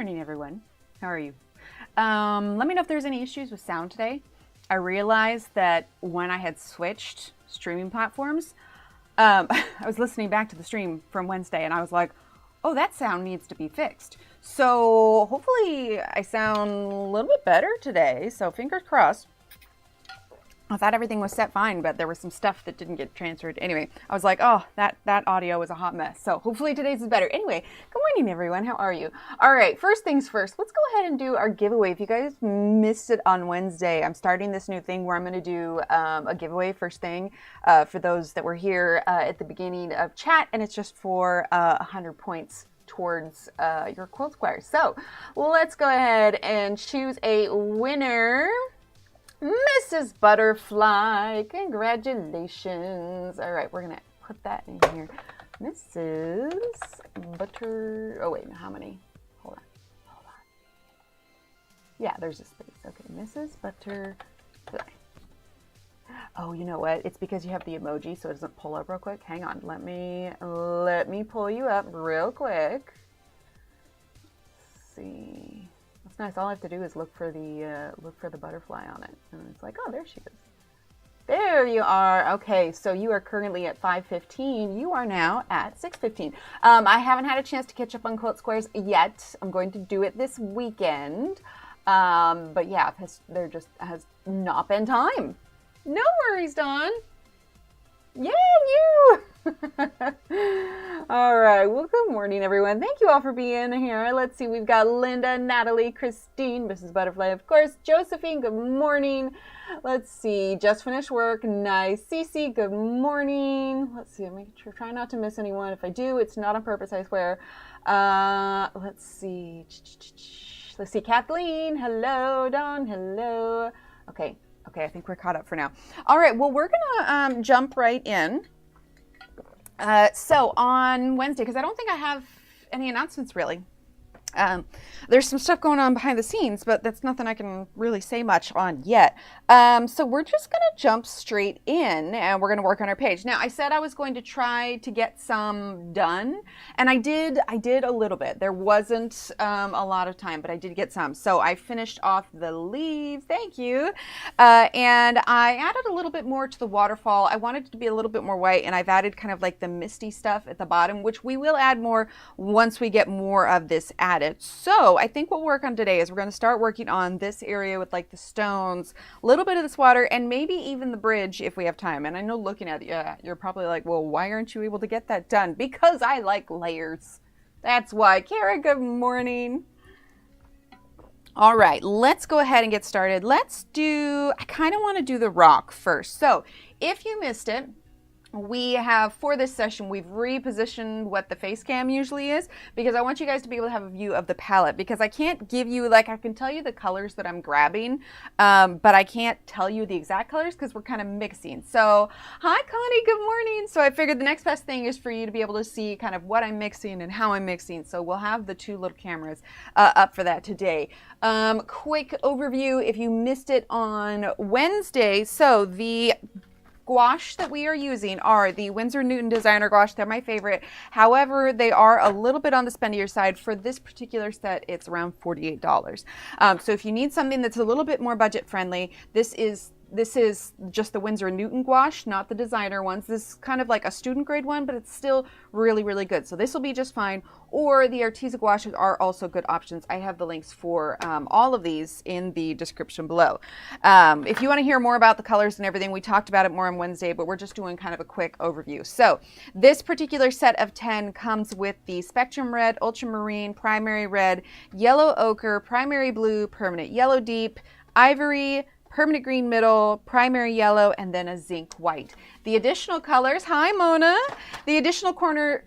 morning, everyone. How are you? Let me know if there's any issues with sound today. I realized that when I had switched streaming platforms, I was listening back to the stream from Wednesday and I was like, oh, that sound needs to be fixed. So hopefully I sound a little bit better today. So fingers crossed. I thought everything was set fine, but there was some stuff that didn't get transferred. Anyway, I was like, oh, that audio was a hot mess. So hopefully today's is better. Anyway, good morning, everyone. How are you? All right, first things first, let's go ahead and do our giveaway. If you guys missed it on Wednesday, I'm starting this new thing where I'm going to do a giveaway first thing for those that were here at the beginning of chat, and it's just for 100 points towards your quilt square. So let's go ahead and choose a winner. Mrs. Butterfly, congratulations. All right, we're going to put that in here. Mrs. Butter, oh wait, how many? Hold on. Yeah, there's a space. Okay, Mrs. Butterfly. Oh, you know what? It's because you have the emoji, so it doesn't pull up real quick. Hang on, let me pull you up real quick. Let's see. That's nice. All I have to do is look for the butterfly on it, and it's like, oh, there she is. There you are. Okay, so you are currently at 5:15. You are now at 6:15. I haven't had a chance to catch up on quilt squares yet. I'm going to do it this weekend, but yeah, there just has not been time. No worries, Dawn. Yeah, you. All right. Well, good morning, everyone. Thank you all for being here. Let's see. We've got Linda, Natalie, Christine, Mrs. Butterfly, of course, Josephine. Good morning. Let's see. Just finished work. Nice. Cece. Good morning. Let's see. I'm going to try not to miss anyone. If I do, it's not on purpose, I swear. Let's see. Let's see. Kathleen. Hello. Dawn. Hello. Okay. Okay, I think we're caught up for now. All right, well, we're going to jump right in. So on Wednesday, because I don't think I have any announcements really. There's some stuff going on behind the scenes, but that's nothing I can really say much on yet. So we're just going to jump straight in and we're going to work on our page. Now, I said I was going to try to get some done, and I did a little bit. There wasn't a lot of time, but I did get some. So I finished off the leaves. Thank you. And I added a little bit more to the waterfall. I wanted it to be a little bit more white, and I've added kind of like the misty stuff at the bottom, which we will add more once we get more of this added. So I think what we'll work on today is we're going to start working on this area with like the stones, a little bit of this water, and maybe even the bridge if we have time. And I know looking at you, you're probably like, well, why aren't you able to get that done? Because I like layers. That's why. Kara, good morning. All right, let's go ahead and get started. I kind of want to do the rock first. So if you missed it, we have, for this session, we've repositioned what the face cam usually is, because I want you guys to be able to have a view of the palette, because I can't give you, like, I can tell you the colors that I'm grabbing, but I can't tell you the exact colors because we're kind of mixing. So, hi Connie, good morning. So I figured the next best thing is for you to be able to see kind of what I'm mixing and how I'm mixing. So we'll have the two little cameras up for that today. Quick overview if you missed it on Wednesday. So the gouache that we are using are the Winsor Newton designer gouache. They're my favorite. However, they are a little bit on the spendier side. For this particular set, it's around $48. So if you need something that's a little bit more budget friendly, this is just the Winsor Newton gouache, not the designer ones. This is kind of like a student grade one, but it's still really, really good. So this will be just fine. Or the Arteza gouaches are also good options. I have the links for all of these in the description below. If you want to hear more about the colors and everything, we talked about it more on Wednesday, but we're just doing kind of a quick overview. So this particular set of 10 comes with the Spectrum Red, Ultramarine, Primary Red, Yellow Ochre, Primary Blue, Permanent Yellow Deep, Ivory, Permanent Green Middle, Primary Yellow, and then a Zinc White. The additional colors, hi Mona, the additional colors,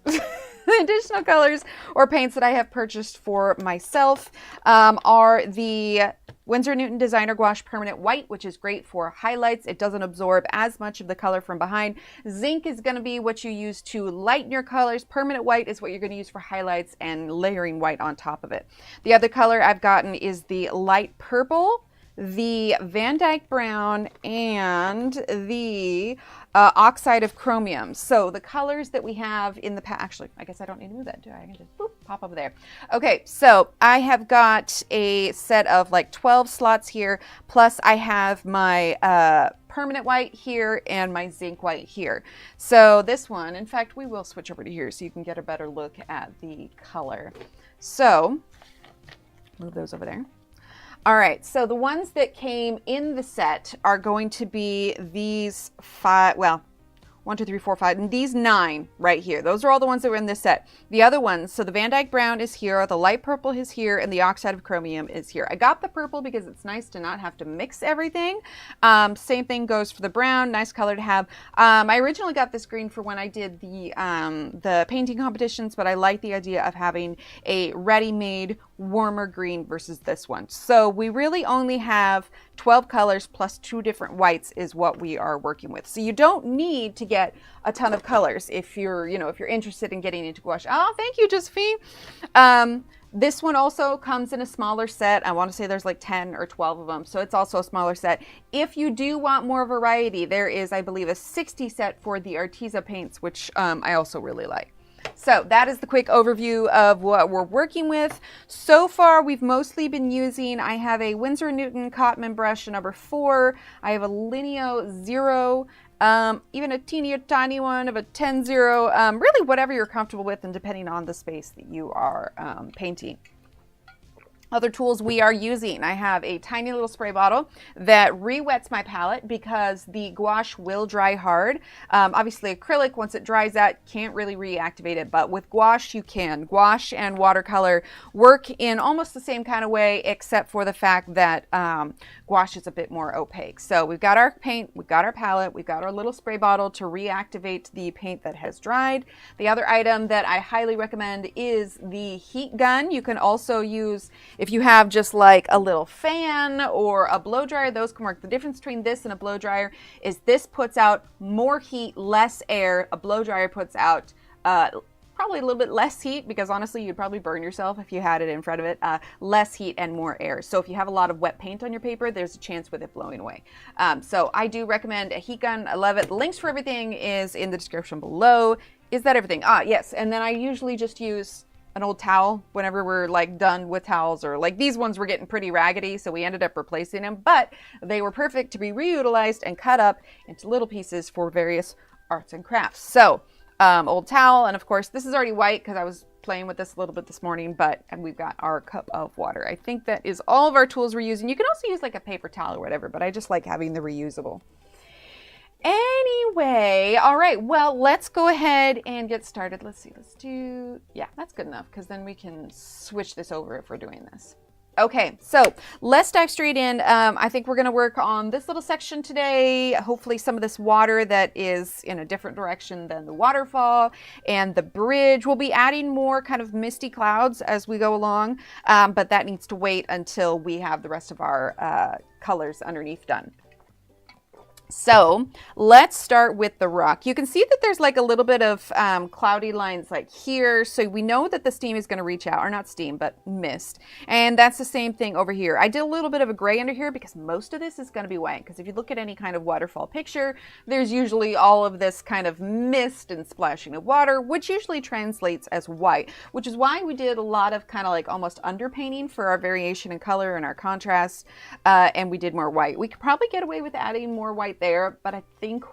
the additional colors or paints that I have purchased for myself are the Winsor Newton Designer Gouache Permanent White, which is great for highlights. It doesn't absorb as much of the color from behind. Zinc is going to be what you use to lighten your colors. Permanent White is what you're going to use for highlights and layering white on top of it. The other color I've gotten is the Light Purple, the Van Dyke Brown, and the Oxide of Chromium. So the colors that we have in the actually, I guess I don't need to move that, do I? I can just boop, pop over there. Okay, so I have got a set of like 12 slots here, plus I have my permanent white here and my zinc white here. So this one, in fact, we will switch over to here so you can get a better look at the color. So move those over there. All right, so the ones that came in the set are going to be these 5, well, 1, 2, 3, 4, 5, and these 9 right here. Those are all the ones that were in this set. The other ones, so the Van Dyke Brown is here, the light purple is here, and the Oxide of Chromium is here. I got the purple because it's nice to not have to mix everything. Same thing goes for the brown, nice color to have. I originally got this green for when I did the painting competitions, but I like the idea of having a ready-made warmer green versus this one. So we really only have 12 colors plus 2 different whites is what we are working with. So you don't need to get a ton of colors if you're, if you're interested in getting into gouache. Oh, thank you, Josephine. This one also comes in a smaller set. I want to say there's like 10 or 12 of them. So it's also a smaller set. If you do want more variety, there is, I believe, a 60 set for the Arteza paints, which I also really like. So that is the quick overview of what we're working with. So far, we've mostly been using, I have a Winsor & Newton Cotman brush number 4. I have a Lineo 0, even a teeny tiny one of a 10-0, really whatever you're comfortable with and depending on the space that you are painting. Other tools we are using, I have a tiny little spray bottle that re-wets my palette because the gouache will dry hard. Obviously acrylic, once it dries out, can't really reactivate it, but with gouache you can. Gouache and watercolor work in almost the same kind of way, except for the fact that gouache is a bit more opaque. So we've got our paint, we've got our palette, we've got our little spray bottle to reactivate the paint that has dried. The other item that I highly recommend is the heat gun. You can also use, if you have just like a little fan or a blow dryer, those can work. The difference between this and a blow dryer is this puts out more heat, less air. A blow dryer puts out probably a little bit less heat, because honestly you'd probably burn yourself if you had it in front of it. Less heat and more air. So if you have a lot of wet paint on your paper, there's a chance with it blowing away. So I do recommend a heat gun. I love it. The links for everything is in the description below. Is that everything? Yes. And then I usually just use an old towel whenever we're like done with towels, or like these ones were getting pretty raggedy, so we ended up replacing them, but they were perfect to be reutilized and cut up into little pieces for various arts and crafts. So old towel, and of course this is already white because I was playing with this a little bit this morning, and we've got our cup of water. I think that is all of our tools we're using. You can also use like a paper towel or whatever, but I just like having the reusable. Anyway, all right, well, let's go ahead and get started. Let's see, yeah, that's good enough, because then we can switch this over if we're doing this. Okay, so let's dive straight in. I think we're going to work on this little section today. Hopefully some of this water that is in a different direction than the waterfall and the bridge. We'll be adding more kind of misty clouds as we go along, but that needs to wait until we have the rest of our colors underneath done. So let's start with the rock. You can see that there's like a little bit of cloudy lines like here. So we know that the steam is going to reach out, or not steam, but mist. And that's the same thing over here. I did a little bit of a gray under here because most of this is going to be white. Because if you look at any kind of waterfall picture, there's usually all of this kind of mist and splashing of water, which usually translates as white, which is why we did a lot of kind of like almost underpainting for our variation in color and our contrast. And we did more white. We could probably get away with adding more white there, but I think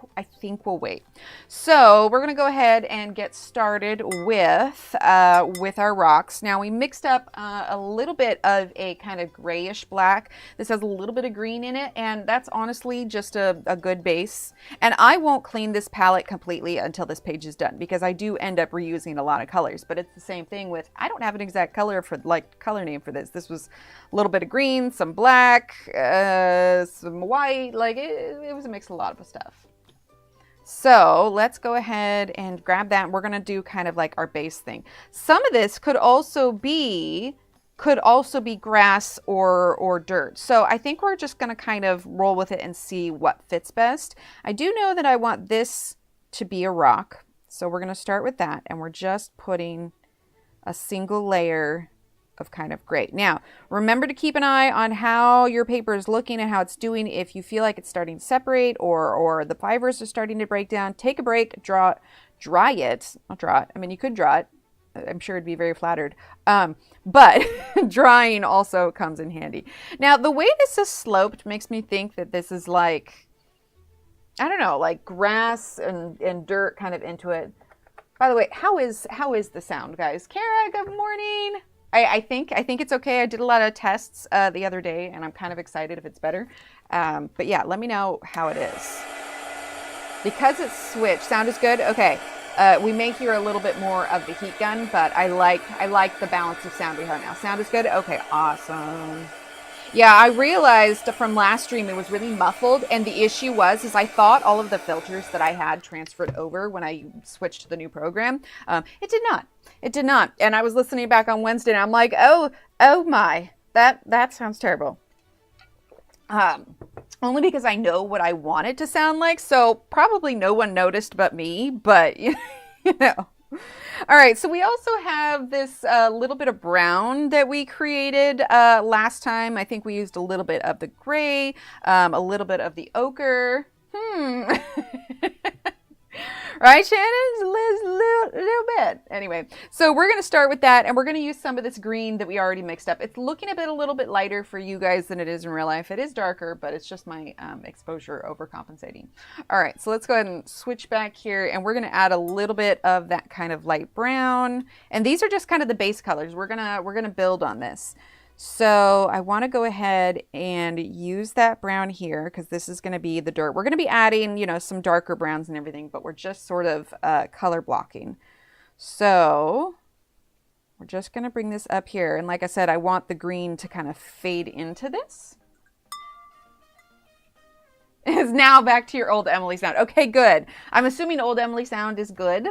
we'll wait. So we're going to go ahead and get started with our rocks. Now we mixed up a little bit of a kind of grayish black. This has a little bit of green in it, and that's honestly just a good base. And I won't clean this palette completely until this page is done, because I do end up reusing a lot of colors. But it's the same thing with, I don't have an exact color name for this. This was a little bit of green, some black, some white. Like it was a mix of a lot of stuff. So let's go ahead and grab that. We're going to do kind of like our base thing. Some of this could also be grass or dirt. So I think we're just going to kind of roll with it and see what fits best. I do know that I want this to be a rock. So we're going to start with that, and we're just putting a single layer of kind of gray. Now, remember to keep an eye on how your paper is looking and how it's doing. If you feel like it's starting to separate or the fibers are starting to break down, take a break, dry it. Not draw it. I mean, you could draw it. I'm sure it'd be very flattered. But drying also comes in handy. Now, the way this is sloped makes me think that this is like, I don't know, like grass and dirt kind of into it. By the way, how is the sound, guys? Kara, good morning. I think it's okay. I did a lot of tests the other day, and I'm kind of excited if it's better. But yeah, let me know how it is. Because it's switched, sound is good? Okay. We may hear a little bit more of the heat gun, but I like the balance of sound we have now. Sound is good? Okay, awesome. Yeah, I realized from last stream it was really muffled, and the issue was I thought all of the filters that I had transferred over when I switched to the new program. It did not. It did not. And I was listening back on Wednesday, and I'm like, oh my, that sounds terrible. Only because I know what I want it to sound like, so probably no one noticed but me, but you know. All right, so we also have this little bit of brown that we created last time. I think we used a little bit of the gray, a little bit of the ochre. Right, Shannon? A little bit. Anyway, so we're going to start with that, and we're going to use some of this green that we already mixed up. It's looking a little bit lighter for you guys than it is in real life. It is darker, but it's just my exposure overcompensating. All right, so let's go ahead and switch back here, and we're going to add a little bit of that kind of light brown. And these are just kind of the base colors. We're gonna build on this. So I want to go ahead and use that brown here because this is going to be the dirt. We're going to be adding, you know, some darker browns and everything, but we're just sort of color blocking. So we're just going to bring this up here. And like I said, I want the green to kind of fade into this. It's now back to your old Emily sound. Okay, good. I'm assuming old Emily sound is good.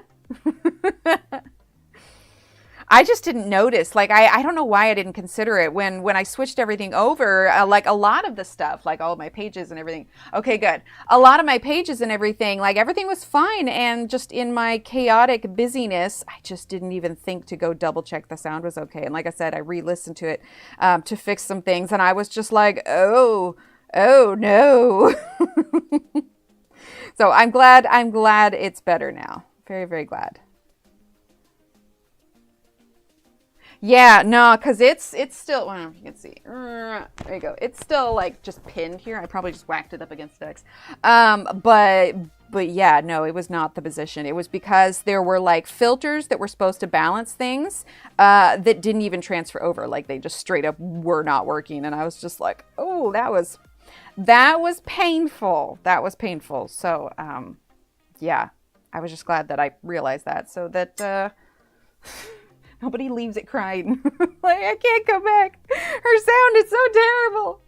I just didn't notice. Like, I don't know why I didn't consider it when I switched everything over, like a lot of the stuff, like all of my pages and everything. Okay, good. A lot of my pages and everything, like everything was fine. And just in my chaotic busyness, I just didn't even think to go double check the sound was okay. And like I said, I re-listened to it to fix some things. And I was just like, oh no. So I'm glad it's better now. Very, very glad. Yeah, no, because it's still, I don't know if you can see. There you go. It's still like just pinned here. I probably just whacked it up against the X. But yeah, no, it was not the position. It was because there were like filters that were supposed to balance things that didn't even transfer over. Like they just straight up were not working. And I was just like, oh, that was painful. That was painful. So, yeah, I was just glad that I realized that so that, nobody leaves it crying. Like, I can't come back. Her sound is so terrible.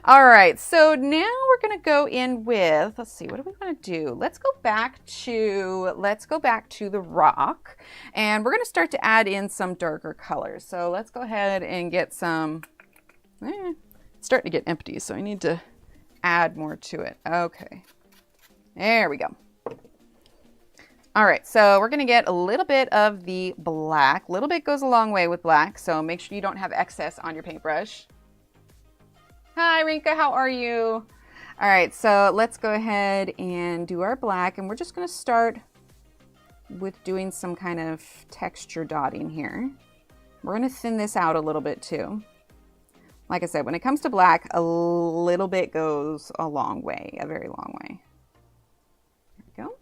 All right, so now we're going to go in with, let's see, what do we want to do? Let's go back to the rock, and we're going to start to add in some darker colors. So let's go ahead and get some, it's starting to get empty, so I need to add more to it. Okay, there we go. All right, so we're gonna get a little bit of the black. A little bit goes a long way with black, so make sure you don't have excess on your paintbrush. Hi, Rinka, how are you? All right, so let's go ahead and do our black, and we're just gonna start with doing some kind of texture dotting here. We're gonna thin this out a little bit too. Like I said, when it comes to black, a little bit goes a long way, a very long way. There we go.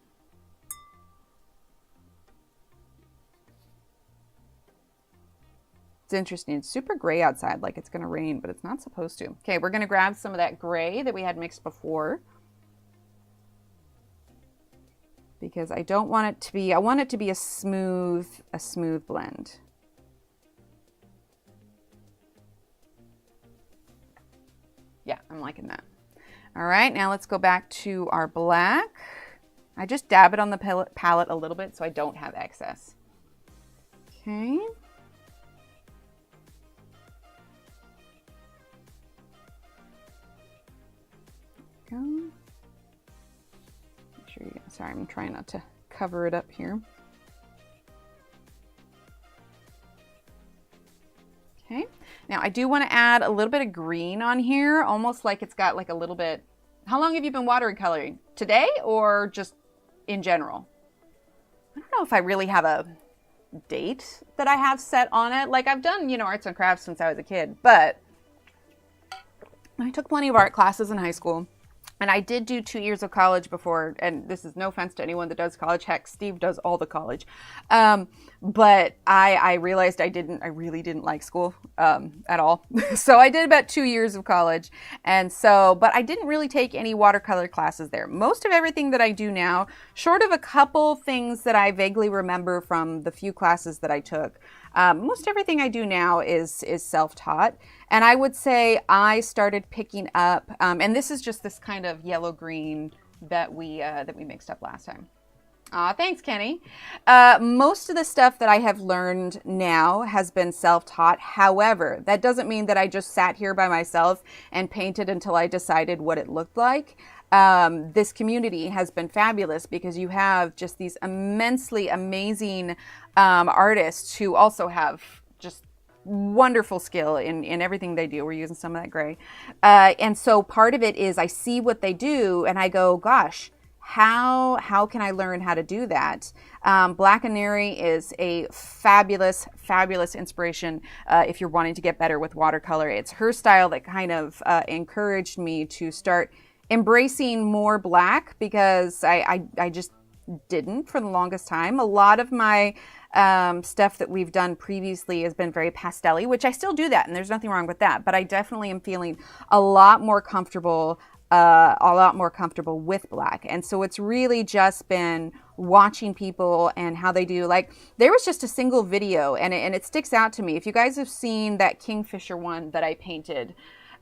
It's interesting. It's super gray outside, like it's going to rain, but it's not supposed to. Okay, we're going to grab some of that gray that we had mixed before. Because I don't want it to be, I want it to be a smooth blend. Yeah, I'm liking that. All right, now let's go back to our black. I just dab it on the palette a little bit so I don't have excess. Okay. Go. Make sure you, sorry, I'm trying not to cover it up here. Okay, now I do want to add a little bit of green on here, almost like it's got like a little bit. How long have you been watercoloring? Today or just in general? I don't know if I really have a date that I have set on it. Like, I've done, you know, arts and crafts since I was a kid, but I took plenty of art classes in high school. And I did do 2 years of college before, and this is no offense to anyone that does college. Heck, Steve does all the college. But I realized I really didn't like school at all. So I did about 2 years of college. But I didn't really take any watercolor classes there. Most of everything that I do now, short of a couple things that I vaguely remember from the few classes that I took, most everything I do now is self-taught. And I would say I started picking up, and this is just this kind of yellow-green that we mixed up last time. Thanks, Kenny. Most of the stuff that I have learned now has been self-taught. However, that doesn't mean that I just sat here by myself and painted until I decided what it looked like. This community has been fabulous because you have just these immensely amazing artists who also have just wonderful skill in everything they do. We're using some of that gray. And so part of it is I see what they do and I go, gosh, how can I learn how to do that? Black Canary is a fabulous, fabulous inspiration if you're wanting to get better with watercolor. It's her style that kind of encouraged me to start embracing more black because I just didn't for the longest time. A lot of my stuff that we've done previously has been very pastel-y, which I still do that, and there's nothing wrong with that, but I definitely am feeling a lot more comfortable with black. And so it's really just been watching people and how they do. Like, there was just a single video, and it sticks out to me. If you guys have seen that Kingfisher one that I painted,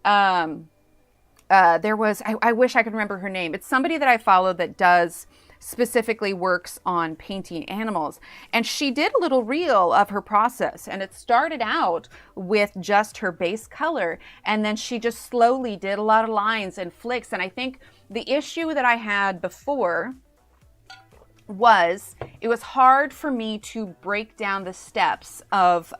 there was, I wish I could remember her name. It's somebody that I follow that does specifically works on painting animals. And she did a little reel of her process. And it started out with just her base color. And then she just slowly did a lot of lines and flicks. And I think the issue that I had before was it was hard for me to break down the steps of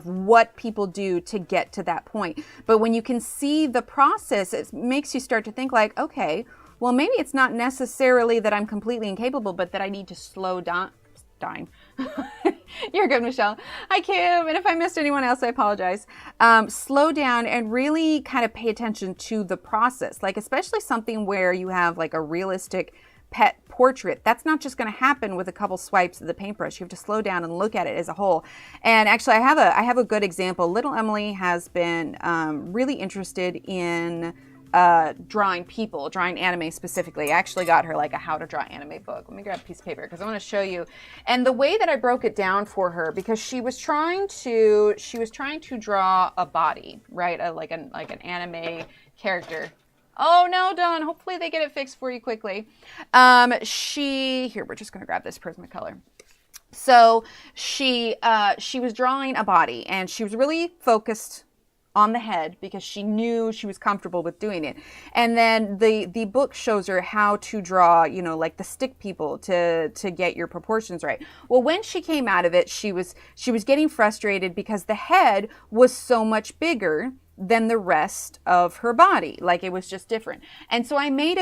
what people do to get to that point. But when you can see the process, it makes you start to think like, okay, well, maybe it's not necessarily that I'm completely incapable, but that I need to slow down. You're good, Michelle. Hi, Kim. And if I missed anyone else, I apologize. Slow down and really kind of pay attention to the process. Like, especially something where you have like a realistic pet portrait. That's not just going to happen with a couple swipes of the paintbrush. You have to slow down and look at it as a whole. And actually, I have a good example. Little Emily has been really interested in drawing people, drawing anime specifically. I actually got her like a how to draw anime book. Let me grab a piece of paper because I want to show you. And the way that I broke it down for her, because she was trying to draw a body, right? Like an anime character. Oh no, Dawn. Hopefully they get it fixed for you quickly. We're just gonna grab this Prismacolor. So she was drawing a body and she was really focused on the head because she knew she was comfortable with doing it. And then the book shows her how to draw, you know, like the stick people to get your proportions right. Well, when she came out of it, she was getting frustrated because the head was so much bigger than the rest of her body. Like, it was just different. And so I made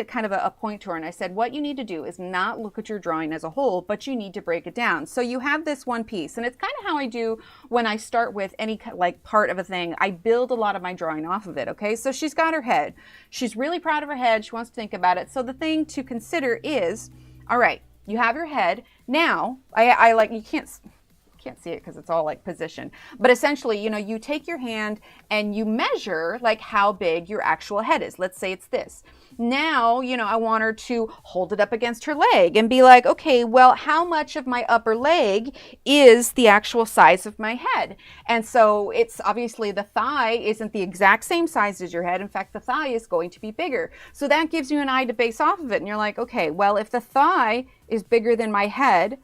kind of a point to her, and I said, what you need to do is not look at your drawing as a whole, but you need to break it down. So you have this one piece, and it's kind of how I do when I start with any like part of a thing. I build a lot of my drawing off of it. Okay, so she's got her head. She's really proud of her head. She wants to think about it. So the thing to consider is, all right, you have your head. Now, I like, you can't see it because it's all like position, but essentially, you know, you take your hand and you measure like how big your actual head is. Let's say it's this. Now, you know, I want her to hold it up against her leg and be like, okay, well, how much of my upper leg is the actual size of my head? And so it's obviously the thigh isn't the exact same size as your head. In fact, the thigh is going to be bigger. So that gives you an eye to base off of it. And you're like, okay, well, if the thigh is bigger than my head,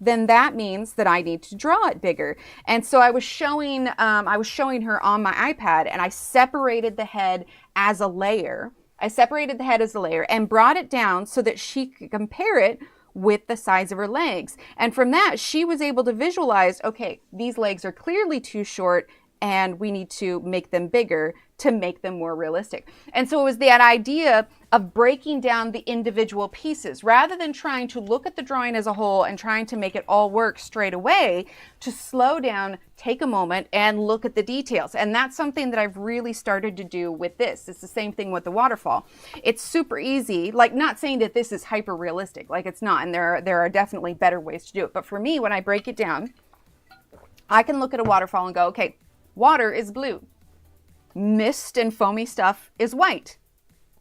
then that means that I need to draw it bigger. And so I was showing her on my iPad, and I separated the head as a layer. And brought it down so that she could compare it with the size of her legs. And from that, she was able to visualize, okay, these legs are clearly too short, and we need to make them bigger to make them more realistic. And so it was that idea of breaking down the individual pieces rather than trying to look at the drawing as a whole and trying to make it all work straight away, to slow down, take a moment and look at the details. And that's something that I've really started to do with this. It's the same thing with the waterfall. It's super easy, like, not saying that this is hyper realistic, like it's not, and there are definitely better ways to do it. But for me, when I break it down, I can look at a waterfall and go, okay, water is blue. Mist and foamy stuff is white.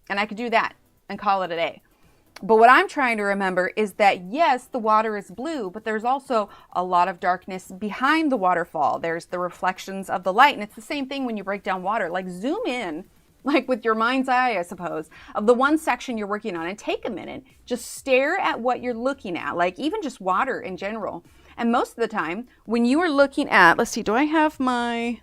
And I could do that and call it a day. But what I'm trying to remember is that, yes, the water is blue, but there's also a lot of darkness behind the waterfall. There's the reflections of the light. And it's the same thing when you break down water. Like, zoom in, like with your mind's eye, I suppose, of the one section you're working on, and take a minute. Just stare at what you're looking at, like even just water in general. And most of the time, when you are looking at, let's see, do I have my...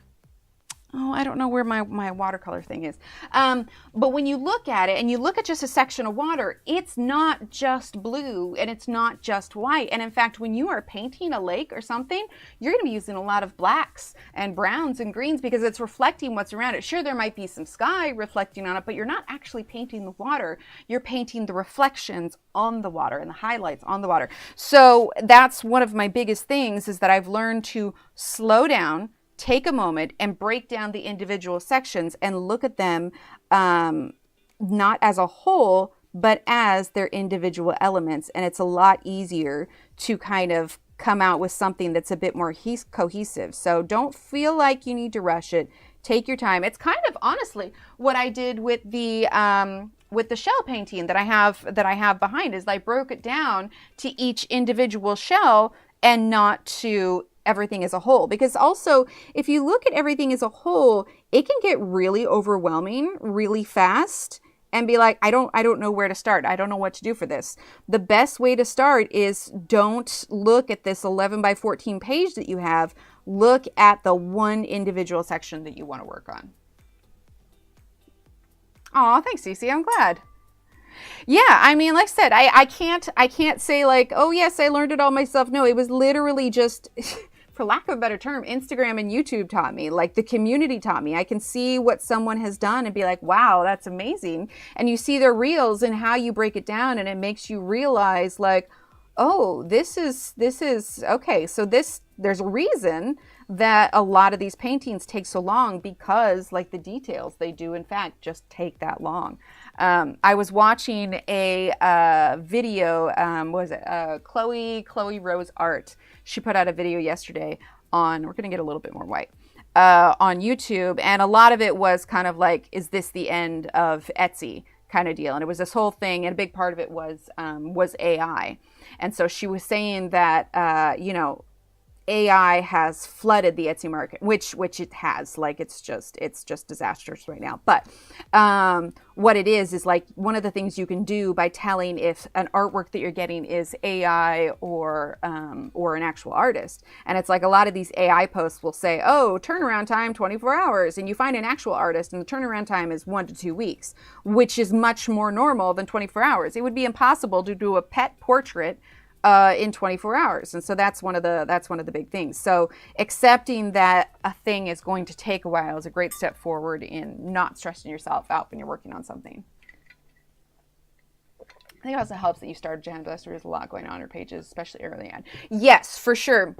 Oh, I don't know where my watercolor thing is. But when you look at it and you look at just a section of water, it's not just blue and it's not just white. And in fact, when you are painting a lake or something, you're going to be using a lot of blacks and browns and greens because it's reflecting what's around it. Sure, there might be some sky reflecting on it, but you're not actually painting the water. You're painting the reflections on the water and the highlights on the water. So that's one of my biggest things, is that I've learned to slow down, take a moment and break down the individual sections and look at them not as a whole, but as their individual elements. And it's a lot easier to kind of come out with something that's a bit more cohesive. So don't feel like you need to rush it. Take your time. It's kind of honestly what I did with the shell painting that I have behind, is I broke it down to each individual shell and not to everything as a whole. Because also, if you look at everything as a whole, it can get really overwhelming really fast and be like, I don't know where to start. I don't know what to do for this. The best way to start is, don't look at this 11 by 14 page that you have. Look at the one individual section that you want to work on. Aw, thanks, Cece. I'm glad. Yeah, I mean, like I said, I can't say like, oh yes, I learned it all myself. No, it was literally just, for lack of a better term, Instagram and YouTube taught me, like the community taught me. I can see what someone has done and be like, wow, that's amazing. And you see their reels and how you break it down, and it makes you realize like, oh, this is okay. So there's a reason that a lot of these paintings take so long, because like the details, they do in fact just take that long. I was watching a video, what was it? Chloe Rose Art. She put out a video yesterday on, we're going to get a little bit more white, on YouTube. And a lot of it was kind of like, is this the end of Etsy kind of deal? And it was this whole thing. And a big part of it was AI. And so she was saying that, AI has flooded the Etsy market, which it has. Like, it's just disastrous right now. But what it is like, one of the things you can do by telling if an artwork that you're getting is AI or an actual artist. And it's like, a lot of these AI posts will say, oh, turnaround time 24 hours, and you find an actual artist and the turnaround time is 1 to 2 weeks, which is much more normal than 24 hours. It would be impossible to do a pet portrait in 24 hours. And so that's one of the big things. So accepting that a thing is going to take a while is a great step forward in not stressing yourself out when you're working on something. I think it also helps that you started Jan Blester. There's a lot going on her pages, especially early on. Yes, for sure.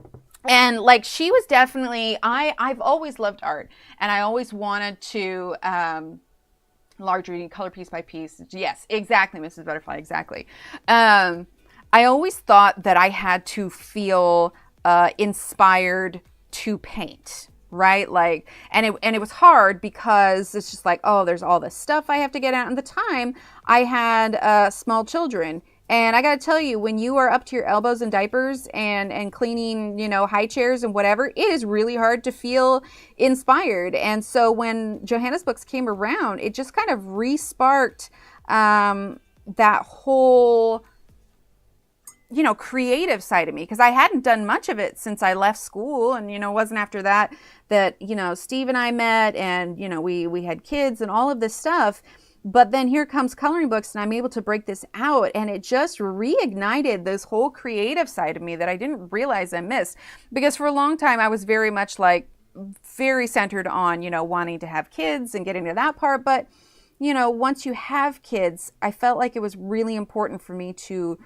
And like, she was definitely, I've always loved art, and I always wanted to large reading, color piece by piece. Yes, exactly, Mrs. Butterfly, exactly. I always thought that I had to feel inspired to paint, right? Like, and it was hard because it's just like, oh, there's all this stuff I have to get out. And at the time, I had small children. And I got to tell you, when you are up to your elbows in diapers and cleaning, high chairs and whatever, it is really hard to feel inspired. And so when Johanna's books came around, it just kind of re-sparked that whole creative side of me, because I hadn't done much of it since I left school. And, it wasn't after that, Steve and I met, and, we had kids and all of this stuff. But then here comes coloring books, and I'm able to break this out, and it just reignited this whole creative side of me that I didn't realize I missed. Because for a long time, I was very much like very centered on, you know, wanting to have kids and getting to that part. But, you know, once you have kids, I felt like it was really important for me to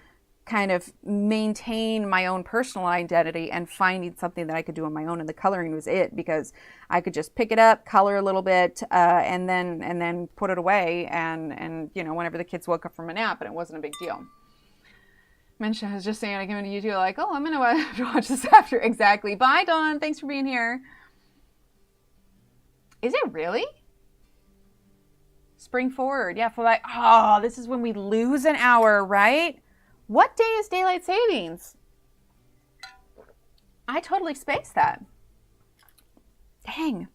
kind of maintain my own personal identity and finding something that I could do on my own. And the coloring was it, because I could just pick it up, color a little bit, and then put it away. And, you know, whenever the kids woke up from a nap, and it wasn't a big deal. Mention, I was just saying, I came into YouTube like, oh, I'm going to watch this after. Exactly. Bye, Dawn. Thanks for being here. Is it really? Spring forward. Yeah, for like, oh, this is when we lose an hour, right? What day is daylight savings? I totally spaced that. Dang.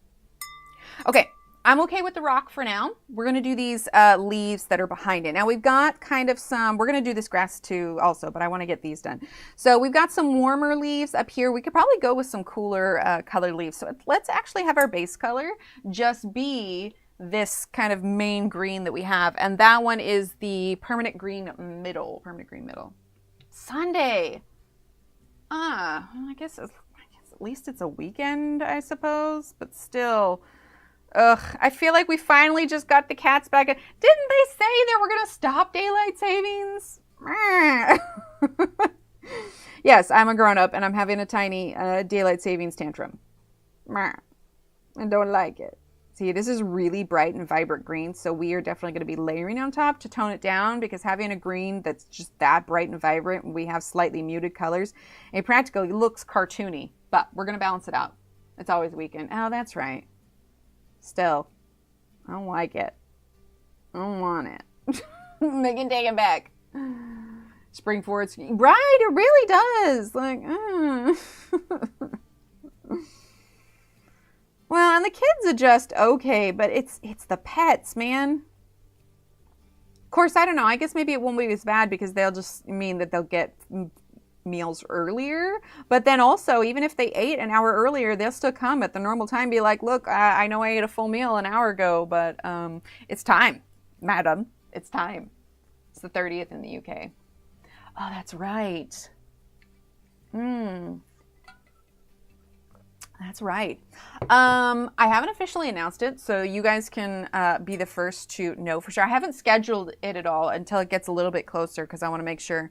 Okay. I'm okay with the rock for now. We're going to do these leaves that are behind it. Now we've got kind of some, we're going to do this grass too also, but I want to get these done. So we've got some warmer leaves up here. We could probably go with some cooler colored leaves. So let's actually have our base color just be this kind of main green that we have. And that one is the permanent green middle. Sunday. I guess at least it's a weekend, I suppose, but still. Ugh, I feel like we finally just got the cats back. Didn't they say they were going to stop daylight savings? Yes, I'm a grown-up and I'm having a tiny daylight savings tantrum. I don't like it. See, this is really bright and vibrant green, so we are definitely going to be layering on top to tone it down, because having a green that's just that bright and vibrant, and we have slightly muted colors, it practically looks cartoony, but we're going to balance it out. It's always a weekend. Oh, that's right. Still, I don't like it. I don't want it. Megan, take it back. Spring forward. Right, it really does. Like, Well, and the kids adjust okay, but it's the pets, man. Of course, I don't know. I guess maybe it won't be as bad because they'll just mean that they'll get meals earlier. But then also, even if they ate an hour earlier, they'll still come at the normal time, be like, look, I know I ate a full meal an hour ago, but it's time, madam. It's time. It's the 30th in the UK. Oh, that's right. That's right. I haven't officially announced it, so you guys can be the first to know for sure. I haven't scheduled it at all until it gets a little bit closer, because I want to make sure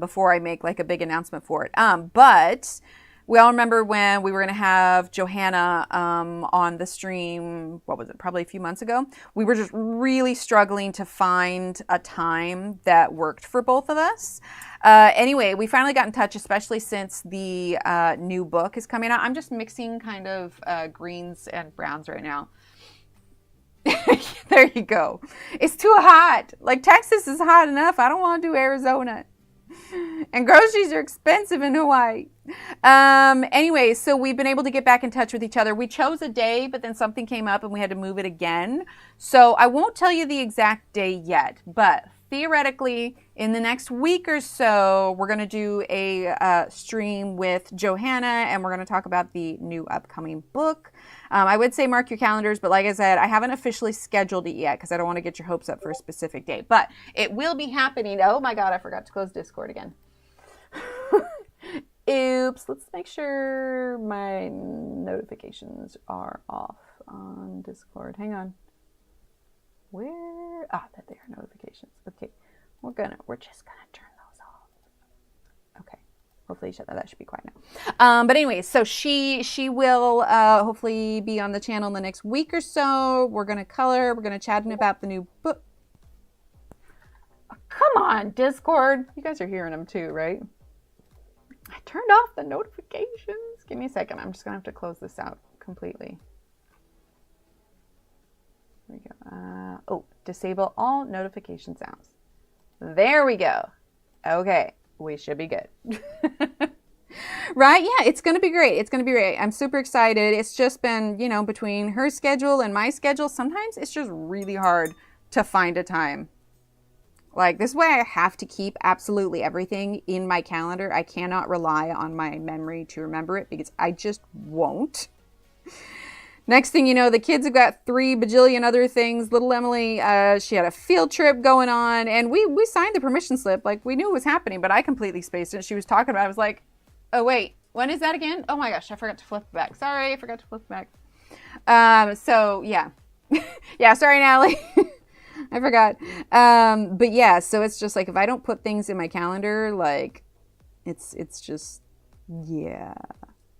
before I make like a big announcement for it. But we all remember when we were going to have Johanna on the stream, what was it, probably a few months ago? We were just really struggling to find a time that worked for both of us. Anyway, we finally got in touch, especially since the new book is coming out. I'm just mixing kind of greens and browns right now. There you go. It's too hot. Like, Texas is hot enough. I don't want to do Arizona. And groceries are expensive in Hawaii. Anyway, so we've been able to get back in touch with each other. We chose a day, but then something came up and we had to move it again. So I won't tell you the exact day yet, but theoretically, in the next week or so, we're going to do a stream with Johanna, and we're going to talk about the new upcoming book. I would say mark your calendars, but like I said, I haven't officially scheduled it yet because I don't want to get your hopes up for a specific date. But it will be happening. Oh my God, I forgot to close Discord again. Oops. Let's make sure my notifications are off on Discord. Hang on. Where? Ah, that they are notifications. Okay. We're just gonna turn those off. Okay. Hopefully that should be quiet now. But anyway, so she will hopefully be on the channel in the next week or so. We're gonna color. We're gonna chat about the new book. Oh, come on, Discord. You guys are hearing them too, right? I turned off the notifications. Give me a second. I'm just gonna have to close this out completely. There we go. Oh, disable all notification sounds. There we go. Okay, we should be good. Right? Yeah, it's going to be great. It's going to be great. I'm super excited. It's just been, between her schedule and my schedule, sometimes it's just really hard to find a time. Like, this way I have to keep absolutely everything in my calendar. I cannot rely on my memory to remember it because I just won't. Next thing you know, the kids have got 3 bajillion other things. Little Emily, she had a field trip going on, and we signed the permission slip. Like, we knew it was happening, but I completely spaced it. She was talking about it. I was like, oh, wait, When is that again? Oh my gosh, I forgot to flip it back. Sorry, I forgot to flip it back. So yeah. Yeah, sorry, Natalie. I forgot. But yeah, so it's just like if I don't put things in my calendar, like it's just, yeah.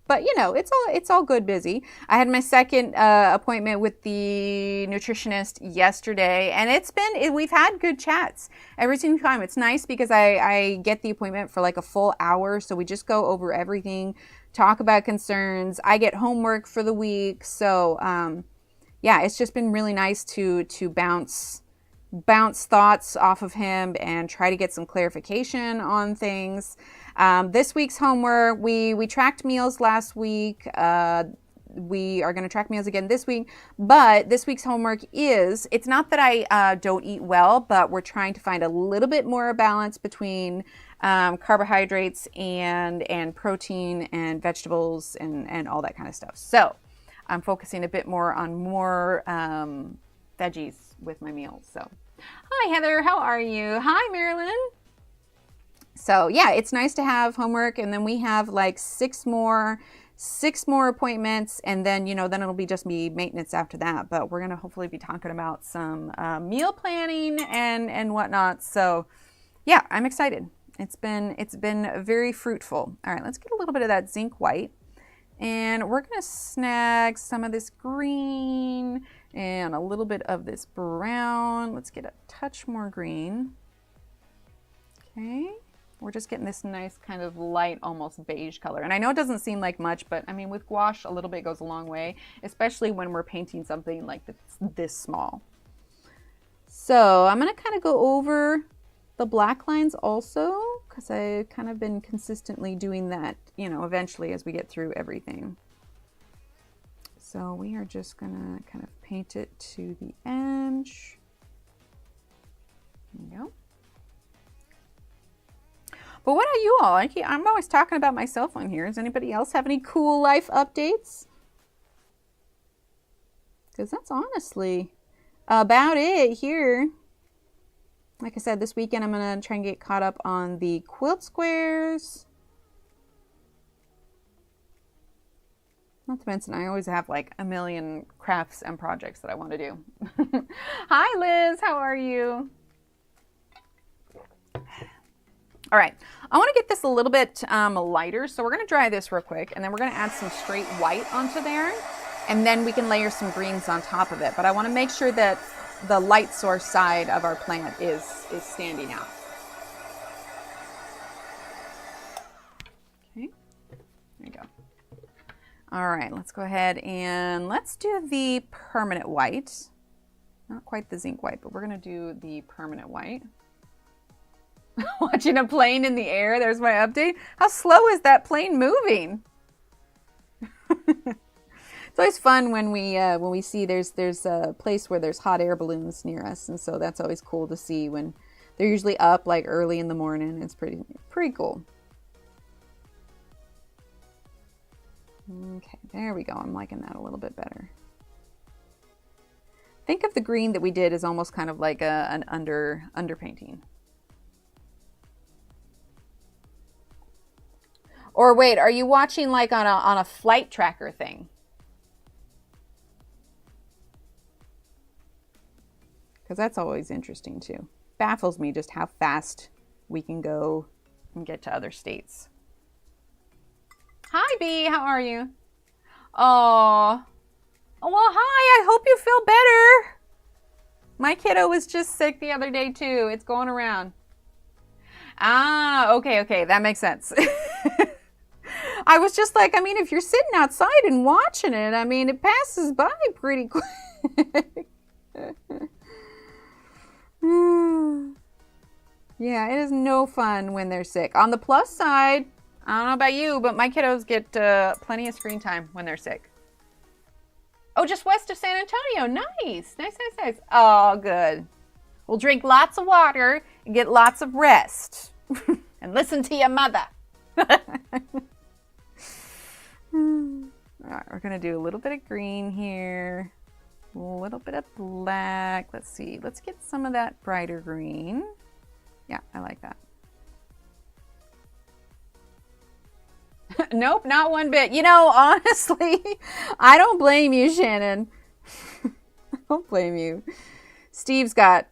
But you know, it's all good busy. I had my second appointment with the nutritionist yesterday, and we've had good chats every single time. It's nice because I get the appointment for like a full hour, so we just go over everything, talk about concerns. I get homework for the week, so yeah, it's just been really nice to bounce thoughts off of him and try to get some clarification on things. This week's homework, we tracked meals last week. We are going to track meals again this week, but this week's homework it's not that I don't eat well, but we're trying to find a little bit more balance between carbohydrates and protein and vegetables and all that kind of stuff. So I'm focusing a bit more on veggies with my meals. So hi Heather, how are you? Hi Marilyn. So yeah, it's nice to have homework, and then we have like six more appointments, and then then it'll be just me maintenance after that. But we're gonna hopefully be talking about some meal planning and whatnot. So yeah, I'm excited. It's been very fruitful. All right, let's get a little bit of that zinc white, and we're gonna snag some of this green and a little bit of this brown. Let's get a touch more green. Okay. We're just getting this nice kind of light, almost beige color. And I know it doesn't seem like much, but I mean, with gouache, a little bit goes a long way, especially when we're painting something like this small. So I'm going to kind of go over the black lines also, because I've kind of been consistently doing that, eventually as we get through everything. So we are just going to kind of paint it to the edge. There we go. But what are you all? I'm always talking about myself on here. Does anybody else have any cool life updates? Because that's honestly about it here. Like I said, this weekend I'm going to try and get caught up on the quilt squares. Not to mention, I always have like a million crafts and projects that I want to do. Hi Liz, how are you? All right, I want to get this a little bit lighter, so we're going to dry this real quick, and then we're going to add some straight white onto there, and then we can layer some greens on top of it. But I want to make sure that the light source side of our plant is standing out. Okay, there you go. All right, let's go ahead and let's do the permanent white. Not quite the zinc white, but we're going to do the permanent white. Watching a plane in the air. There's my update. How slow is that plane moving? It's always fun when we see there's a place where there's hot air balloons near us, and so that's always cool to see when they're usually up like early in the morning. It's pretty cool. Okay, there we go. I'm liking that a little bit better. Think of the green that we did as almost kind of like an underpainting. Or wait, are you watching like on a flight tracker thing? Because that's always interesting too. Baffles me just how fast we can go and get to other states. Hi B, how are you? Oh, well hi, I hope you feel better. My kiddo was just sick the other day too. It's going around. Ah, okay, that makes sense. I was just like, I mean, if you're sitting outside and watching it, I mean, it passes by pretty quick. Yeah, it is no fun when they're sick. On the plus side, I don't know about you, but my kiddos get plenty of screen time when they're sick. Oh, just west of San Antonio. Nice. Oh, good. We'll drink lots of water and get lots of rest. And listen to your mother. All right, we're going to do a little bit of green here. A little bit of black. Let's see. Let's get some of that brighter green. Yeah, I like that. Nope, not one bit. You know, honestly, I don't blame you, Shannon. I don't blame you. Steve's got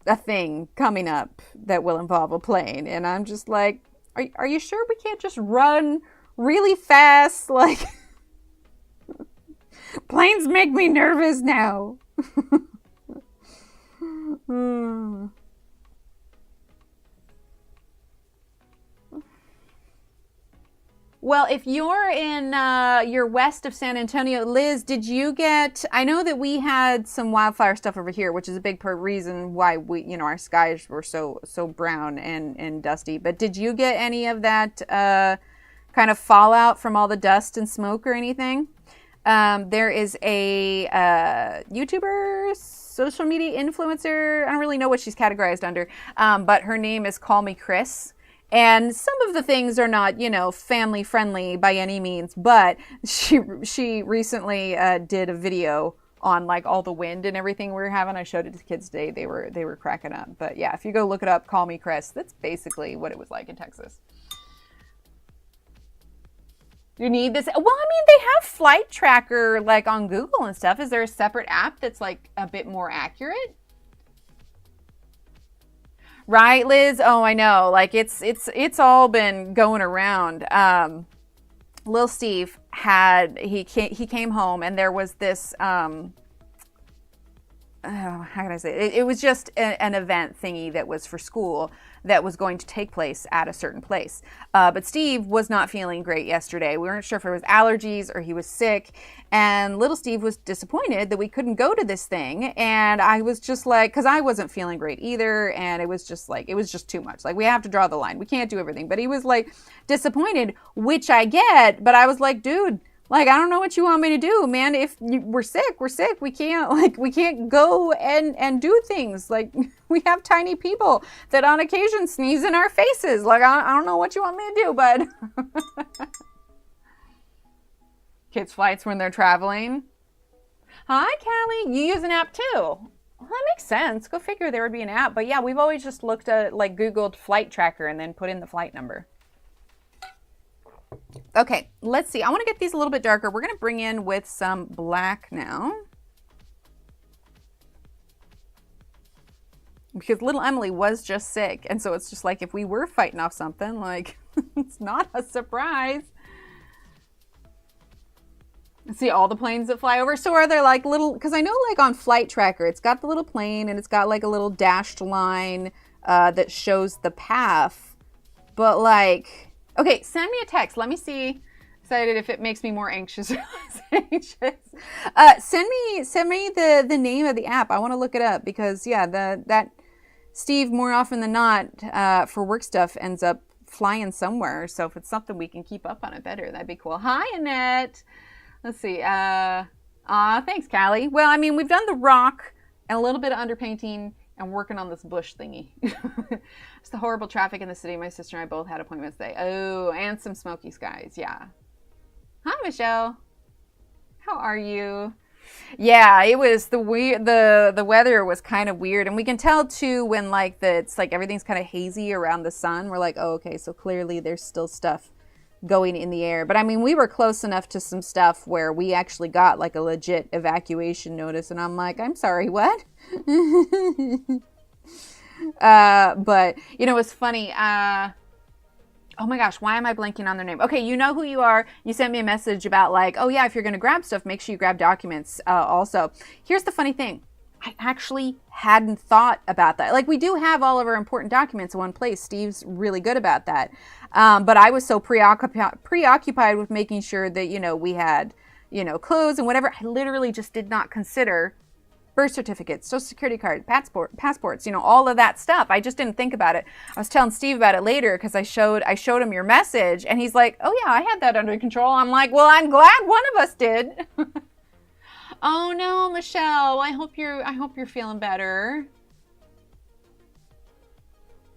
a thing coming up that will involve a plane, and I'm just like, are you sure we can't just run really fast? Like, planes make me nervous now. Well, if you're in, you're west of San Antonio, Liz, did you get, I know that we had some wildfire stuff over here, which is a big reason why we, you know, our skies were so brown and dusty, but did you get any of that kind of fallout from all the dust and smoke or anything? There is a YouTuber, social media influencer, I don't really know what she's categorized under, but her name is Call Me Chris. And some of the things are not, you know, family friendly by any means, but she recently did a video on like all the wind and everything we were having. I showed it to the kids today. They were cracking up. But yeah, if you go look it up, Call Me Chris, that's basically what it was like in Texas. You need this. Well, I mean, they have flight tracker like on Google and stuff. Is there a separate app that's like a bit more accurate? Right, Liz? Oh, I know. Like it's all been going around. Lil Steve he came home and there was this how can I say it? It was just an event thingy that was for school that was going to take place at a certain place. But Steve was not feeling great yesterday. We weren't sure if it was allergies or he was sick. And little Steve was disappointed that we couldn't go to this thing. And I was just like, because I wasn't feeling great either. And it was just like, it was just too much. Like, we have to draw the line. We can't do everything. But he was like disappointed, which I get. But I was like, dude, like, I don't know what you want me to do, man. If we're sick, we're sick. We can't go and do things. Like, we have tiny people that on occasion sneeze in our faces. Like, I don't know what you want me to do, bud. Kids' flights when they're traveling. Hi, Callie. You use an app too. Well, that makes sense. Go figure there would be an app. But yeah, we've always just looked at, like, Googled flight tracker and then put in the flight number. Okay, let's see. I want to get these a little bit darker. We're going to bring in with some black now. Because little Emily was just sick. And so it's just like if we were fighting off something, like, it's not a surprise. See all the planes that fly over. So are there like little, because I know like on Flight Tracker, it's got the little plane and it's got like a little dashed line that shows the path. But like, okay, send me a text. Let me see. Decided if it makes me more anxious or less anxious. Send me the name of the app. I want to look it up because yeah, that Steve more often than not for work stuff ends up flying somewhere. So if it's something we can keep up on it better, that'd be cool. Hi, Annette. Let's see. Thanks, Callie. Well, I mean, we've done the rock and a little bit of underpainting and working on this bush thingy. It's the horrible traffic in the city. My sister and I both had appointments today. Oh, and some smoky skies. Yeah. Hi, Michelle. How are you? Yeah, it was the weather was kind of weird, and we can tell too when like it's like everything's kind of hazy around the sun. We're like, oh, okay, so clearly there's still stuff going in the air. But I mean, we were close enough to some stuff where we actually got like a legit evacuation notice, and I'm like, I'm sorry, what? But you know, it's funny. Oh my gosh, why am I blanking on their name? Okay, you know who you are. You sent me a message about like, oh yeah, if you're going to grab stuff, make sure you grab documents also. Here's the funny thing. I actually hadn't thought about that. Like, we do have all of our important documents in one place. Steve's really good about that. But I was so preoccupied with making sure that, you know, we had, you know, clothes and whatever. I literally just did not consider birth certificates, social security card, passports, you know, all of that stuff. I just didn't think about it. I was telling Steve about it later because I showed him your message and he's like, oh yeah, I had that under control. I'm like, well, I'm glad one of us did. Oh no, Michelle, I hope you're feeling better.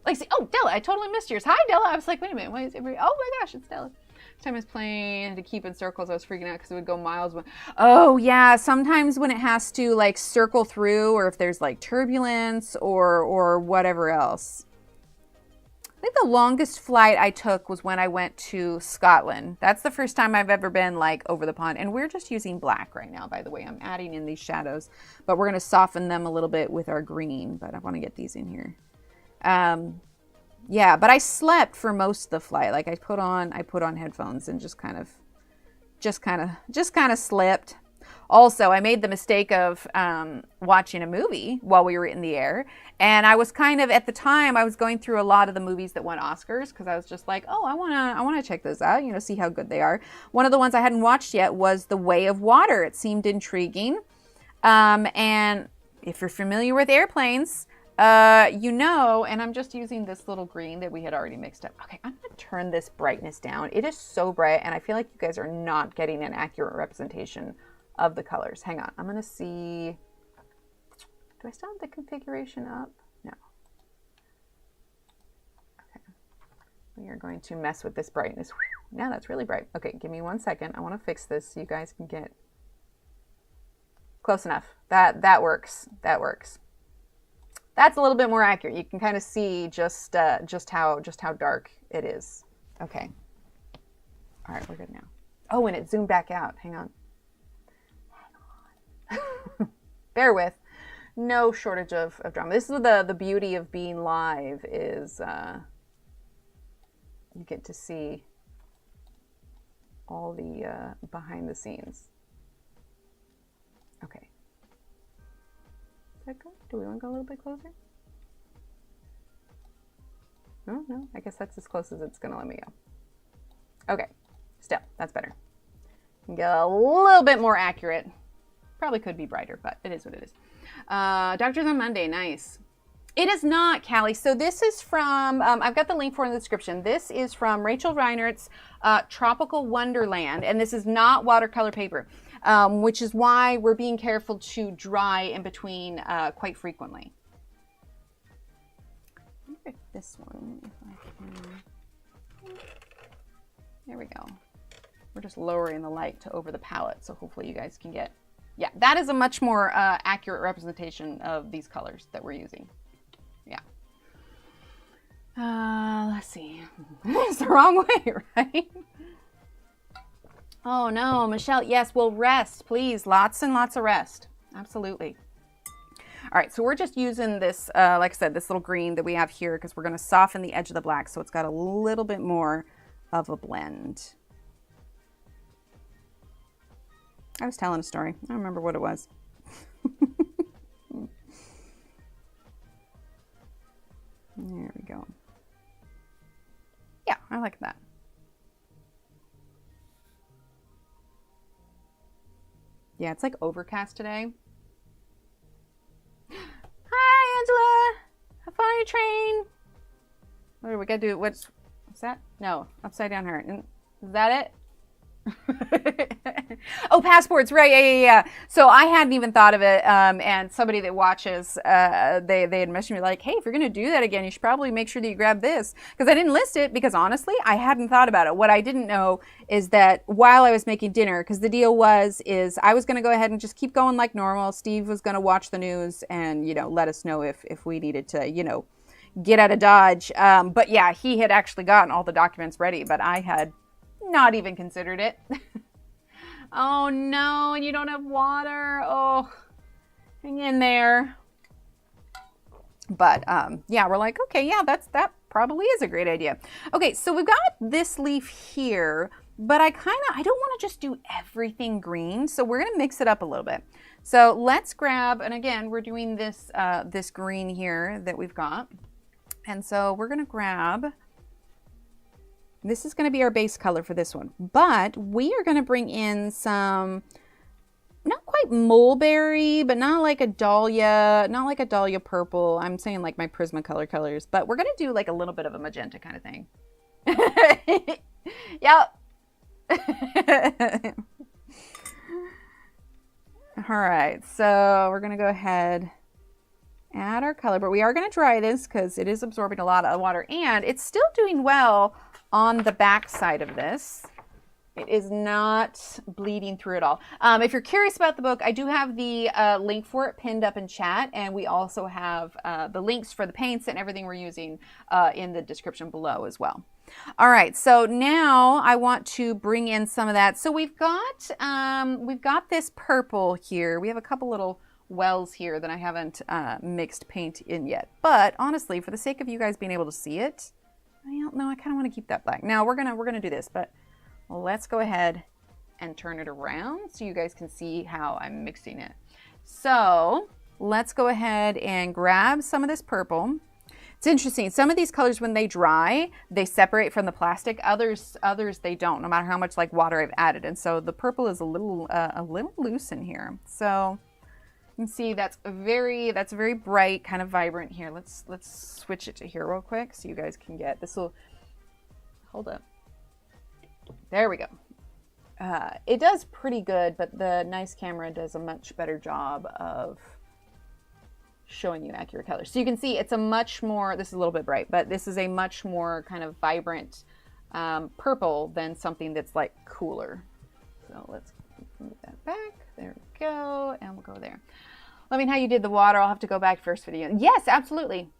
Like, see, oh, Della, I totally missed yours. Hi, Della. I was like, wait a minute, why is everybody, oh my gosh, it's Della. Time I was playing, I had to keep in circles. I was freaking out because it would go miles. Oh yeah, sometimes when it has to like circle through, or if there's like turbulence or whatever else. I think the longest flight I took was when I went to Scotland. That's the first time I've ever been like over the pond. And we're just using black right now, by the way. I'm adding in these shadows, but we're going to soften them a little bit with our green, but I want to get these in here. Yeah, but I slept for most of the flight. Like I put on headphones and just kind of slept. Also, I made the mistake of watching a movie while we were in the air. And I was kind of, at the time, I was going through a lot of the movies that won Oscars because I was just like, oh, I want to check those out, you know, see how good they are. One of the ones I hadn't watched yet was The Way of Water. It seemed intriguing. And if you're familiar with airplanes, you know, and I'm just using this little green that we had already mixed up. Okay, I'm going to turn this brightness down. It is so bright, and I feel like you guys are not getting an accurate representation of the colors. Hang on, I'm going to see. Do I still have the configuration up? No. Okay. We are going to mess with this brightness. Now that's really bright. Okay, give me 1 second. I want to fix this so you guys can get close enough. That works. That works. That's a little bit more accurate. You can kind of see just how dark it is. Okay. All right, we're good now. Oh, and it zoomed back out. Hang on. Bear with. No shortage of drama. This is the beauty of being live is you get to see all the behind the scenes. Okay. Is that good? Do we want to go a little bit closer? No. I guess that's as close as it's going to let me go. Okay. Still, that's better. Get a little bit more accurate. Probably could be brighter, but it is what it is. Doctors on Monday, nice. It is not, Callie. So this is from, I've got the link for in the description. This is from Rachel Reinert's Tropical Wonderland, and this is not watercolor paper, which is why we're being careful to dry in between quite frequently. I wonder if this one, if I can, there we go. We're just lowering the light to over the palette, so hopefully you guys can get. Yeah, that is a much more accurate representation of these colors that we're using. Yeah. Let's see. It's the wrong way, right? Oh no, Michelle. Yes, well, rest, please. Lots and lots of rest. Absolutely. All right, so we're just using this, like I said, this little green that we have here because we're going to soften the edge of the black so it's got a little bit more of a blend. I was telling a story. I don't remember what it was. There we go. Yeah, I like that. Yeah, it's like overcast today. Hi, Angela. Have fun on your train. What do we gotta do? What's that? No, upside down heart. Is that it? Oh, passports, right? Yeah. So I hadn't even thought of it, and somebody that watches, they had messaged me like, hey, if you're going to do that again, you should probably make sure that you grab this, because I didn't list it because honestly I hadn't thought about it. What I didn't know is that while I was making dinner, because the deal is I was going to go ahead and just keep going like normal. Steve was going to watch the news and let us know if we needed to get out of Dodge, but yeah, he had actually gotten all the documents ready, but I had not even considered it. Oh no, and you don't have water. Oh, hang in there. But yeah, we're like, okay, yeah, that probably is a great idea. Okay, so we've got this leaf here, but I don't want to just do everything green, so we're gonna mix it up a little bit. So let's grab, and again, we're doing this this green here that we've got, and so we're gonna grab. This is going to be our base color for this one, but we are going to bring in some, not quite mulberry, but not like a dahlia purple. I'm saying like my Prismacolor colors, but we're going to do like a little bit of a magenta kind of thing. Yep. All right, so we're going to go ahead, add our color, but we are going to dry this because it is absorbing a lot of water, and it's still doing well on the back side of this. It is not bleeding through at all. If you're curious about the book, I do have the link for it pinned up in chat, and we also have the links for the paints and everything we're using in the description below as well. All right, so now I want to bring in some of that. So we've got this purple here. We have a couple little wells here that I haven't mixed paint in yet. But honestly, for the sake of you guys being able to see it, I don't know. I kind of want to keep that black. Now we're gonna do this, but let's go ahead and turn it around so you guys can see how I'm mixing it. So let's go ahead and grab some of this purple. It's interesting. Some of these colors, when they dry, they separate from the plastic. Others they don't, no matter how much like water I've added. And so the purple is a little loose in here. So you can see that's very bright, kind of vibrant here. Let's switch it to here real quick so you guys can get this. Will hold up. There we go. It does pretty good, but the nice camera does a much better job of showing you accurate colors. So you can see it's a much more, this is a little bit bright, but this is a much more kind of vibrant purple than something that's like cooler. So let's move that back. There we go. And we'll go there. Let me know how you did the water. I'll have to go back first video. Yes, absolutely.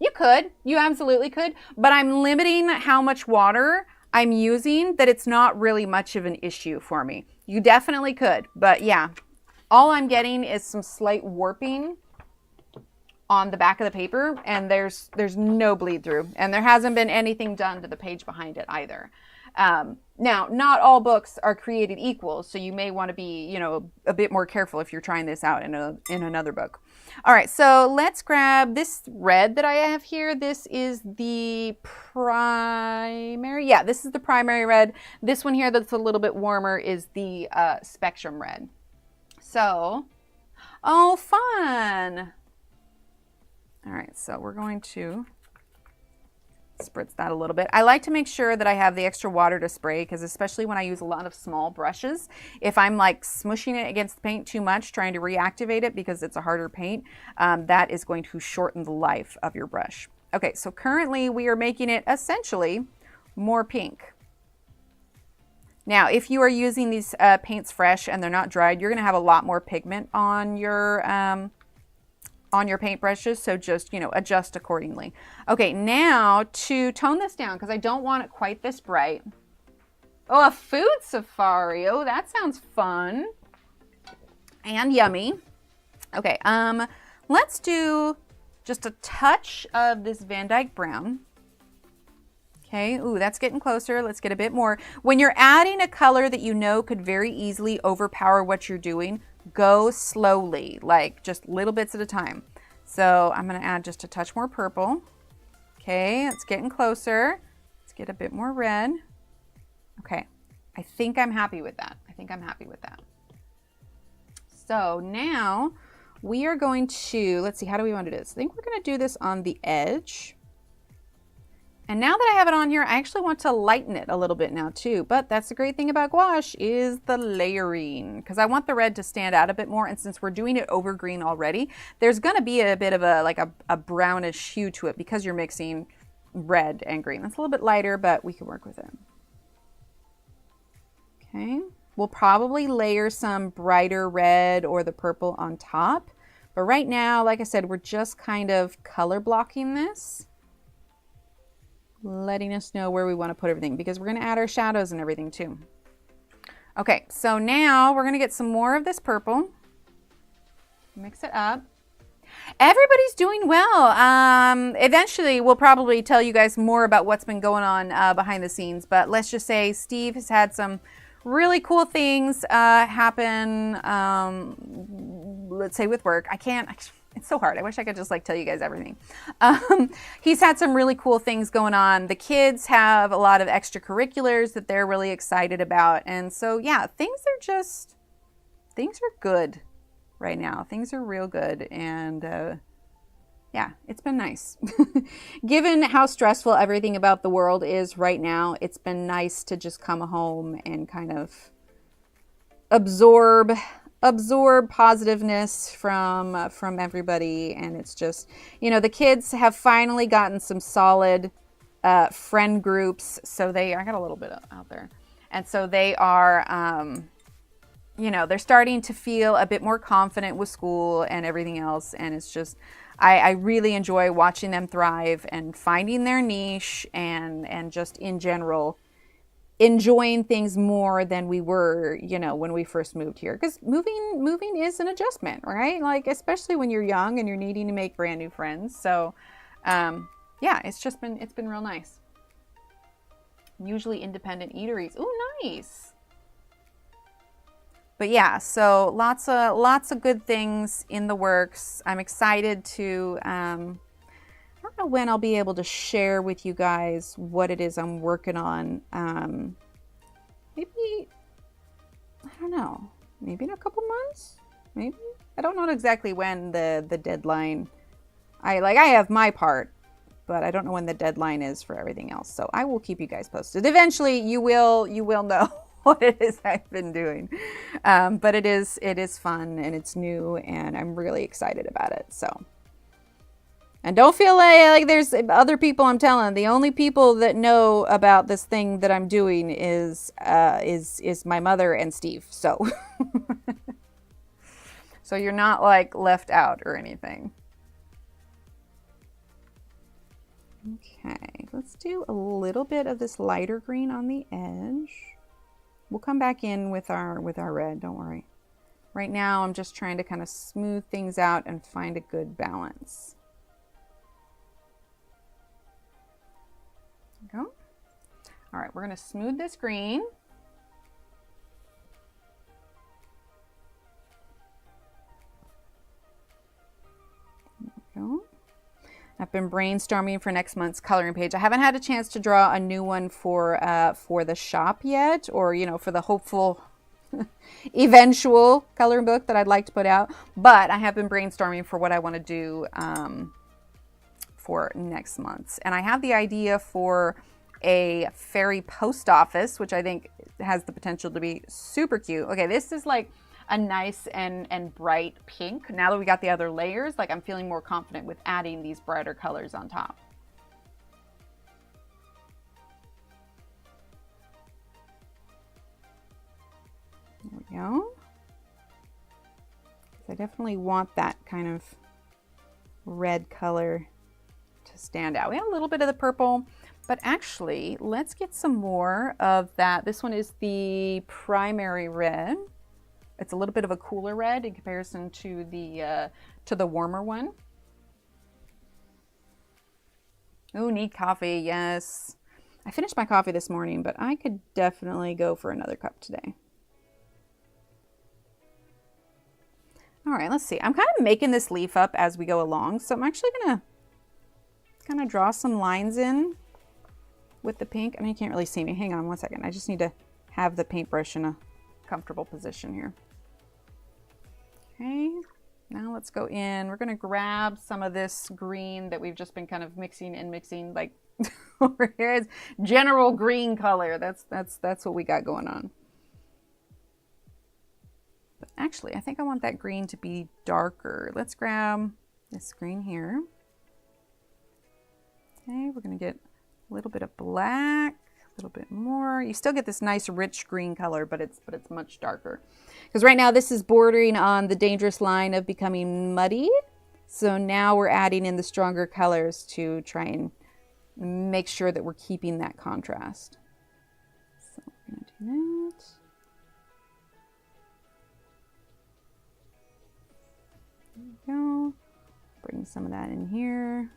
You could. You absolutely could. But I'm limiting how much water I'm using, that it's not really much of an issue for me. You definitely could. But yeah, all I'm getting is some slight warping on the back of the paper, and there's no bleed through, and there hasn't been anything done to the page behind it either. Now, not all books are created equal, so you may want to be, you know, a bit more careful if you're trying this out in another book. All right, so let's grab this red that I have here. This is the primary. Yeah, this is the primary red. This one here that's a little bit warmer is the spectrum red. So, oh, fun. All right, so we're going to spritz that a little bit. I like to make sure that I have the extra water to spray, because especially when I use a lot of small brushes, if I'm like smushing it against the paint too much, trying to reactivate it because it's a harder paint, that is going to shorten the life of your brush. Okay, so currently we are making it essentially more pink. Now, if you are using these paints fresh and they're not dried, you're going to have a lot more pigment on your paintbrushes, so just, you know, adjust accordingly. Okay, now to tone this down, because I don't want it quite this bright. Oh, a food safari. Oh, that sounds fun and yummy. Okay, let's do just a touch of this Van Dyke brown. Okay, ooh, that's getting closer. Let's get a bit more. When you're adding a color that you know could very easily overpower what you're doing, go slowly, like just little bits at a time. So I'm going to add just a touch more purple. Okay, it's getting closer. Let's get a bit more red. Okay, I think I'm happy with that. So now we are going to, let's see, how do we want to do this? I think we're going to do this on the edge. And now that I have it on here, I actually want to lighten it a little bit now too. But that's the great thing about gouache is the layering, because I want the red to stand out a bit more. And since we're doing it over green already, there's going to be a bit of a brownish hue to it because you're mixing red and green. It's a little bit lighter, but we can work with it. Okay, we'll probably layer some brighter red or the purple on top. But right now, like I said, we're just kind of color blocking this, letting us know where we want to put everything, because we're going to add our shadows and everything too. Okay, so now we're going to get some more of this purple. Mix it up. Everybody's doing well. Eventually, we'll probably tell you guys more about what's been going on behind the scenes, but let's just say Steve has had some really cool things happen, let's say with work. It's so hard. I wish I could just like tell you guys everything. He's had some really cool things going on. The kids have a lot of extracurriculars that they're really excited about. And so, yeah, things are good right now. Things are real good. And yeah, it's been nice. Given how stressful everything about the world is right now, it's been nice to just come home and kind of absorb positiveness from everybody. And it's just, you know, the kids have finally gotten some solid friend groups. So I got a little bit out there. And so they are, you know, they're starting to feel a bit more confident with school and everything else. And it's just, I really enjoy watching them thrive and finding their niche and just in general enjoying things more than we were, you know, when we first moved here. Because moving is an adjustment, right? Like, especially when you're young and you're needing to make brand new friends. So, yeah, it's been real nice. Usually independent eateries. Ooh, nice. But yeah, so lots of good things in the works. I'm excited to, I don't know when I'll be able to share with you guys what it is I'm working on. Maybe, I don't know, maybe in a couple months, maybe. I don't know exactly when the deadline, I have my part, but I don't know when the deadline is for everything else. So I will keep you guys posted. Eventually you will know what it is I've been doing. But it is fun and it's new and I'm really excited about it. So, and don't feel like there's other people I'm telling. The only people that know about this thing that I'm doing is my mother and Steve. So, so you're not like left out or anything. Okay, let's do a little bit of this lighter green on the edge. We'll come back in with our red, don't worry. Right now I'm just trying to kind of smooth things out and find a good balance. There we go. All right, we're gonna smooth this green. There we go. I've been brainstorming for next month's coloring page. I haven't had a chance to draw a new one for the shop yet, or, you know, for the hopeful eventual coloring book that I'd like to put out. But I have been brainstorming for what I want to do for next month's. And I have the idea for a fairy post office, which I think has the potential to be super cute. Okay, this is like a nice and bright pink. Now that we got the other layers, like I'm feeling more confident with adding these brighter colors on top. There we go. I definitely want that kind of red color to stand out. We have a little bit of the purple, but actually let's get some more of that. This one is the primary red. It's a little bit of a cooler red in comparison to the warmer one. Ooh, need coffee, yes. I finished my coffee this morning, but I could definitely go for another cup today. All right, let's see. I'm kind of making this leaf up as we go along, so I'm actually gonna kind of draw some lines in with the pink. I mean, you can't really see me. Hang on one second. I just need to have the paintbrush in a comfortable position here. Okay, now let's go in. We're gonna grab some of this green that we've just been kind of mixing like over here is general green color. That's what we got going on. But actually, I think I want that green to be darker. Let's grab this green here. Okay, we're gonna get a little bit of black. A little bit more. You still get this nice rich green color, but it's much darker. Because right now this is bordering on the dangerous line of becoming muddy. So now we're adding in the stronger colors to try and make sure that we're keeping that contrast. So we're gonna do that. There we go. Bring some of that in here.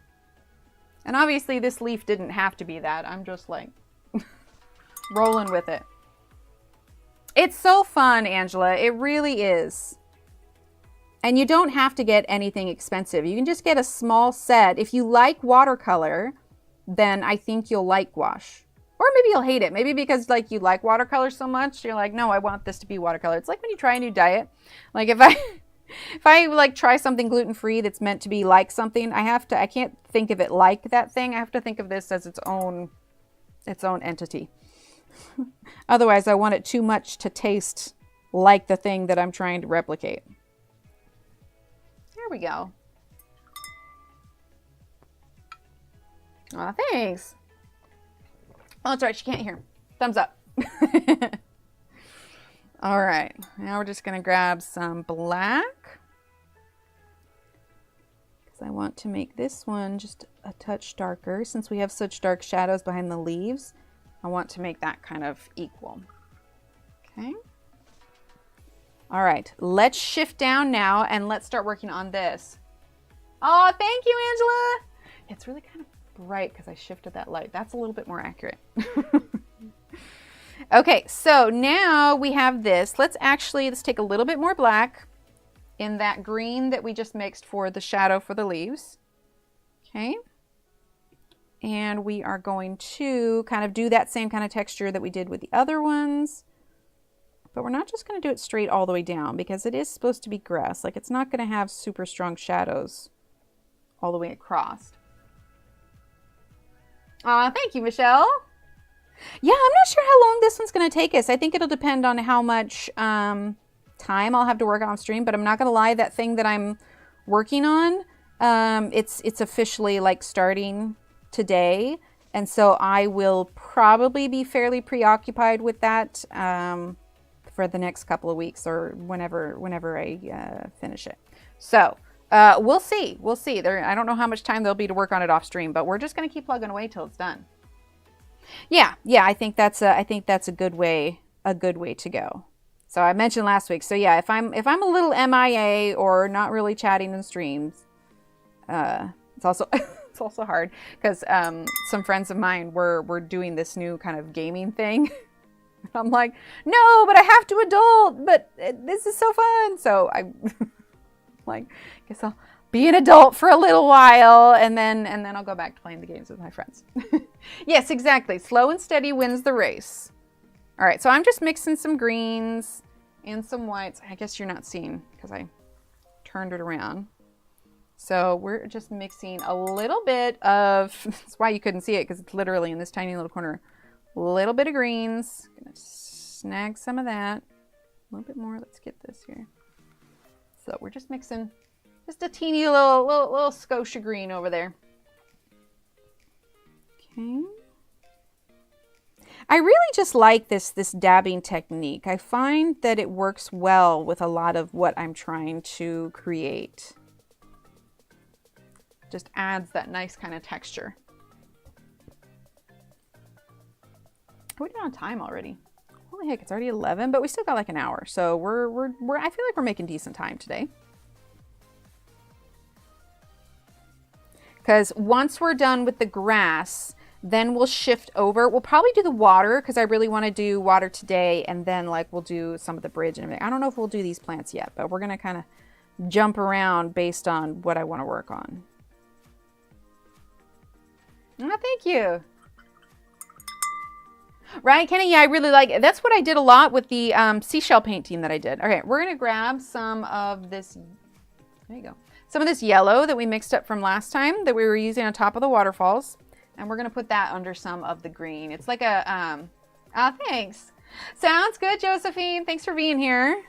And obviously this leaf didn't have to be that. I'm just like rolling with it. It's so fun, Angela. It really is. And you don't have to get anything expensive. You can just get a small set. If you like watercolor, then I think you'll like gouache. Or maybe you'll hate it. Maybe because like you like watercolor so much, you're like, no, I want this to be watercolor. It's like when you try a new diet. Like if I like try something gluten-free that's meant to be like something, I can't think of it like that thing. I have to think of this as its own entity. Otherwise, I want it too much to taste like the thing that I'm trying to replicate. There we go. Aw, thanks. Oh, that's right. She can't hear. Thumbs up. All right, now we're just going to grab some black, because I want to make this one just a touch darker. Since we have such dark shadows behind the leaves, I want to make that kind of equal. Okay. All right, let's shift down now and let's start working on this. Oh, thank you, Angela. It's really kind of bright because I shifted that light. That's a little bit more accurate. Okay, so now we have this. Let's take a little bit more black in that green that we just mixed for the shadow for the leaves. Okay. And we are going to kind of do that same kind of texture that we did with the other ones. But we're not just going to do it straight all the way down because it is supposed to be grass. Like, it's not going to have super strong shadows all the way across. Thank you, Michelle. Yeah, I'm not sure how long this one's going to take us. I think it'll depend on how much time I'll have to work on stream, but I'm not going to lie, that thing that I'm working on, it's officially like starting today. And so I will probably be fairly preoccupied with that for the next couple of weeks or whenever I finish it. So we'll see. We'll see. I don't know how much time there'll be to work on it off stream, but we're just going to keep plugging away till it's done. Yeah, I think that's a good way to go. So I mentioned last week. So yeah, if I'm a little MIA or not really chatting in streams, it's also it's also hard because some friends of mine were doing this new kind of gaming thing. I'm like, no, but I have to adult. But this is so fun. So I like, guess I'll be an adult for a little while, and then I'll go back to playing the games with my friends. Yes, exactly. Slow and steady wins the race. All right, so I'm just mixing some greens and some whites. I guess you're not seeing because I turned it around. So we're just mixing a little bit of, that's why you couldn't see it because it's literally in this tiny little corner. A little bit of greens. Gonna snag some of that. A little bit more. Let's get this here. So we're just mixing just a teeny little Scotia green over there. Okay. I really just like this dabbing technique. I find that it works well with a lot of what I'm trying to create. Just adds that nice kind of texture. We're doing on time already. Holy heck, it's already 11, but we still got like an hour. So I feel like we're making decent time today. Because once we're done with the grass, then we'll shift over. We'll probably do the water because I really want to do water today. And then like we'll do some of the bridge and everything. I don't know if we'll do these plants yet, but we're going to kind of jump around based on what I want to work on. Oh, thank you. Right, Kenny? Yeah, I really like it. That's what I did a lot with the seashell painting that I did. Okay, we're going to grab some of this. There you go. Some of this yellow that we mixed up from last time that we were using on top of the waterfalls. And we're going to put that under some of the green. It's like a, thanks. Sounds good, Josephine. Thanks for being here.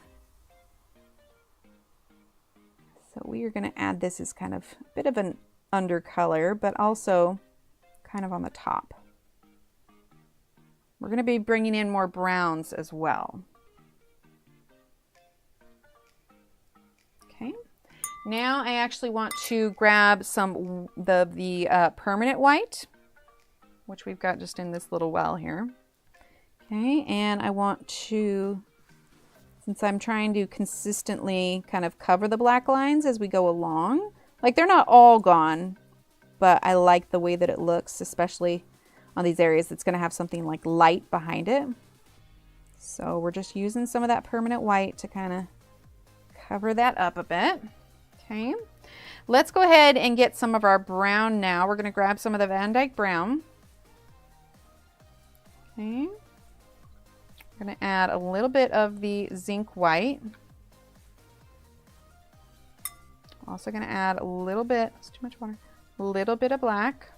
So we are going to add this as kind of a bit of an undercolor, but also kind of on the top. We're going to be bringing in more browns as well. Okay. Now I actually want to grab some the permanent white, which we've got just in this little well here. Okay, and I want to, since I'm trying to consistently kind of cover the black lines as we go along, like they're not all gone, but I like the way that it looks, especially on these areas that's going to have something like light behind it. So we're just using some of that permanent white to kind of cover that up a bit. Okay, let's go ahead and get some of our brown now. We're going to grab some of the Van Dyke brown. Okay, we're going to add a little bit of the zinc white. Also going to add a little bit, it's too much water, a little bit of black.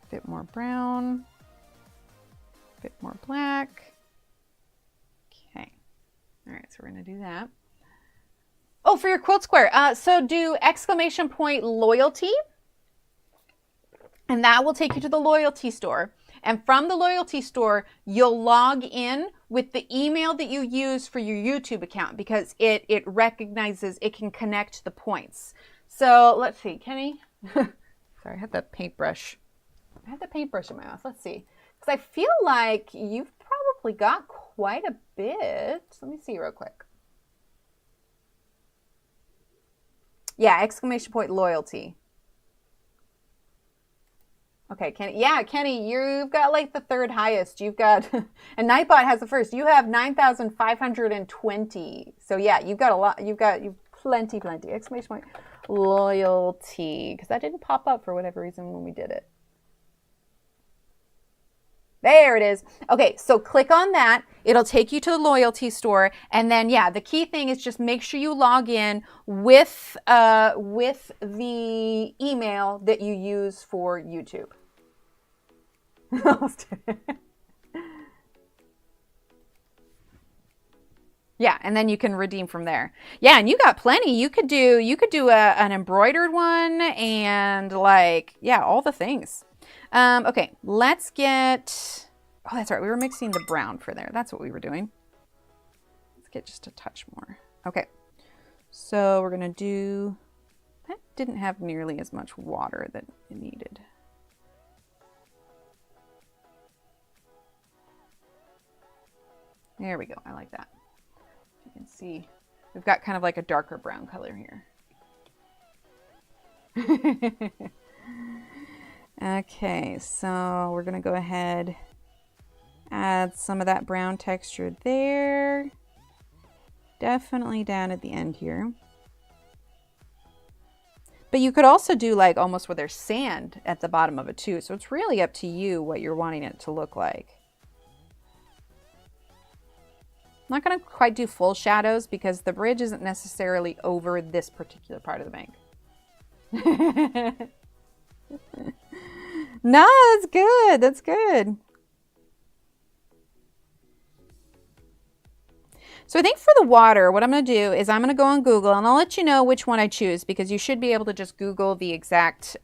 Bit more brown, bit more black. Okay, all right, so we're gonna do that. Oh, for your quilt square, so do !loyalty, and that will take you to the loyalty store. And from the loyalty store, you'll log in with the email that you use for your YouTube account because it recognizes, it can connect the points. So let's see, Kenny. Sorry, I had the paintbrush. I had the paintbrush in my mouth. Let's see. Because I feel like you've probably got quite a bit. Let me see real quick. Yeah, exclamation point loyalty. Okay, Kenny. Yeah, Kenny, you've got like the third highest. You've got, and Nightbot has the first. You have 9,520. So yeah, you've got a lot. You've plenty. Exclamation point loyalty. Because that didn't pop up for whatever reason when we did it. There it is. Okay, so click on that. It'll take you to the loyalty store. And then, yeah, the key thing is just make sure you log in with the email that you use for YouTube. Yeah, and then you can redeem from there. Yeah, and you got plenty. You could do an embroidered one and like, yeah, all the things. Okay, let's get, oh, that's right. We were mixing the brown for there. That's what we were doing. Let's get just a touch more. Okay, so we're going to do, that didn't have nearly as much water that it needed. There we go. I like that. You can see we've got kind of like a darker brown color here. Okay, so we're going to go ahead, add some of that brown texture there. Definitely down at the end here. But you could also do like almost where there's sand at the bottom of it too. So it's really up to you what you're wanting it to look like. I'm not going to quite do full shadows because the bridge isn't necessarily over this particular part of the bank. No, that's good. That's good. So I think for the water, what I'm going to do is I'm going to go on Google and I'll let you know which one I choose because you should be able to just Google the exact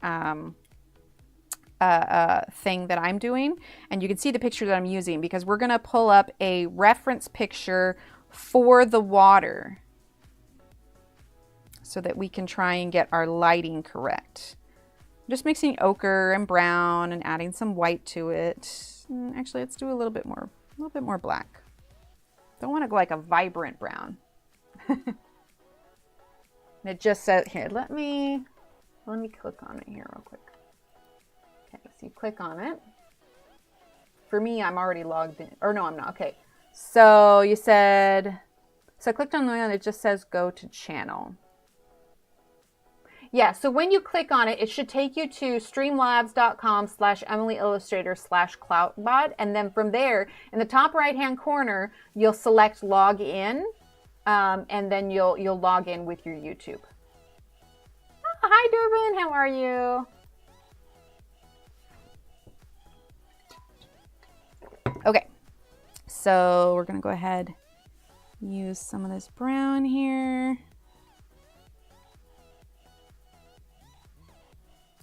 thing that I'm doing and you can see the picture that I'm using because we're going to pull up a reference picture for the water so that we can try and get our lighting correct. Just mixing ochre and brown and adding some white to it. Actually, let's do a little bit more black. Don't want to go like a vibrant brown. It just says here, let me click on it here real quick. Okay, so you click on it. For me, I'm already logged in. Or no, I'm not. Okay. So you said, so I clicked on the one that just says go to channel. Yeah, so when you click on it, it should take you to streamlabs.com/EmilyIllustrator/Cloutbot. And then from there, in the top right-hand corner, you'll select log in. And then you'll log in with your YouTube. Oh, hi, Durbin. How are you? Okay, so we're going to go ahead and use some of this brown here.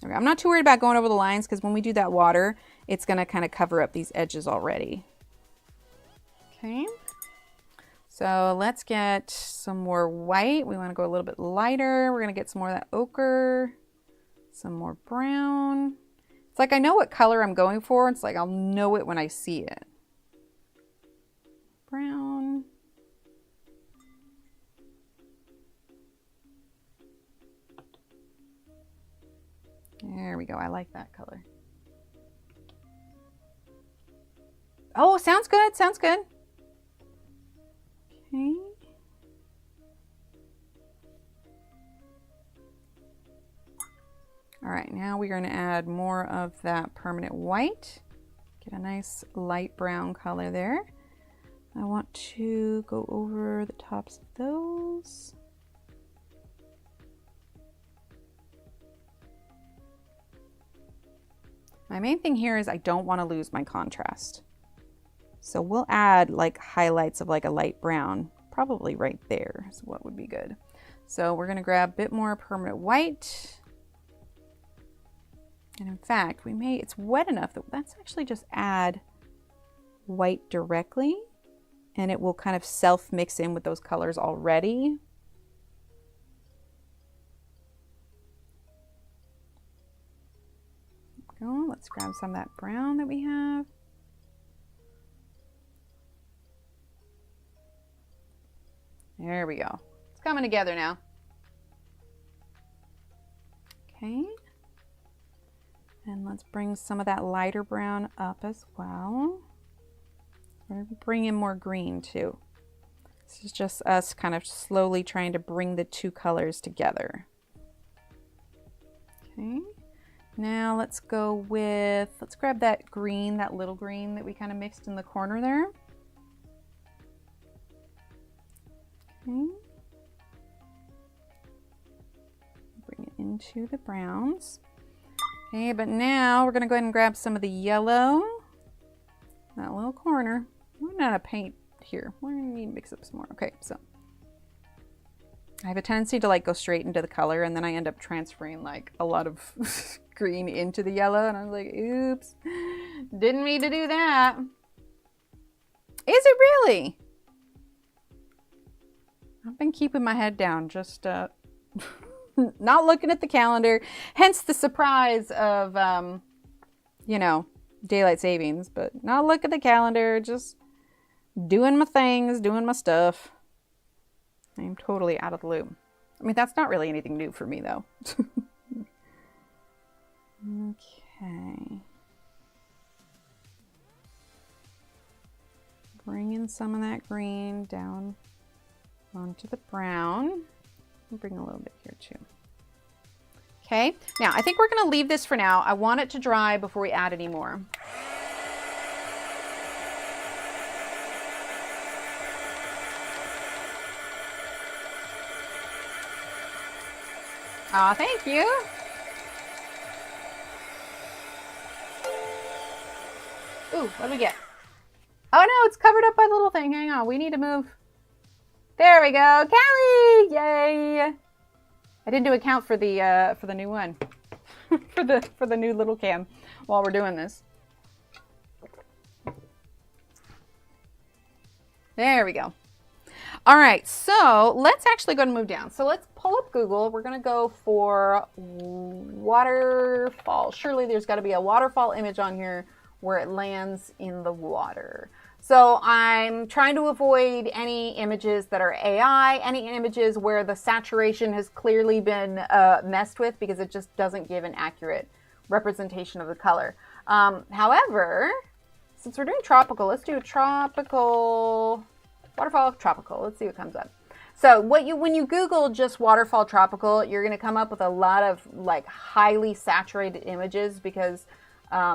Okay, I'm not too worried about going over the lines because when we do that water, it's going to kind of cover up these edges already. Okay, so let's get some more white. We want to go a little bit lighter. We're going to get some more of that ochre, some more brown. It's like I know what color I'm going for. It's like I'll know it when I see it. Brown. There we go. I like that color. Oh, sounds good. Sounds good. Okay. All right, now we're going to add more of that permanent white. Get a nice light brown color there. I want to go over the tops of those. My main thing here is I don't want to lose my contrast. So we'll add like highlights of like a light brown, probably right there is what would be good. So we're going to grab a bit more permanent white. And in fact, it's wet enough that let's actually just add white directly, and it will kind of self-mix in with those colors already. Go. Let's grab some of that brown that we have. There we go. It's coming together now. Okay. And let's bring some of that lighter brown up as well. We're going to bring in more green too. This is just us kind of slowly trying to bring the two colors together. Okay. Now let's go with, let's grab that green, that little green that we kind of mixed in the corner there. Okay. Bring it into the browns. Okay, but now we're going to go ahead and grab some of the yellow. That little corner. We're not a paint here. We're going to need to mix up some more. Okay, so I have a tendency to like go straight into the color, and then I end up transferring like a lot of green into the yellow, and I was like, oops, didn't mean to do that. Is it really? I've been keeping my head down, just not looking at the calendar, hence the surprise of, you know, daylight savings, but not look at the calendar, just doing my things, doing my stuff. I'm totally out of the loop. I mean, that's not really anything new for me, though. Okay. Bring in some of that green down onto the brown. I'll bring a little bit here, too. Okay, now I think we're going to leave this for now. I want it to dry before we add any more. Aw, thank you. Ooh, what do we get? Oh no, it's covered up by the little thing. Hang on, we need to move. There we go, Callie! Yay! I didn't do a count for the new one, for the new little cam while we're doing this. There we go. All right, so let's actually go and move down. So let's pull up Google. We're going to go for waterfall. Surely there's got to be a waterfall image on here where it lands in the water. So I'm trying to avoid any images that are AI, any images where the saturation has clearly been messed with, because it just doesn't give an accurate representation of the color. However, since we're doing tropical, let's do a tropical, waterfall tropical. Let's see what comes up. So when you Google just waterfall tropical, you're going to come up with a lot of like highly saturated images, because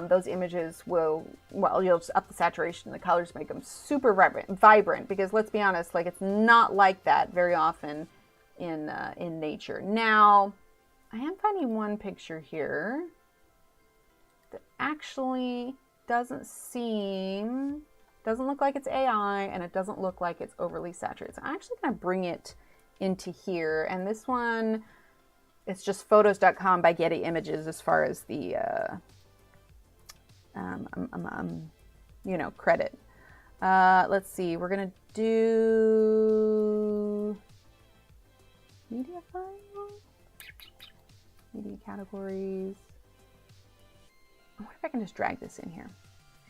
those images will, well, you'll just up the saturation, the colors make them super vibrant, because let's be honest, like it's not like that very often in nature. Now, I am finding one picture here that actually doesn't look like it's AI, and it doesn't look like it's overly saturated. So I'm actually going to bring it into here, and this one, it's just photos.com by Getty Images as far as the you know, credit. Let's see, we're gonna do media file, media categories. I wonder if I can just drag this in here.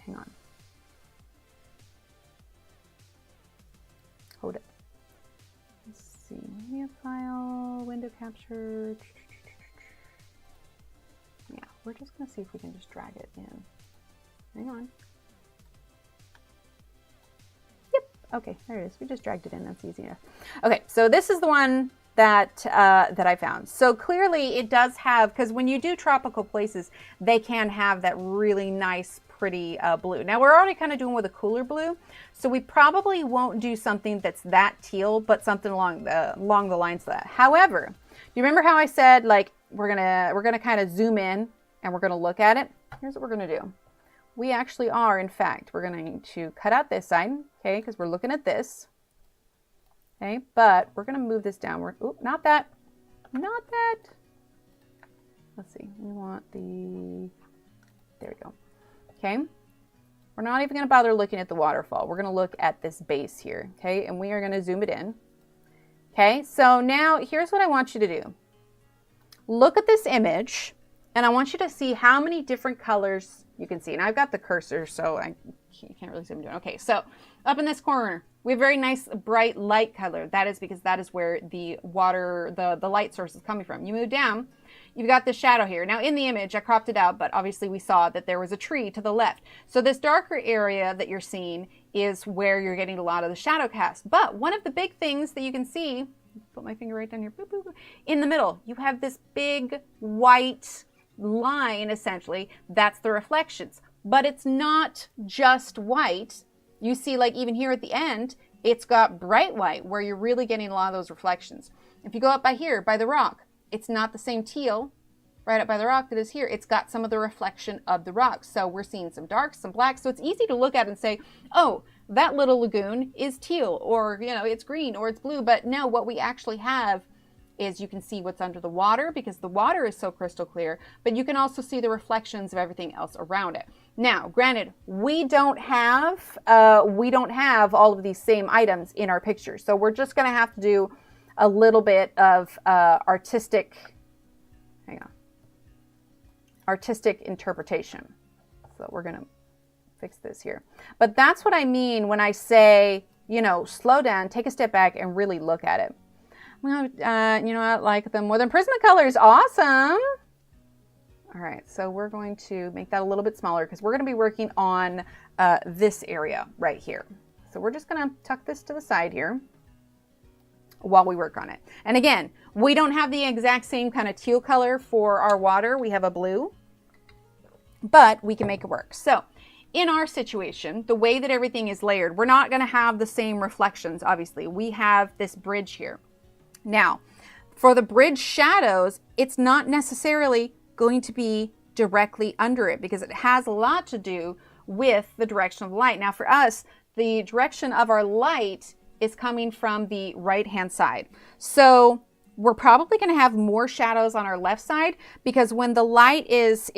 Hang on. Hold it. Let's see, media file, window capture. Yeah, we're just gonna see if we can just drag it in. Hang on. Yep. Okay, there it is. We just dragged it in. That's easy enough. Okay, so this is the one that that I found. So clearly it does have, because when you do tropical places, they can have that really nice, pretty blue. Now we're already kind of doing with a cooler blue, so we probably won't do something that's that teal, but something along the lines of that. However, you remember how I said like we're gonna kind of zoom in and we're gonna look at it? Here's what we're gonna do. We actually are, in fact, we're going to cut out this side, okay, because we're looking at this, okay, but we're going to move this down. Oop, not that. let's see, we want there we go. Okay. We're not even going to bother looking at the waterfall. We're going to look at this base here. Okay. And we are going to zoom it in. Okay. So now here's what I want you to do. Look at this image and I want you to see how many different colors you can see. And I've got the cursor, so you can't really see what I'm doing. Okay. So up in this corner, we have very nice bright light color. That is because that is where the water, the light source is coming from. You move down, you've got the shadow here. Now in the image, I cropped it out, but obviously we saw that there was a tree to the left. So this darker area that you're seeing is where you're getting a lot of the shadow cast. But one of the big things that you can see, put my finger right down here, boop, boop, boop, in the middle, you have this big white line, essentially. That's the reflections. But it's not just white. You see, like even here at the end, it's got bright white where you're really getting a lot of those reflections. If you go up by here, by the rock, it's not the same teal right up by the rock that is here. It's got some of the reflection of the rock. So we're seeing some darks, some blacks. So it's easy to look at and say, oh, that little lagoon is teal, or, you know, it's green or it's blue. But no, what we actually have is you can see what's under the water because the water is so crystal clear, but you can also see the reflections of everything else around it. Now, granted, we don't have all of these same items in our picture. So we're just going to have to do a little bit of artistic interpretation. So we're going to fix this here. But that's what I mean when I say, you know, slow down, take a step back and really look at it. Well, you know, I like them more than Prismacolors. Awesome. All right, so we're going to make that a little bit smaller because we're going to be working on this area right here. So we're just going to tuck this to the side here while we work on it. And again, we don't have the exact same kind of teal color for our water. We have a blue, but we can make it work. So in our situation, the way that everything is layered, we're not going to have the same reflections, obviously. We have this bridge here. Now, for the bridge shadows, it's not necessarily going to be directly under it because it has a lot to do with the direction of the light. Now, for us, the direction of our light is coming from the right-hand side. So we're probably going to have more shadows on our left side because when the light is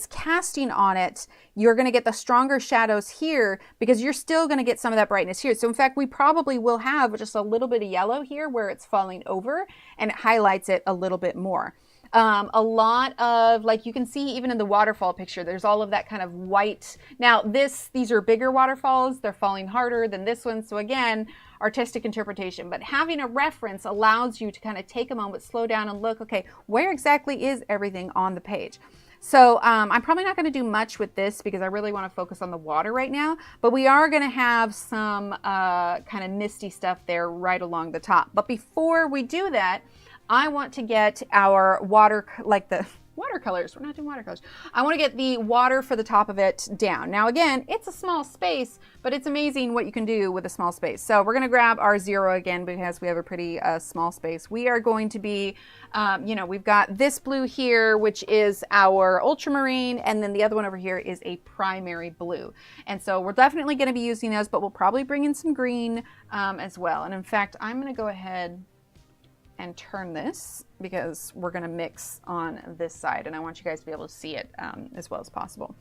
casting on it, you're going to get the stronger shadows here because you're still going to get some of that brightness here. So in fact, we probably will have just a little bit of yellow here where it's falling over and it highlights it a little bit more. A lot of, like you can see even in the waterfall picture, there's all of that kind of white. Now these are bigger waterfalls. They're falling harder than this one. So again, artistic interpretation, but having a reference allows you to kind of take a moment, slow down and look, okay, where exactly is everything on the page? So I'm probably not going to do much with this because I really want to focus on the water right now, but we are going to have some kind of misty stuff there right along the top. But before we do that, I want to get our water, like the watercolors. We're not doing watercolors. I want to get the water for the top of it down. Now, again, it's a small space, but it's amazing what you can do with a small space. So we're going to grab our 0 again because we have a pretty small space. We are going to be, you know, we've got this blue here, which is our ultramarine, and then the other one over here is a primary blue. And so we're definitely going to be using those, but we'll probably bring in some green as well. And in fact, I'm going to go ahead and turn this because we're going to mix on this side and I want you guys to be able to see it as well as possible.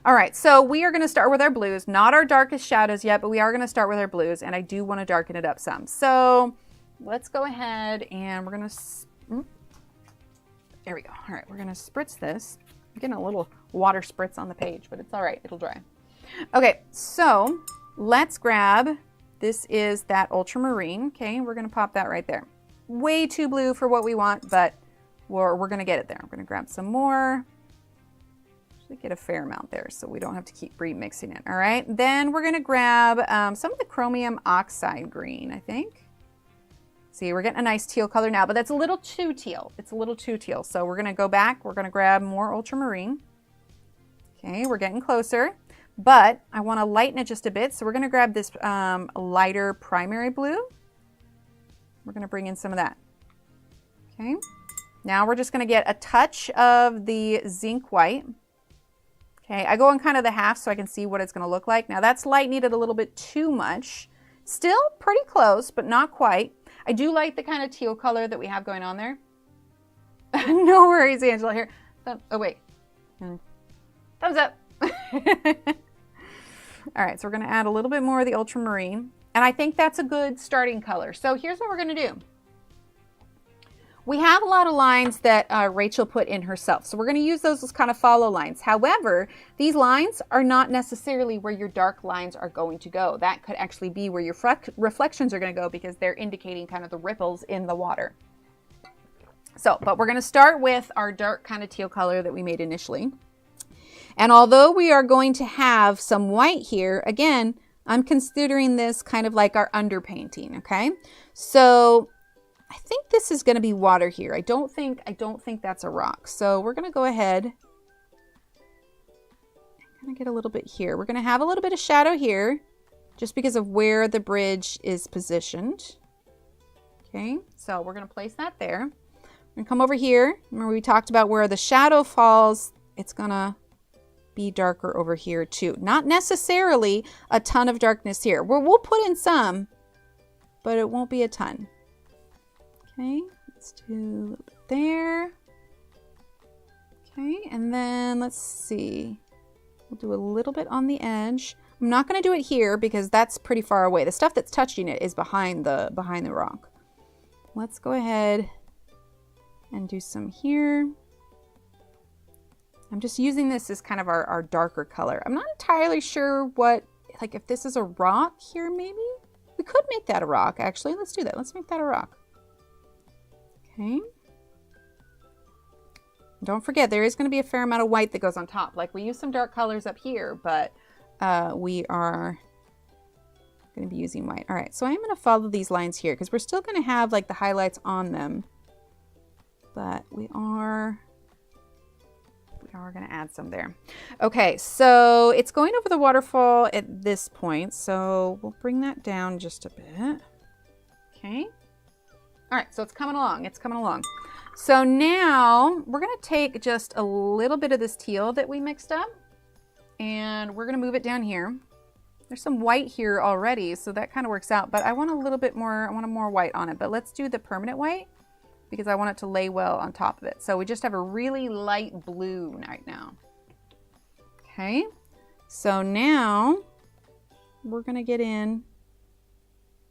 All right, so we are going to start with our blues, not our darkest shadows yet, but we are going to start with our blues and I do want to darken it up some. So let's go ahead and we're going to, there we go. All right, we're going to spritz this. I'm getting a little water spritz on the page, but it's all right, it'll dry. Okay, so let's grab, this is that ultramarine, okay, we're going to pop that right there. Way too blue for what we want, but we're going to get it there. I'm going to grab some more. Actually get a fair amount there so we don't have to keep remixing it. All right. Then we're going to grab some of the chromium oxide green, I think. See, we're getting a nice teal color now, but that's a little too teal. It's a little too teal. So we're going to go back. We're going to grab more ultramarine. Okay, we're getting closer, but I want to lighten it just a bit. So we're going to grab this lighter primary blue. We're going to bring in some of that. Okay. Now we're just going to get a touch of the zinc white. Okay. I go in kind of the half so I can see what it's going to look like. Now that's lightening it a little bit too much. Still pretty close, but not quite. I do like the kind of teal color that we have going on there. No worries, Angela. Here, Oh, wait. Thumbs up. All right, so we're going to add a little bit more of the ultramarine. And I think that's a good starting color. So here's what we're going to do. We have a lot of lines that Rachel put in herself. So we're going to use those as kind of follow lines. However, these lines are not necessarily where your dark lines are going to go. That could actually be where your reflections are going to go because they're indicating kind of the ripples in the water. So, but we're going to start with our dark kind of teal color that we made initially. And although we are going to have some white here, again, I'm considering this kind of like our underpainting, okay? So I think this is going to be water here. I don't think that's a rock. So we're going to go ahead and kind of get a little bit here. We're going to have a little bit of shadow here just because of where the bridge is positioned. Okay, so we're going to place that there. We're going to come over here. Remember we talked about where the shadow falls. It's going to be darker over here too. Not necessarily a ton of darkness here. We'll put in some, but it won't be a ton. Okay, let's do a little bit there. Okay, and then let's see. We'll do a little bit on the edge. I'm not going to do it here because that's pretty far away. The stuff that's touching it is behind the rock. Let's go ahead and do some here. I'm just using this as kind of our darker color. I'm not entirely sure what, like if this is a rock here maybe? We could make that a rock actually. Let's do that. Let's make that a rock. Okay. Don't forget, there is going to be a fair amount of white that goes on top. Like we use some dark colors up here, but we are going to be using white. All right, so I'm going to follow these lines here because we're still going to have like the highlights on them, but we are going to add some there. Okay, so it's going over the waterfall at this point, so we'll bring that down just a bit. Okay. All right, so it's coming along. It's coming along. So now we're going to take just a little bit of this teal that we mixed up and we're going to move it down here. There's some white here already, so that kind of works out, but I want a little bit more, I want more white on it, but let's do the permanent white because I want it to lay well on top of it. So we just have a really light blue right now. Okay, so now we're going to get in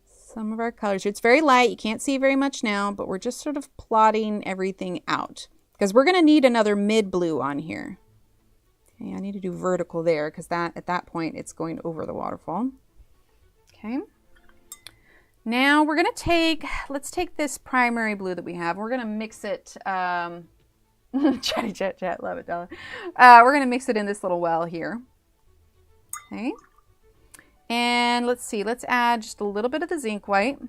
some of our colors. It's very light. You can't see very much now, but we're just sort of plotting everything out because we're going to need another mid blue on here. Okay, I need to do vertical there because at that point it's going over the waterfall. Okay. Now we're going to let's take this primary blue that we have. We're going to mix it, chatty chat, love it, Della. We're going to mix it in this little well here. Okay. And let's see, let's add just a little bit of the zinc white.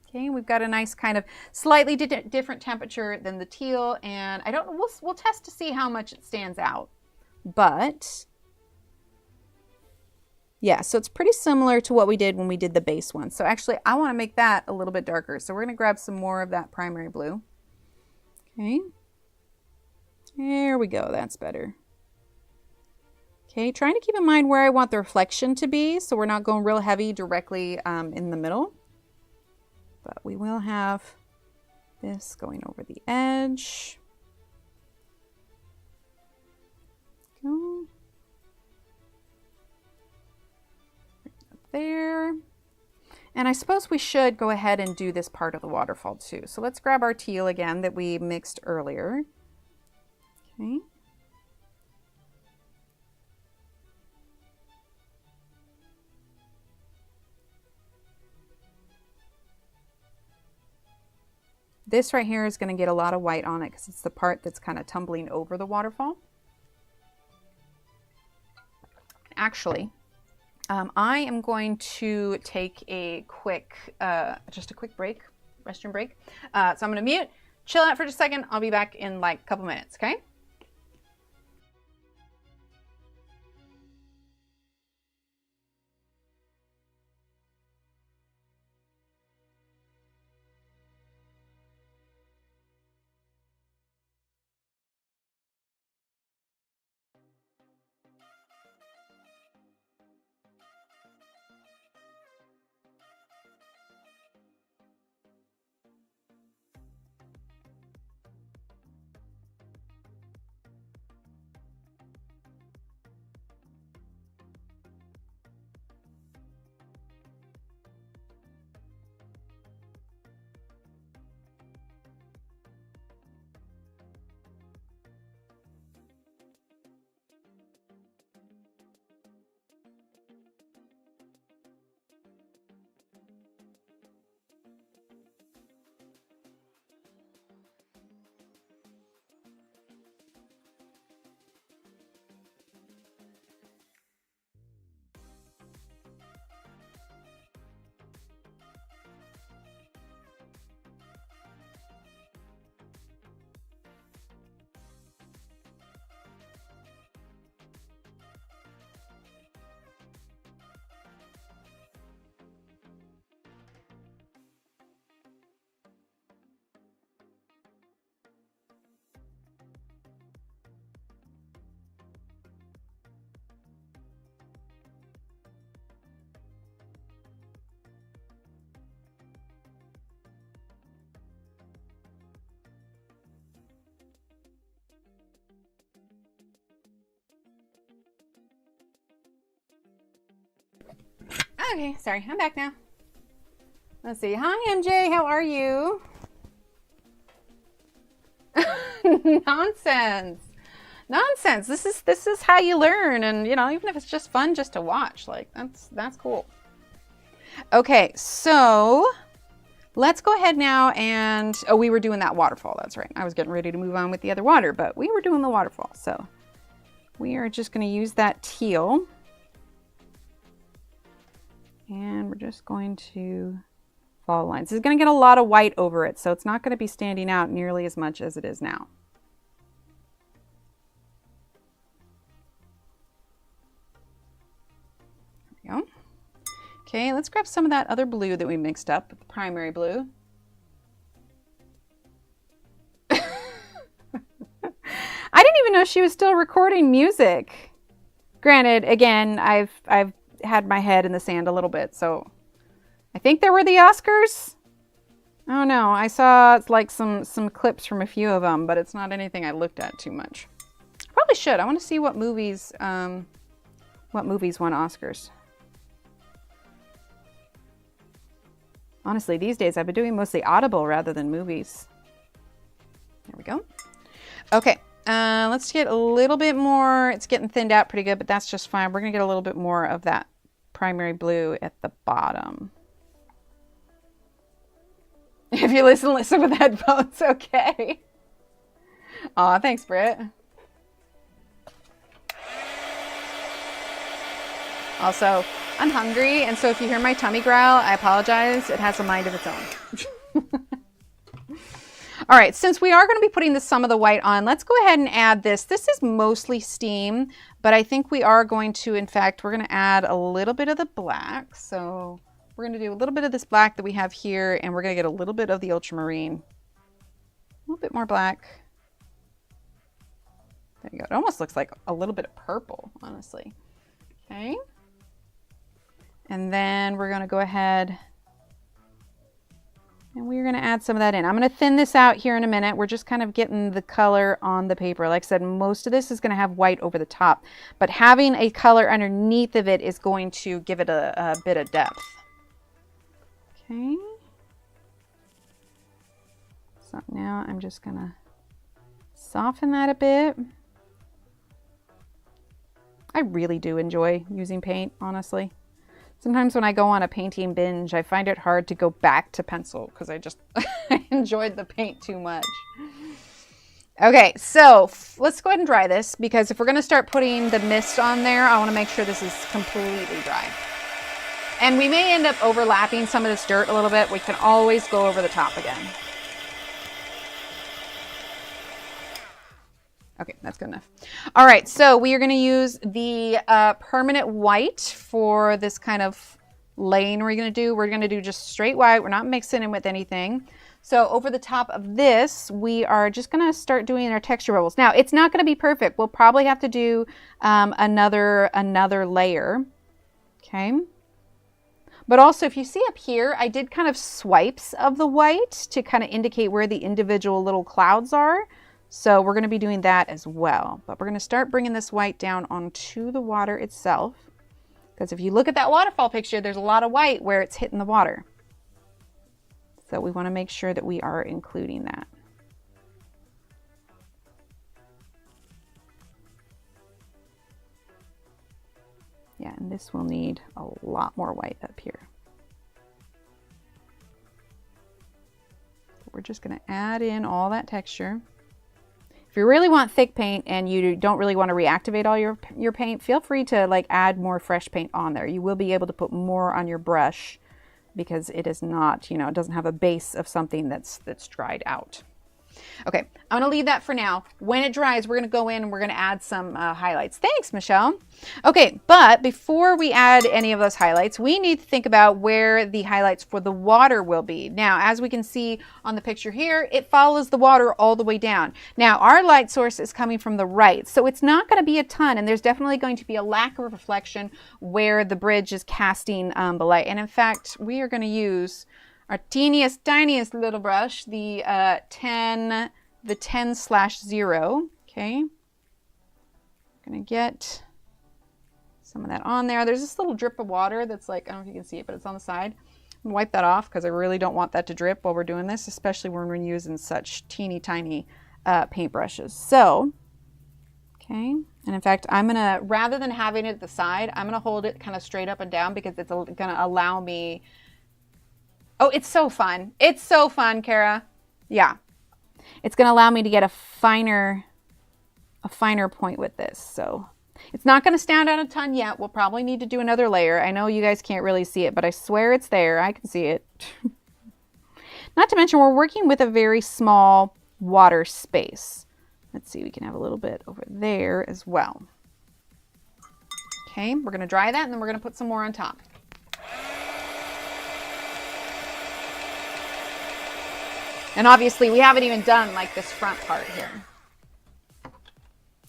Okay, we've got a nice kind of slightly different temperature than the teal, and we'll test to see how much it stands out. But yeah, so it's pretty similar to what we did when we did the base one. So actually I want to make that a little bit darker. So we're going to grab some more of that primary blue. Okay. There we go, that's better. Okay, trying to keep in mind where I want the reflection to be, so we're not going real heavy directly in the middle. But we will have this going over the edge. Go. Up there. And I suppose we should go ahead and do this part of the waterfall too. So let's grab our teal again that we mixed earlier. Okay. This right here is going to get a lot of white on it because it's the part that's kind of tumbling over the waterfall. Actually, I am going to take a quick, just a quick break, restroom break. So I'm going to mute, chill out for just a second. I'll be back in like a couple minutes, okay? Okay, sorry, I'm back now. Let's see. Hi, MJ, how are you? Nonsense. Nonsense. This is how you learn, and you know, even if it's just fun just to watch, like that's cool. Okay, so let's go ahead now and oh, we were doing that waterfall. That's right. I was getting ready to move on with the other water, but we were doing the waterfall. So we are just going to use that teal. And we're just going to follow lines. This is going to get a lot of white over it, so it's not going to be standing out nearly as much as it is now. There we go. Okay, let's grab some of that other blue that we mixed up with the primary blue. I didn't even know she was still recording music. Granted, again, I've had my head in the sand a little bit, so I think there were the Oscars. Oh no, I saw like some clips from a few of them, but it's not anything I looked at too much. I probably should. I want to see what movies won Oscars. Honestly, these days I've been doing mostly Audible rather than movies. There we go. Okay, let's get a little bit more. It's getting thinned out pretty good, but that's just fine. We're gonna get a little bit more of that primary blue at the bottom. If you listen with headphones, okay. Aw, thanks, Britt. Also, I'm hungry, and so if you hear my tummy growl, I apologize. It has a mind of its own. All right, since we are going to be putting some of the white on, let's go ahead and add this. This is mostly steam, but I think we are going to, in fact, we're going to add a little bit of the black. So we're going to do a little bit of this black that we have here, and we're going to get a little bit of the ultramarine. A little bit more black. There you go. It almost looks like a little bit of purple, honestly. Okay. And then we're going to go ahead and we're going to add some of that in. I'm going to thin this out here in a minute. We're just kind of getting the color on the paper. Like I said, most of this is going to have white over the top, but having a color underneath of it is going to give it a bit of depth. Okay. So now I'm just going to soften that a bit. I really do enjoy using paint, honestly. Sometimes when I go on a painting binge, I find it hard to go back to pencil because I just I enjoyed the paint too much. Okay, so let's go ahead and dry this, because if we're going to start putting the mist on there, I want to make sure this is completely dry. And we may end up overlapping some of this dirt a little bit. We can always go over the top again. Okay, that's good enough. All right, so we are going to use the permanent white for this kind of laying we're going to do. We're going to do just straight white. We're not mixing it with anything. So over the top of this, we are just going to start doing our texture bubbles. Now, it's not going to be perfect. We'll probably have to do another layer. Okay. But also, if you see up here, I did kind of swipes of the white to kind of indicate where the individual little clouds are. So we're going to be doing that as well. But we're going to start bringing this white down onto the water itself. Because if you look at that waterfall picture, there's a lot of white where it's hitting the water. So we want to make sure that we are including that. Yeah, and this will need a lot more white up here. We're just going to add in all that texture. If you really want thick paint and you don't really want to reactivate all your paint, feel free to like add more fresh paint on there. You will be able to put more on your brush because it is not, you know, it doesn't have a base of something that's dried out. Okay, I'm going to leave that for now. When it dries, we're going to go in and we're going to add some highlights. Thanks, Michelle. Okay, but before we add any of those highlights, we need to think about where the highlights for the water will be. Now, as we can see on the picture here, it follows the water all the way down. Now, our light source is coming from the right, so it's not going to be a ton, and there's definitely going to be a lack of reflection where the bridge is casting the light. And in fact, we are going to use our teeniest, tiniest little brush, the 10/0. Okay, I'm gonna get some of that on there. There's this little drip of water that's like, I don't know if you can see it, but it's on the side. I'm gonna wipe that off because I really don't want that to drip while we're doing this, especially when we're using such teeny tiny paintbrushes. So, okay, and in fact, I'm gonna, rather than having it at the side, I'm gonna hold it kind of straight up and down because it's gonna allow me, oh, it's so fun. It's so fun, Kara. Yeah, it's gonna allow me to get a finer point with this. So it's not gonna stand out a ton yet. We'll probably need to do another layer. I know you guys can't really see it, but I swear it's there. I can see it. Not to mention we're working with a very small water space. Let's see, we can have a little bit over there as well. Okay, we're gonna dry that and then we're gonna put some more on top. And obviously we haven't even done like this front part here.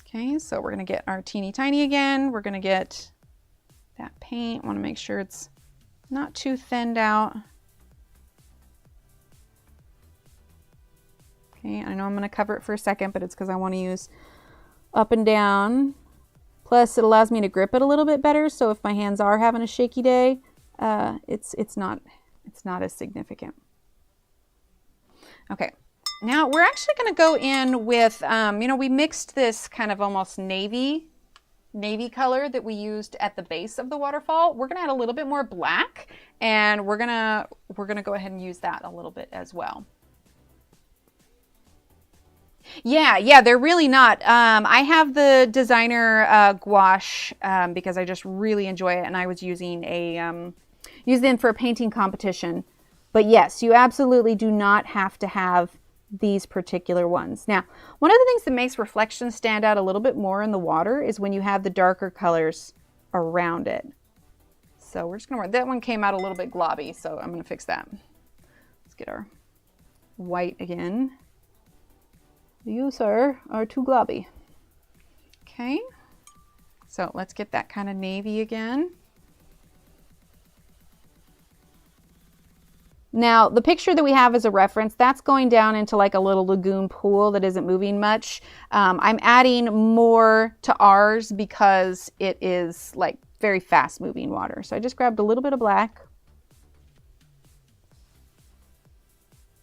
Okay, so we're gonna get our teeny tiny again. We're gonna get that paint. Wanna make sure it's not too thinned out. Okay, I know I'm gonna cover it for a second, but it's because I wanna use up and down. Plus it allows me to grip it a little bit better. So if my hands are having a shaky day, it's not as significant. Okay, now we're actually going to go in with, you know, we mixed this kind of almost navy color that we used at the base of the waterfall. We're going to add a little bit more black, and we're going to go ahead and use that a little bit as well. Yeah, they're really not. I have the designer gouache because I just really enjoy it, and I was using them for a painting competition. But yes, you absolutely do not have to have these particular ones. Now, one of the things that makes reflections stand out a little bit more in the water is when you have the darker colors around it. So we're just gonna work. That one came out a little bit globby, so I'm gonna fix that. Let's get our white again. You, sir, are too globby. Okay, so let's get that kind of navy again. Now, the picture that we have as a reference, that's going down into like a little lagoon pool that isn't moving much. I'm adding more to ours because it is like very fast moving water. So I just grabbed a little bit of black.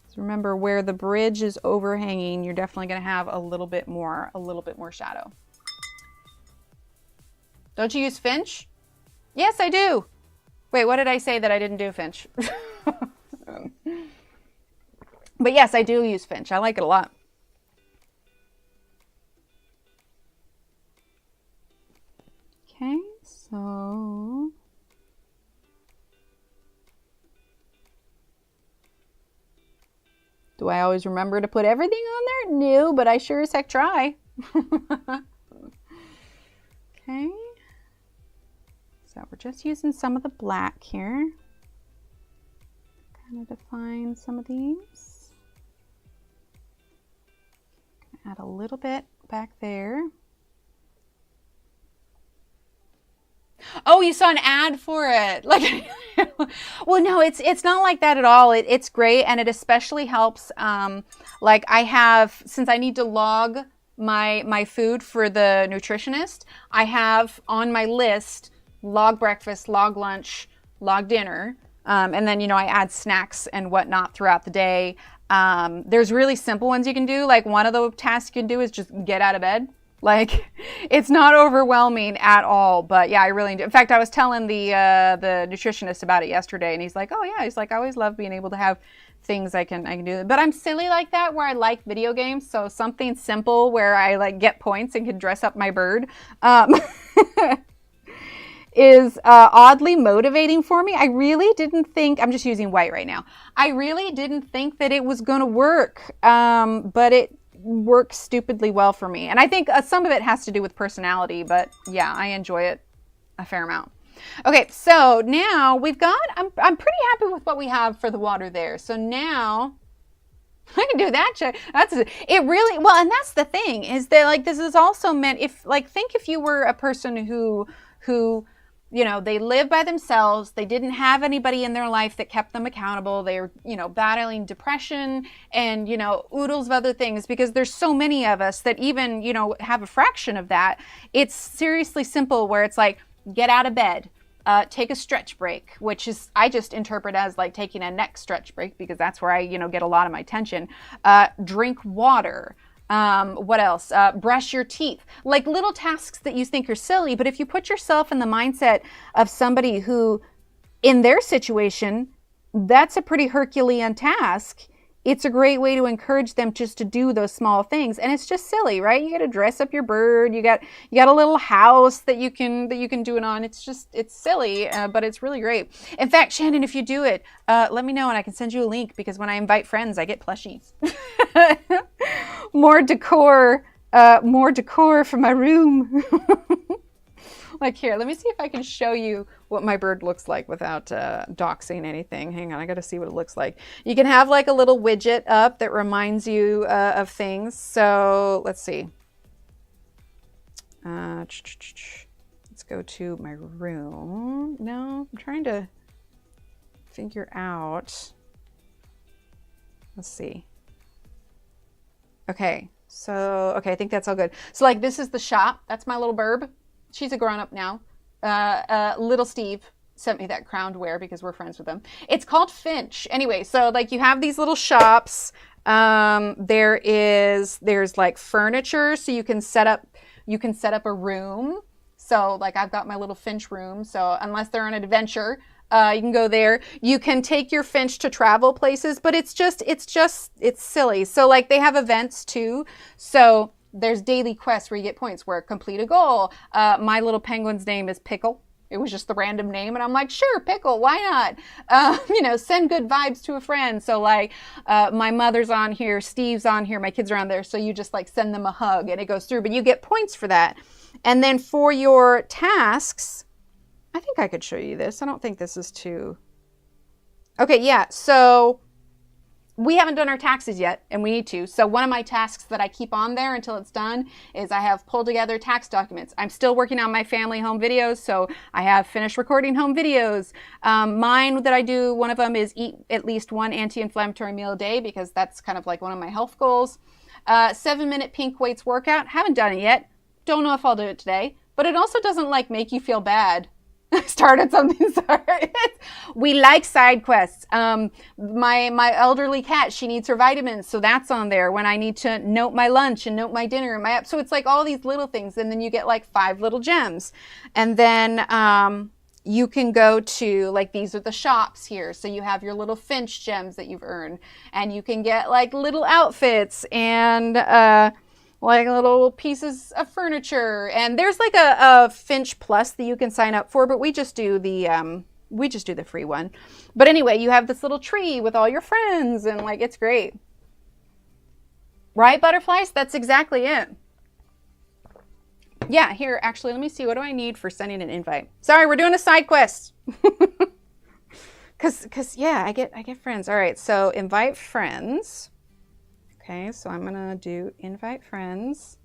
So remember, where the bridge is overhanging, you're definitely going to have a little bit more shadow. Don't you use Finch? Yes, I do. Wait, what did I say that I didn't do Finch? But yes, I do use Finch. I like it a lot. Okay, so do I always remember to put everything on there? No, but I sure as heck try. Okay, so we're just using some of the black here. Kind of define some of these. Add a little bit back there. Oh, you saw an ad for it. Like, well, no, it's not like that at all. It's great, and it especially helps. Like I have, since I need to log my food for the nutritionist, I have on my list log breakfast, log lunch, log dinner. And then, you know, I add snacks and whatnot throughout the day. There's really simple ones you can do. Like one of the tasks you can do is just get out of bed. Like it's not overwhelming at all, but yeah, I really do. In fact, I was telling the nutritionist about it yesterday, and he's like, oh yeah, he's like, I always love being able to have things I can do. But I'm silly like that where I like video games. So something simple where I like get points and can dress up my bird. Is oddly motivating for me. I really didn't think, I'm just using white right now. I really didn't think that it was going to work, but it works stupidly well for me. And I think some of it has to do with personality, but yeah, I enjoy it a fair amount. Okay, so now we've got, I'm pretty happy with what we have for the water there. So now I can do that. That's it really, well, and that's the thing is that like, this is also meant if like, think if you were a person who, you know, they live by themselves. They didn't have anybody in their life that kept them accountable. They were, you know, battling depression and, you know, oodles of other things because there's so many of us that even, you know, have a fraction of that. It's seriously simple where it's like, get out of bed, take a stretch break, which is, I just interpret as like taking a neck stretch break because that's where I, get a lot of my tension. Drink water. What else? Brush your teeth. Like little tasks that you think are silly, but if you put yourself in the mindset of somebody who, in their situation, that's a pretty Herculean task. It's a great way to encourage them just to do those small things. And it's just silly, right? You got to dress up your bird. You got a little house that you can do it on. It's silly, but it's really great. In fact, Shannon, if you do it, let me know and I can send you a link because when I invite friends, I get plushies. More decor for my room. Like here, let me see if I can show you what my bird looks like without doxing anything. Hang on, I got to see what it looks like. You can have like a little widget up that reminds you of things. So let's see. Let's go to my room. No, I'm trying to figure out. Let's see. Okay, I think that's all good. So like this is the shop. That's my little burb. She's a grown-up now. Little Steve sent me that crown to wear because we're friends with him. It's called Finch. Anyway, so like you have these little shops. There's like furniture, so you can set up a room. So like I've got my little Finch room. So unless they're on an adventure, you can go there. You can take your Finch to travel places, but it's silly. So like they have events too. So there's daily quests where you get points where complete a goal. My little penguin's name is Pickle. It was just the random name. And I'm like, sure, Pickle, why not? Send good vibes to a friend. So like my mother's on here, Steve's on here, my kids are on there. So you just like send them a hug and it goes through, but you get points for that. And then for your tasks, I think I could show you this. I don't think this is too. Okay, yeah. So we haven't done our taxes yet, and we need to. So one of my tasks that I keep on there until it's done is I have pulled together tax documents. I'm still working on my family home videos, so I have finished recording home videos. Mine that I do, one of them is eat at least one anti-inflammatory meal a day because that's kind of like one of my health goals. 7-minute pink weights workout. Haven't done it yet. Don't know if I'll do it today, but it also doesn't like make you feel bad. Started something, sorry. We like side quests. My elderly cat, she needs her vitamins, so that's on there when I need to note my lunch and note my dinner and my app. So it's like all these little things, and then you get like 5 little gems. And then you can go to, like, these are the shops here. So you have your little Finch gems that you've earned, and you can get like little outfits and like little pieces of furniture. And there's like a Finch Plus that you can sign up for, but we just do the free one. But anyway, you have this little tree with all your friends and like, it's great. Right, butterflies? That's exactly it. Yeah, here, actually, let me see. What do I need for sending an invite? Sorry, we're doing a side quest. Cause yeah, I get friends. All right, so invite friends. Okay, so I'm gonna do invite friends.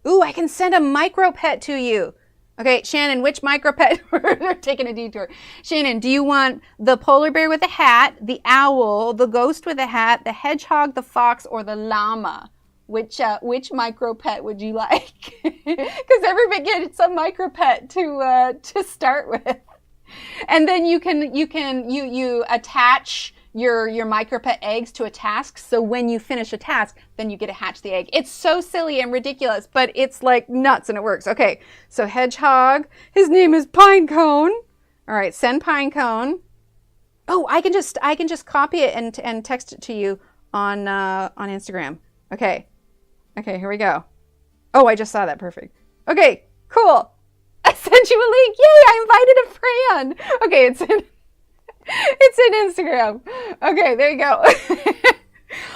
Ooh, I can send a micro pet to you. Okay, Shannon, which micro pet? We're taking a detour. Shannon, do you want the polar bear with a hat, the owl, the ghost with a hat, the hedgehog, the fox, or the llama? Which micro pet would you like? Because everybody gets a micro pet to start with, and then you attach your micro pet eggs to a task. So when you finish a task, then you get to hatch the egg. It's so silly and ridiculous, but it's like nuts and it works. Okay, so hedgehog, his name is Pinecone. All right, send Pinecone. Oh, I can just copy it and text it to you on Instagram. Okay, here we go. Oh, I just saw that. Perfect. Okay, cool. I sent you a link. Yay! I invited a friend. Okay, it's in Instagram. Okay, there you go.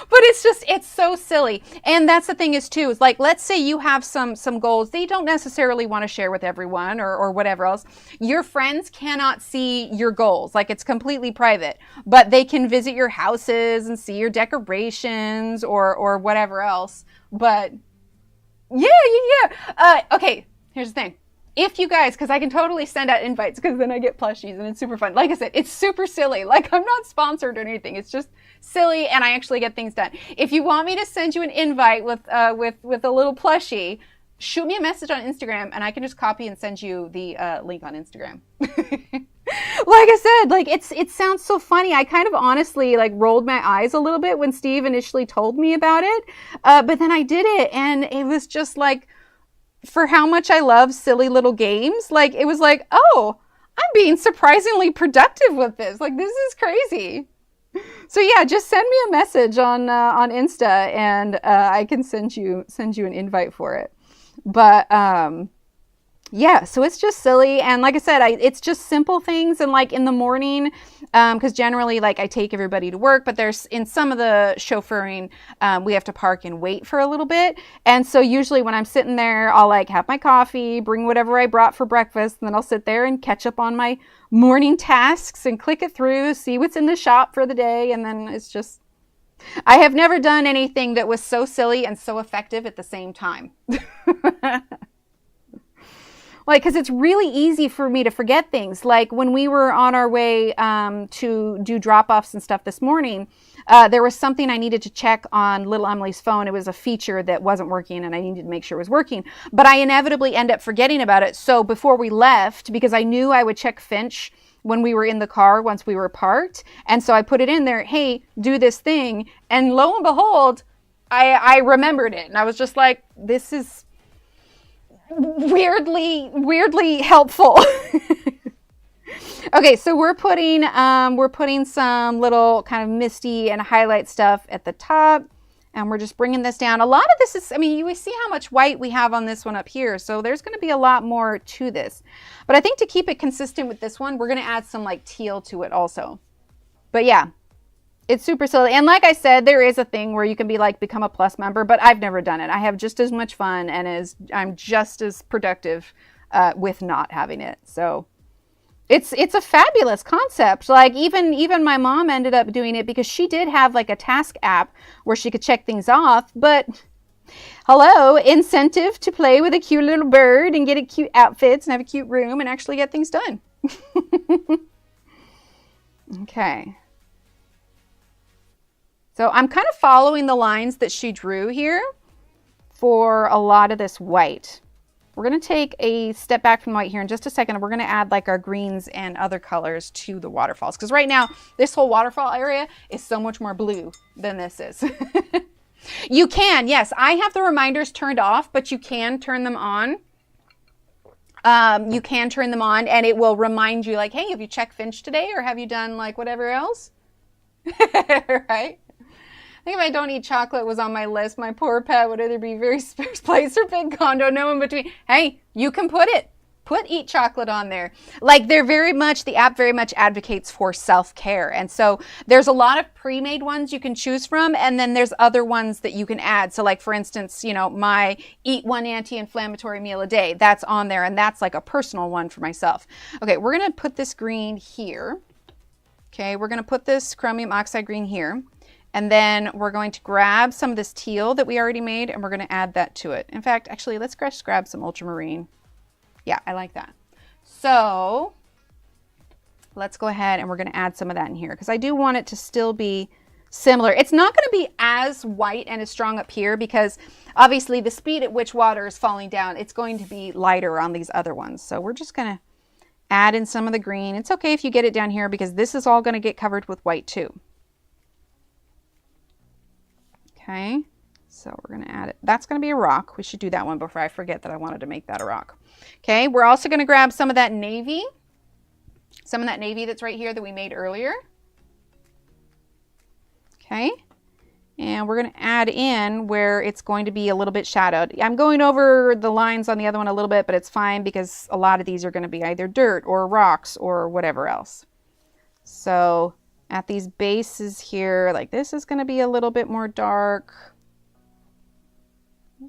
But it's so silly. And that's the thing is like, let's say you have some goals that you don't necessarily want to share with everyone or whatever else. Your friends cannot see your goals. Like, it's completely private, but they can visit your houses and see your decorations or whatever else. But yeah. Okay, here's the thing. If you guys, because I can totally send out invites because then I get plushies and it's super fun. Like I said, it's super silly. Like, I'm not sponsored or anything. It's just silly and I actually get things done. If you want me to send you an invite with a little plushie, shoot me a message on Instagram and I can just copy and send you the link on Instagram. Like I said, like it sounds so funny. I kind of honestly like rolled my eyes a little bit when Steve initially told me about it. But then I did it and it was just like, for how much I love silly little games, like it was like, oh, I'm being surprisingly productive with this. Like, this is crazy. So yeah, just send me a message on Insta and I can send you an invite for it. But yeah, so it's just silly. And like I said, it's just simple things. And like in the morning, because generally like I take everybody to work, but there's in some of the chauffeuring, we have to park and wait for a little bit. And so usually when I'm sitting there, I'll like have my coffee, bring whatever I brought for breakfast, and then I'll sit there and catch up on my morning tasks and click it through, see what's in the shop for the day. And then it's just, I have never done anything that was so silly and so effective at the same time. Like, because it's really easy for me to forget things. Like when we were on our way to do drop-offs and stuff this morning, there was something I needed to check on little Emily's phone. It was a feature that wasn't working and I needed to make sure it was working. But I inevitably end up forgetting about it. So before we left, because I knew I would check Finch when we were in the car once we were parked. And so I put it in there, hey, do this thing. And lo and behold, I remembered it. And I was just like, this is weirdly helpful. Okay, so we're putting some little kind of misty and highlight stuff at the top, and we're just bringing this down. A lot of this is, I mean, you see how much white we have on this one up here, so there's going to be a lot more to this. But I think to keep it consistent with this one, we're going to add some like teal to it also. But yeah, it's super silly. And like I said, there is a thing where you can be like, become a Plus member, but I've never done it. I have just as much fun and I'm just as productive with not having it. So it's a fabulous concept. Like even my mom ended up doing it because she did have like a task app where she could check things off, but hello, incentive to play with a cute little bird and get a cute outfits and have a cute room and actually get things done. Okay. So I'm kind of following the lines that she drew here for a lot of this white. We're going to take a step back from white here in just a second, and we're going to add like our greens and other colors to the waterfalls. Because right now, this whole waterfall area is so much more blue than this is. You can, yes, I have the reminders turned off, but you can turn them on. You can turn them on and it will remind you like, hey, have you checked Finch today? Or have you done like whatever else? Right? I think if I don't eat chocolate was on my list, my poor pet would either be very sparse place or big condo, no in between. Hey, you can put it. Put eat chocolate on there. Like the app very much advocates for self-care. And so there's a lot of pre-made ones you can choose from. And then there's other ones that you can add. So like for instance, you know, my eat one anti-inflammatory meal a day, that's on there. And that's like a personal one for myself. Okay, we're going to put this green here. Okay, we're going to put this chromium oxide green here. And then we're going to grab some of this teal that we already made and we're going to add that to it. In fact, actually, let's just grab some ultramarine. Yeah, I like that. So let's go ahead and we're going to add some of that in here because I do want it to still be similar. It's not going to be as white and as strong up here because obviously the speed at which water is falling down, it's going to be lighter on these other ones. So we're just going to add in some of the green. It's okay if you get it down here because this is all going to get covered with white too. Okay, so we're going to add it. That's going to be a rock. We should do that one before I forget that I wanted to make that a rock. Okay, we're also going to grab some of that navy. Some of that navy that's right here that we made earlier. Okay, and we're going to add in where it's going to be a little bit shadowed. I'm going over the lines on the other one a little bit, but it's fine because a lot of these are going to be either dirt or rocks or whatever else. So at these bases here, like this is going to be a little bit more dark.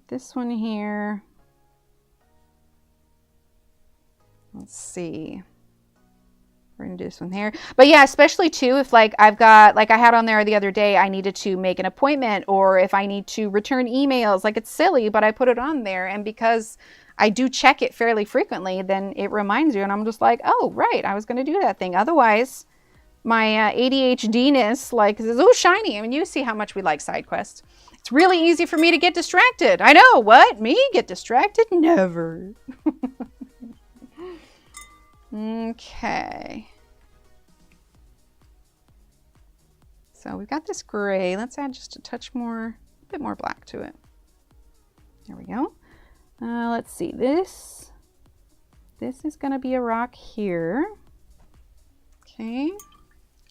This one here. Let's see. We're going to do this one here. But yeah, especially too, if like I've got, like I had on there the other day, I needed to make an appointment or if I need to return emails, like it's silly, but I put it on there. And because I do check it fairly frequently, then it reminds you. And I'm just like, oh, right, I was going to do that thing. Otherwise, my ADHD-ness like says, oh, shiny. I mean, you see how much we like side quests. It's really easy for me to get distracted. I know, what? Me get distracted? Never. Okay. So we've got this gray. Let's add just a touch more, a bit more black to it. There we go. Let's see, this is gonna be a rock here. Okay.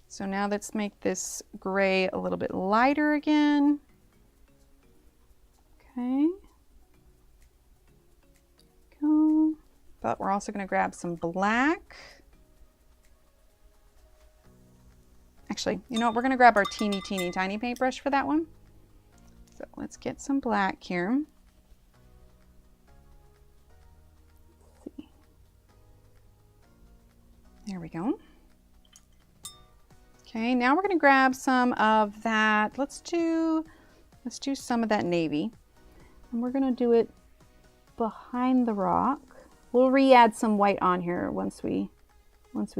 So now let's make this gray a little bit lighter again. Okay. Go. But we're also going to grab some black. Actually, you know what? We're going to grab our teeny tiny paintbrush for that one. So let's get some black here. Let's see. There we go. Okay, now we're going to grab some of that. Let's do some of that navy. And we're going to do it behind the rock. We'll re-add some white on here once we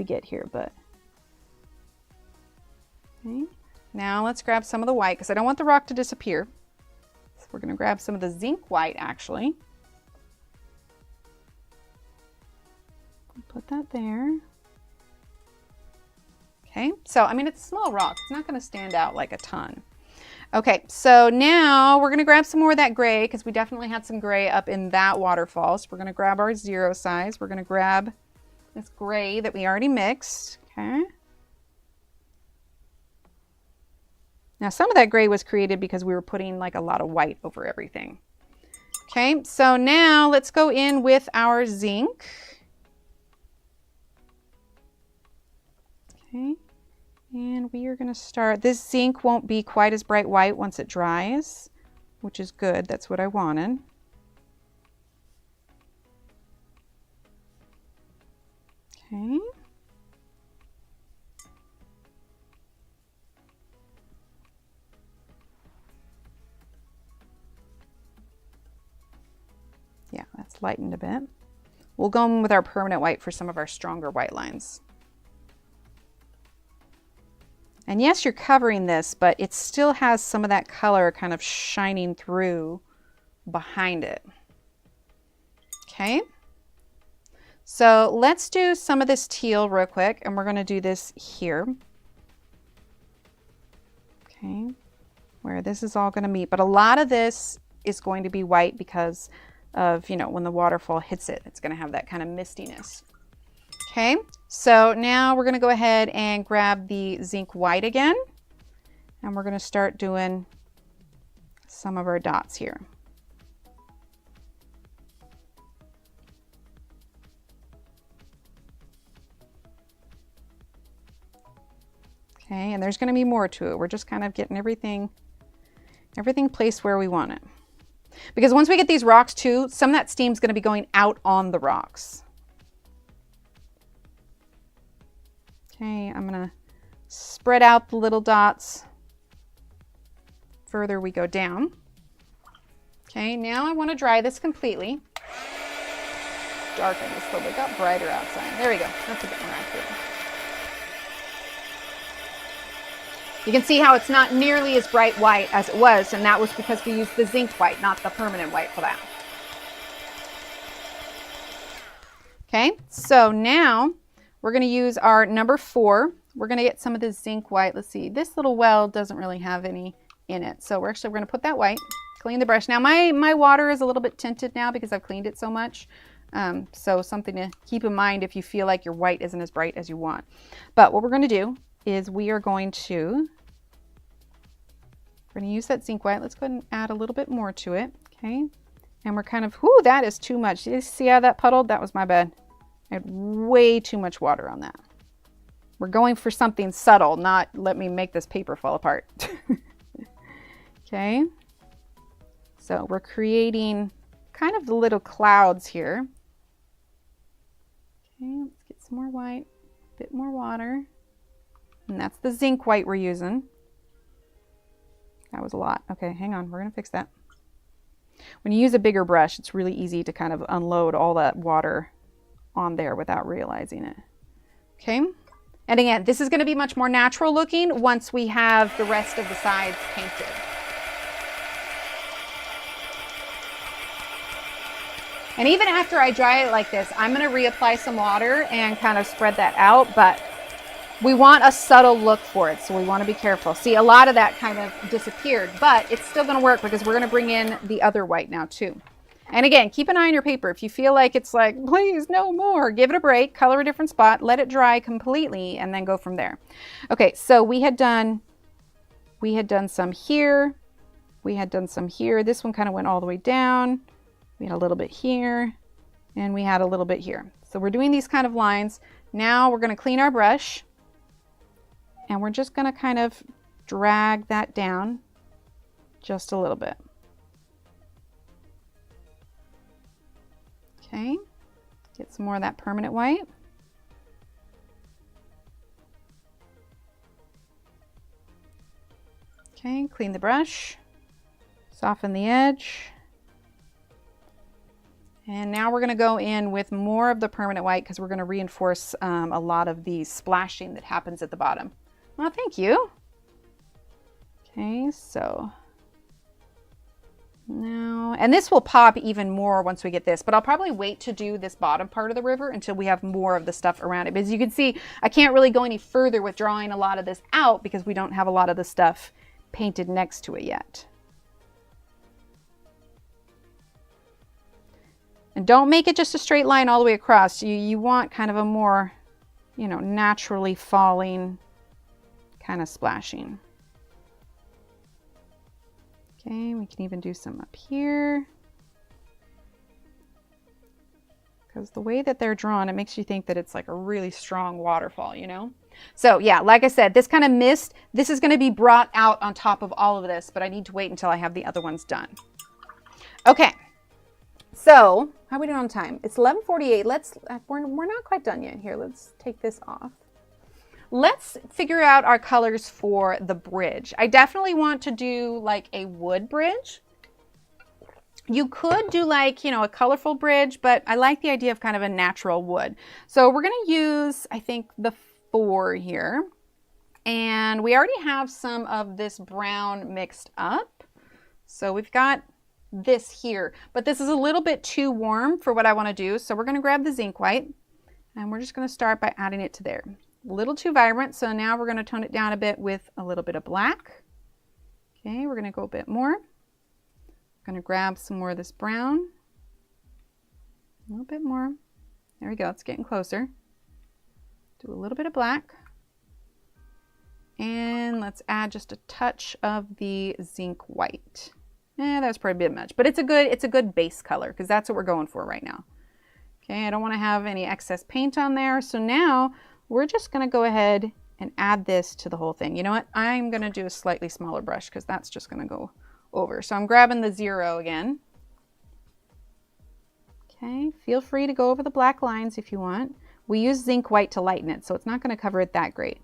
get here, but okay. Now let's grab some of the white because I don't want the rock to disappear. So we're going to grab some of the zinc white actually. Put that there. Okay, so I mean it's a small rock. It's not going to stand out like a ton. Okay, so now we're going to grab some more of that gray because we definitely had some gray up in that waterfall. So we're going to grab our 0 size. We're going to grab this gray that we already mixed. Okay. Now some of that gray was created because we were putting like a lot of white over everything. Okay, so now let's go in with our zinc. Okay. And we are going to start, this zinc won't be quite as bright white once it dries, which is good. That's what I wanted. Okay. Yeah, that's lightened a bit. We'll go in with our permanent white for some of our stronger white lines. And yes, you're covering this, but it still has some of that color kind of shining through behind it. Okay. So let's do some of this teal real quick, and we're going to do this here. Okay. Where this is all going to meet. But a lot of this is going to be white because of, you know, when the waterfall hits it, it's going to have that kind of mistiness. Okay, so now we're going to go ahead and grab the zinc white again, and we're going to start doing some of our dots here. Okay, and there's going to be more to it. We're just kind of getting everything placed where we want it. Because once we get these rocks too, some of that steam's going to be going out on the rocks. Okay, I'm going to spread out the little dots further we go down. Okay, now I want to dry this completely. Darken this a little bit. It got brighter outside. There we go. That's a bit more accurate. You can see how it's not nearly as bright white as it was, and that was because we used the zinc white, not the permanent white for that. Okay, so now we're going to use our number 4. We're going to get some of this zinc white. Let's see, this little well doesn't really have any in it. So we're going to put that white, clean the brush. Now my water is a little bit tinted now because I've cleaned it so much. So something to keep in mind if you feel like your white isn't as bright as you want. But what we're going to do is we're going to use that zinc white. Let's go ahead and add a little bit more to it. Okay. And we're kind of, whoo, that is too much. You see how that puddled? That was my bad. I had way too much water on that. We're going for something subtle, not let me make this paper fall apart. Okay. So we're creating kind of the little clouds here. Okay, let's get some more white, a bit more water. And that's the zinc white we're using. That was a lot. Okay, hang on, we're gonna fix that. When you use a bigger brush, it's really easy to kind of unload all that water on there without realizing it. Okay, and again, this is going to be much more natural looking once we have the rest of the sides painted. And even after I dry it like this, I'm going to reapply some water and kind of spread that out, but we want a subtle look for it, so we want to be careful. See, a lot of that kind of disappeared, but it's still going to work because we're going to bring in the other white now too. And again, keep an eye on your paper. If you feel like it's like, please, no more, give it a break, color a different spot, let it dry completely, and then go from there. Okay, so we had done some here. We had done some here. This one kind of went all the way down. We had a little bit here, and we had a little bit here. So we're doing these kind of lines. Now we're going to clean our brush, and we're just going to kind of drag that down just a little bit. Okay, get some more of that permanent white. Okay, clean the brush, soften the edge. And now we're going to go in with more of the permanent white because we're going to reinforce a lot of the splashing that happens at the bottom. Well, thank you. Okay, so now, and this will pop even more once we get this, but I'll probably wait to do this bottom part of the river until we have more of the stuff around it. But as you can see, I can't really go any further with drawing a lot of this out because we don't have a lot of the stuff painted next to it yet. And don't make it just a straight line all the way across. You want kind of a more, you know, naturally falling kind of splashing. Okay, we can even do some up here. Because the way that they're drawn, it makes you think that it's like a really strong waterfall, you know? So yeah, like I said, this kind of mist, this is going to be brought out on top of all of this, but I need to wait until I have the other ones done. Okay. So, how are we doing on time? It's 11:48. We're not quite done yet here. Let's take this off. Let's figure out our colors for the bridge. I definitely want to do like a wood bridge. You could do like, you know, a colorful bridge, but I like the idea of kind of a natural wood. So we're going to use, I think, the 4 here. And we already have some of this brown mixed up. So we've got this here, but this is a little bit too warm for what I want to do. So we're going to grab the zinc white and we're just going to start by adding it to there. A little too vibrant. So now we're going to tone it down a bit with a little bit of black. Okay, we're going to go a bit more. I'm going to grab some more of this brown. A little bit more. There we go. It's getting closer. Do a little bit of black. And let's add just a touch of the zinc white. That's probably a bit much, but it's a good base color because that's what we're going for right now. Okay, I don't want to have any excess paint on there. So now we're just going to go ahead and add this to the whole thing. You know what? I'm going to do a slightly smaller brush because that's just going to go over. So I'm grabbing the 0 again. Okay, feel free to go over the black lines if you want. We use zinc white to lighten it, so it's not going to cover it that great.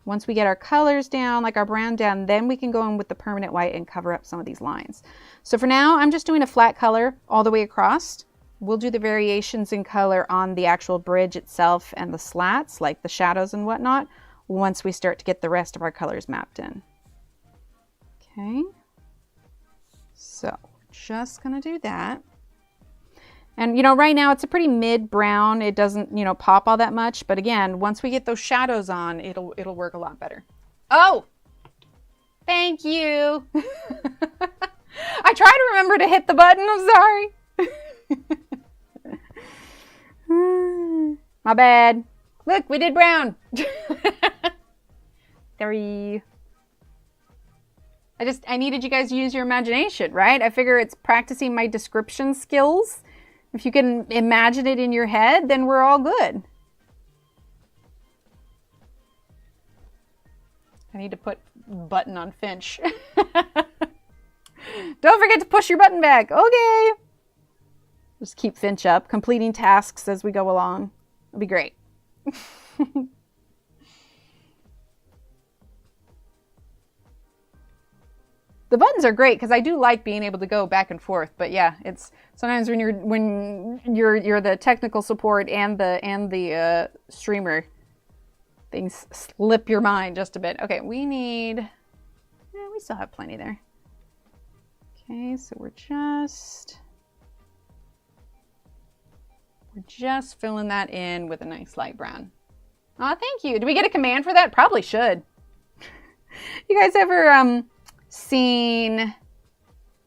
Once we get our colors down, like our brown down, then we can go in with the permanent white and cover up some of these lines. So for now, I'm just doing a flat color all the way across. We'll do the variations in color on the actual bridge itself and the slats, like the shadows and whatnot, once we start to get the rest of our colors mapped in. Okay, so we're just gonna do that. And, you know, right now it's a pretty mid-brown. It doesn't, you know, pop all that much. But again, once we get those shadows on, it'll work a lot better. Oh, thank you. I try to remember to hit the button. I'm sorry. My bad. Look, we did brown. 3. I needed you guys to use your imagination, right? I figure it's practicing my description skills. If you can imagine it in your head, then we're all good. I need to put button on Finch. Don't forget to push your button back. Okay. Just keep Finch up, completing tasks as we go along. It'll be great. The buttons are great because I do like being able to go back and forth, but yeah, it's sometimes when you're the technical support and the streamer, things slip your mind just a bit. Okay, we still have plenty there. Okay, so we're just We're just filling that in with a nice light brown. Oh, thank you. Do we get a command for that? Probably should. You guys ever seen,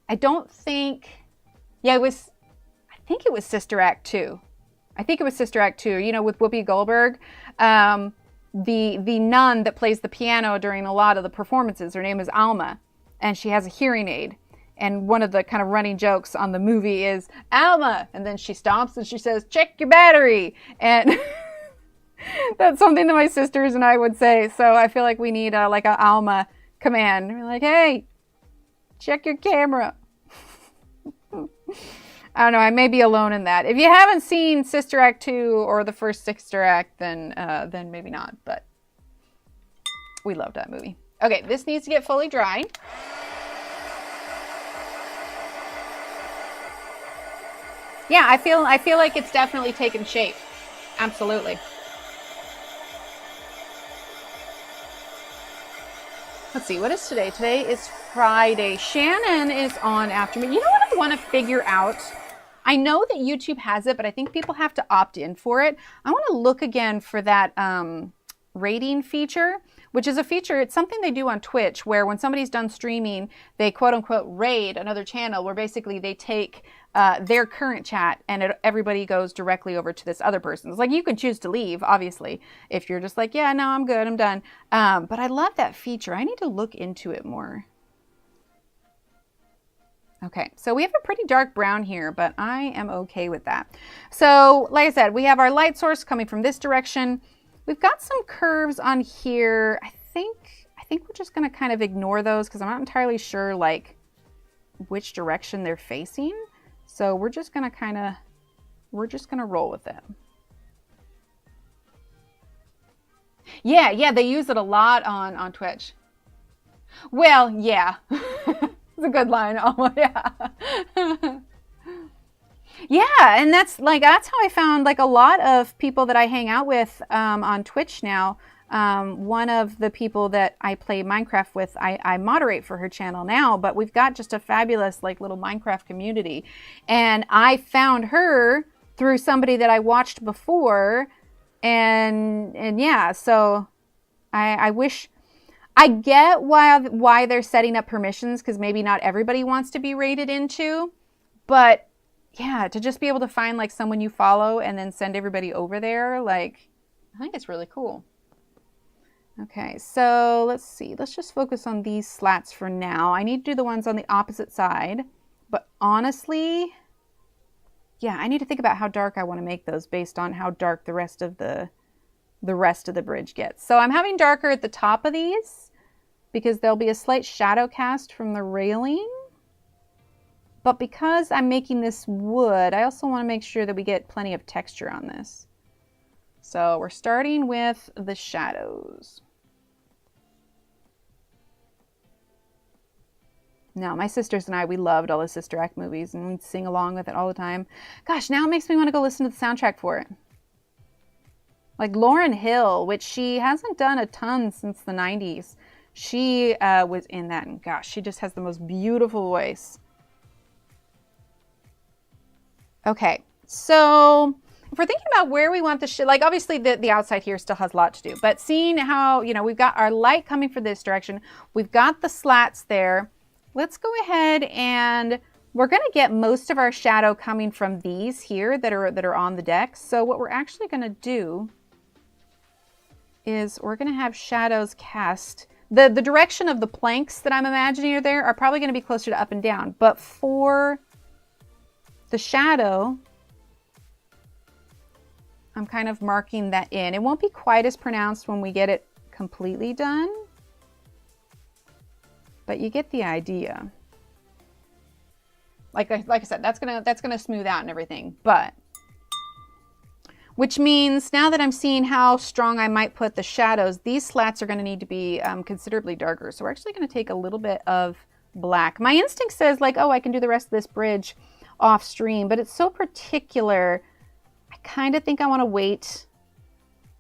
I don't think, yeah, I think it was Sister Act 2. I think it was Sister Act 2, you know, with Whoopi Goldberg. The nun that plays the piano during a lot of the performances, her name is Alma, and she has a hearing aid. And one of the kind of running jokes on the movie is, Alma! And then she stomps and she says, check your battery! And that's something that my sisters and I would say. So I feel like we need like a Alma command. We're like, hey, check your camera. I don't know. I may be alone in that. If you haven't seen Sister Act 2 or the first Sister Act, then maybe not. But we love that movie. Okay, this needs to get fully dried. Yeah, I feel like it's definitely taken shape. Absolutely. Let's see, what is today? Today is Friday. Shannon is on after me. You know what I want to figure out? I know that YouTube has it, but I think people have to opt in for it. I want to look again for that rating feature, which is a feature, it's something they do on Twitch, where when somebody's done streaming, they quote unquote raid another channel, where basically they take their current chat and everybody goes directly over to this other person's. Like, you can choose to leave, obviously, if you're just like, yeah, no, I'm good, I'm done. But I love that feature. I need to look into it more. Okay, so we have a pretty dark brown here, but I am okay with that. So, like I said, we have our light source coming from this direction. We've got some curves on here. I think we're just gonna kind of ignore those because I'm not entirely sure like which direction they're facing. So we're just gonna roll with it. Yeah, they use it a lot on Twitch. Well, yeah. It's a good line. Oh, yeah. Yeah, and that's how I found like a lot of people that I hang out with on Twitch now. One of the people that I play Minecraft with, I moderate for her channel now, but we've got just a fabulous like little Minecraft community. And I found her through somebody that I watched before. And yeah, so I wish, I get why they're setting up permissions, because maybe not everybody wants to be rated into, but yeah, to just be able to find like someone you follow and then send everybody over there, like, I think it's really cool. Okay, so let's see. Let's just focus on these slats for now. I need to do the ones on the opposite side, but honestly, yeah, I need to think about how dark I want to make those based on how dark the rest of the bridge gets. So I'm having darker at the top of these because there'll be a slight shadow cast from the railing. But because I'm making this wood, I also want to make sure that we get plenty of texture on this. So we're starting with the shadows. Now, my sisters and I, we loved all the Sister Act movies and we'd sing along with it all the time. Gosh, now it makes me want to go listen to the soundtrack for it. Like Lauryn Hill, which she hasn't done a ton since the 90s. She was in that, and gosh, she just has the most beautiful voice. Okay, so if we're thinking about where we want the like obviously the outside here still has a lot to do, but seeing how, you know, we've got our light coming from this direction, we've got the slats there. Let's go ahead and we're going to get most of our shadow coming from these here that are on the deck. So what we're actually going to do is we're going to have shadows cast. The direction of the planks that I'm imagining are probably going to be closer to up and down, but for the shadow, I'm kind of marking that in. It won't be quite as pronounced when we get it completely done, but you get the idea. Like I said, that's gonna smooth out and everything, but which means now that I'm seeing how strong I might put the shadows, these slats are going to need to be considerably darker. So we're actually going to take a little bit of black. My instinct says like, oh, I can do the rest of this bridge off stream, but it's so particular. I kind of think I want to wait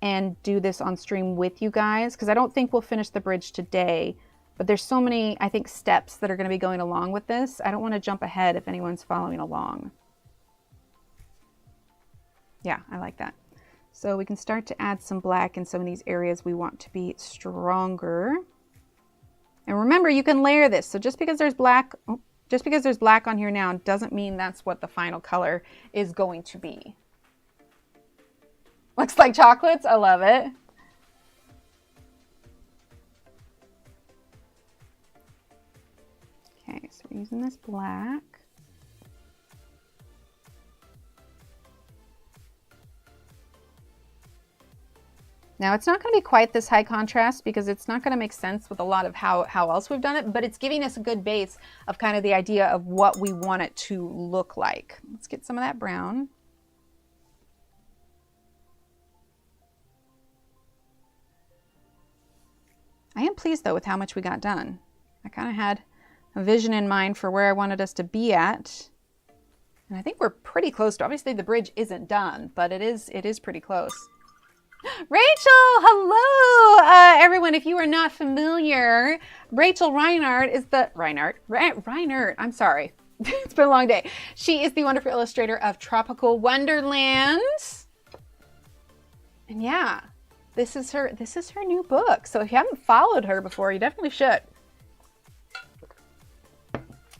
and do this on stream with you guys, because I don't think we'll finish the bridge today, but there's so many, I think, steps that are going to be going along with this. I don't want to jump ahead if anyone's following along. Yeah, I like that. So we can start to add some black in some of these areas we want to be stronger. And remember, you can layer this. So just because there's black, on here now doesn't mean that's what the final color is going to be. Looks like chocolates. I love it. Okay, so we're using this black. Now it's not going to be quite this high contrast because it's not going to make sense with a lot of how else we've done it, but it's giving us a good base of kind of the idea of what we want it to look like. Let's get some of that brown. I am pleased though with how much we got done. I kind of had a vision in mind for where I wanted us to be at. And I think we're pretty close to, obviously the bridge isn't done, but it is pretty close. Rachel, hello, everyone. If you are not familiar, Rachel Reinert is the Reinert. I'm sorry, it's been a long day. She is the wonderful illustrator of Tropical Wonderland, and yeah, this is her new book. So if you haven't followed her before, you definitely should.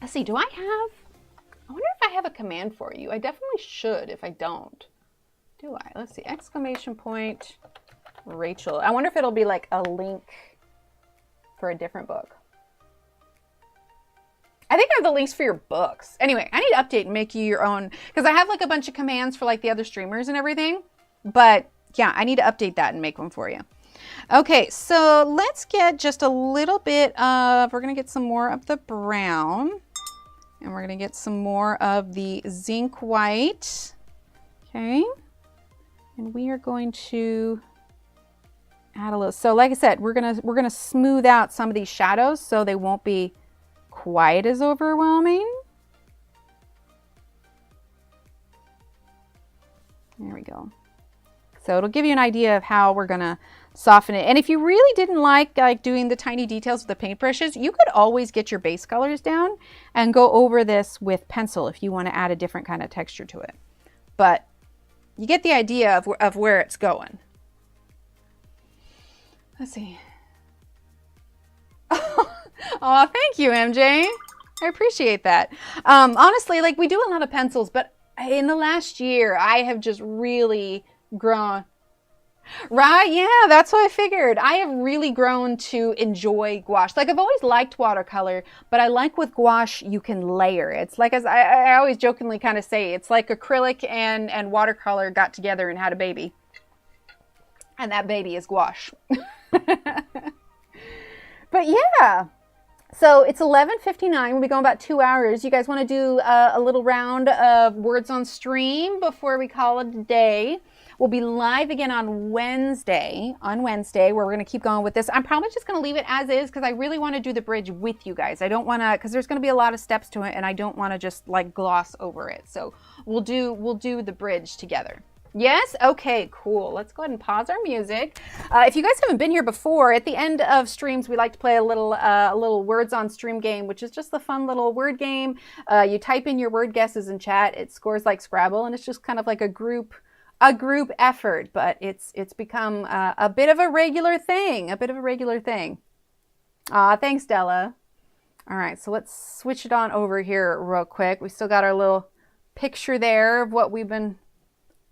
Let's see. I wonder if I have a command for you. I definitely should. If I don't. Do I? Let's see. Exclamation point Rachel. I wonder if it'll be like a link for a different book. I think I have the links for your books. Anyway, I need to update and make you your own, because I have like a bunch of commands for like the other streamers and everything. But yeah, I need to update that and make one for you. Okay, so let's get just a little bit of, we're going to get some more of the brown. And we're going to get some more of the zinc white. Okay. And we are going to add a little. So like I said, we're gonna smooth out some of these shadows so they won't be quite as overwhelming. There we go. So it'll give you an idea of how we're gonna soften it. And if you really didn't like doing the tiny details with the paintbrushes, you could always get your base colors down and go over this with pencil if you want to add a different kind of texture to it. But you get the idea of where it's going. Let's see. Oh, thank you, MJ. I appreciate that. Honestly, like we do a lot of pencils, but in the last year, I have just really grown. Right? Yeah, that's what I figured. I have really grown to enjoy gouache. Like I've always liked watercolor, but I like with gouache, you can layer. It's like, as I always jokingly kind of say, it's like acrylic and watercolor got together and had a baby. And that baby is gouache. But yeah. So it's 11:59. We'll be going about 2 hours. You guys want to do a little round of words on stream before we call it a day? We'll be live again on Wednesday, where we're going to keep going with this. I'm probably just going to leave it as is because I really want to do the bridge with you guys. I don't want to, because there's going to be a lot of steps to it and I don't want to just like gloss over it. So we'll do the bridge together. Yes? Okay, cool. Let's go ahead and pause our music. If you guys haven't been here before, at the end of streams, we like to play a little words on stream game, which is just a fun little word game. You type in your word guesses in chat. It scores like Scrabble, and it's just kind of like a group effort, but it's become a bit of a regular thing. Thanks, Della. All right, so let's switch it on over here real quick. We still got our little picture there of what we've been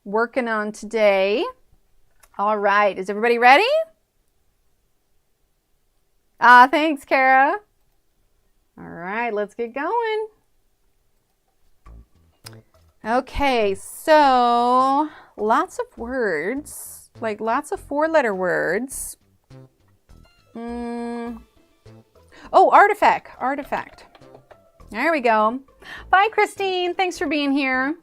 working on today. All right, is everybody ready? Thanks, Kara. All right, let's get going. Okay, so lots of words, like lots of 4-letter words. Oh, artifact. There we go. Bye, Christine. Thanks for being here.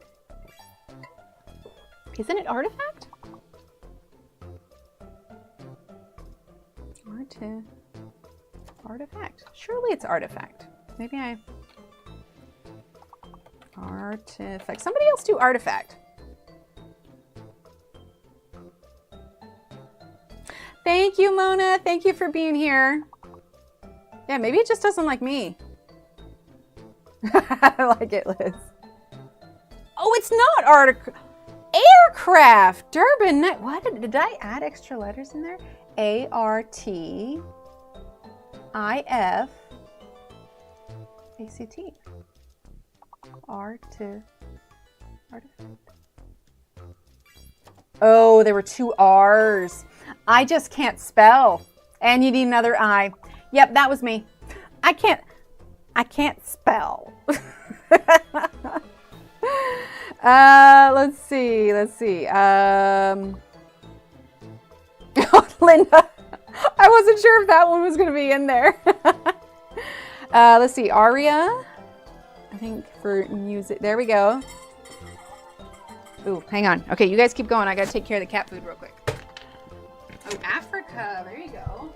Isn't it artifact? Artifact. Surely it's artifact. Maybe artifact. Somebody else do artifact. Thank you, Mona. Thank you for being here. Yeah, maybe it just doesn't like me. I like it, Liz. Oh, it's not article. Aircraft. Durban. What? Did I add extra letters in there? A-R-T-I-F-A-C-T. Artifact. Oh, there were 2 R's. I just can't spell. And you need another I. Yep, that was me. I can't spell. Let's see. Oh, Linda. I wasn't sure if that one was going to be in there. Let's see. Aria. I think for music. There we go. Ooh, hang on. Okay, you guys keep going. I got to take care of the cat food real quick. Oh, Africa. There you go.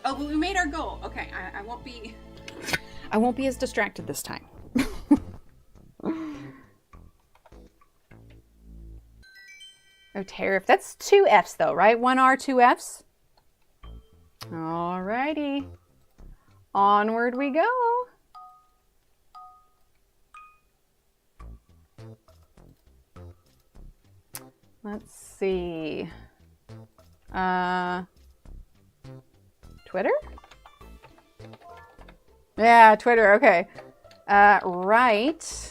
Oh, but we made our goal. Okay, I won't be as distracted this time. Oh, tariff. That's 2 F's though, right? 1 R, 2 F's. Alrighty. Onward we go. Let's see. Twitter? Yeah, Twitter. Okay. Right.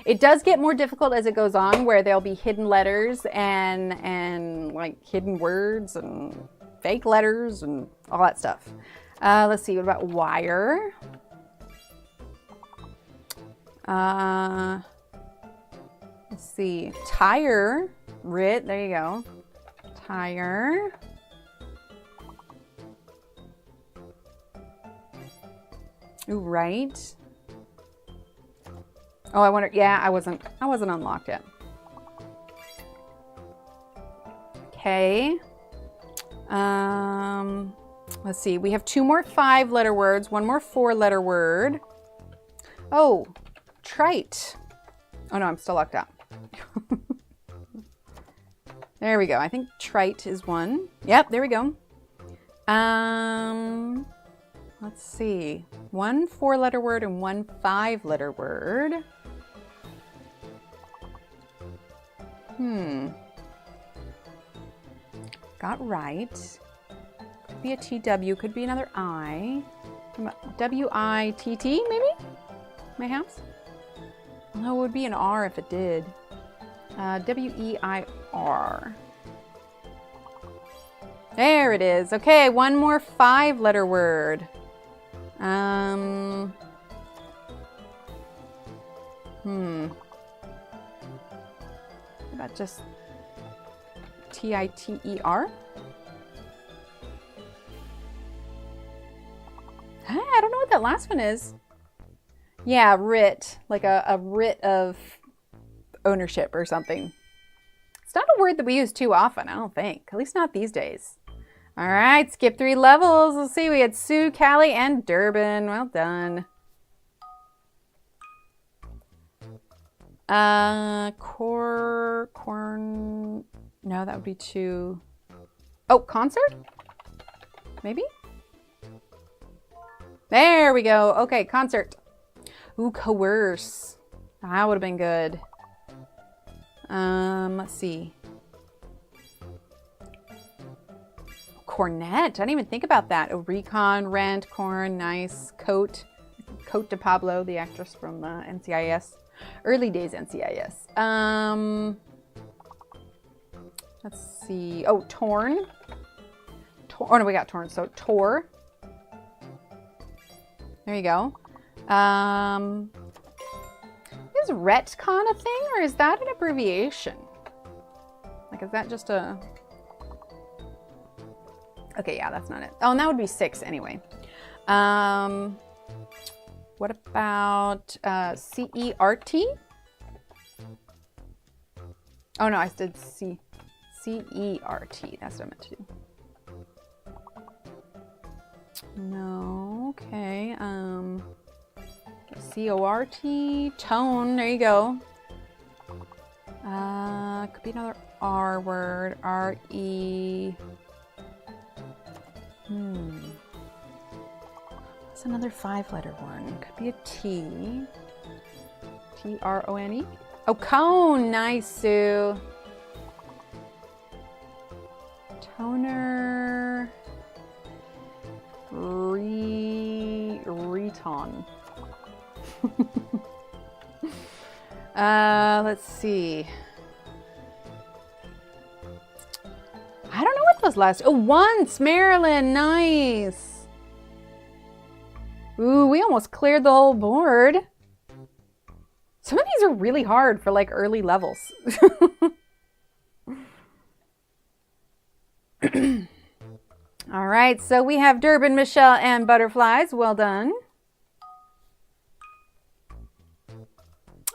It does get more difficult as it goes on, where there'll be hidden letters and like hidden words and fake letters and all that stuff. Let's see. What about wire? Let's see. Tire. Writ. There you go. Tire. Ooh, right. Oh, I wonder. Yeah, I wasn't unlocked yet. Okay. Let's see. We have 2 more 5-letter words, 1 more 4-letter word. Oh, trite. Oh no, I'm still locked out. There we go. I think trite is 1. Yep, there we go. Let's see. 1 4-letter word and 1 5-letter word. Got right. Could be a TW, could be another I. W-I-T-T, maybe? Mayhaps? No, it would be an R if it did. W-E-I-R. There it is. Okay, 1 more 5-letter word. How about just T-I-T-E-R? I don't know what that last one is. Yeah, writ. Like a writ of ownership or something. It's not a word that we use too often, I don't think. At least not these days. All right, skip 3 levels. Let's see, we had Sue, Callie, and Durban. Well done. Corn. No, that would be 2. Oh, concert? Maybe? There we go. Okay, concert. Ooh, coerce. That would have been good. Let's see. Cornet. I didn't even think about that. Oh, recon, rent, corn, nice. Coat. Cote de Pablo, the actress from NCIS. Early days NCIS. Let's see. Oh, torn. Oh, no, we got torn. So, tor. There you go. Is retcon a thing, or is that an abbreviation? Like, is that just a... Okay, yeah, that's not it. Oh, and that would be 6 anyway. What about C-E-R-T? Oh, no, I said C-E-R-T. That's what I meant to do. No, okay. C-O-R-T, tone, there you go. Could be another R word. R-E. It's another 5-letter one. Could be a T. T-R-O-N-E. Oh, cone. Nice, Sue. Toner. Reton. Let's see. I don't know what those last. Oh, once, Marilyn. Nice. Ooh, we almost cleared the whole board. Some of these are really hard for like early levels. All right, so we have Durbin, Michelle, and butterflies. Well done.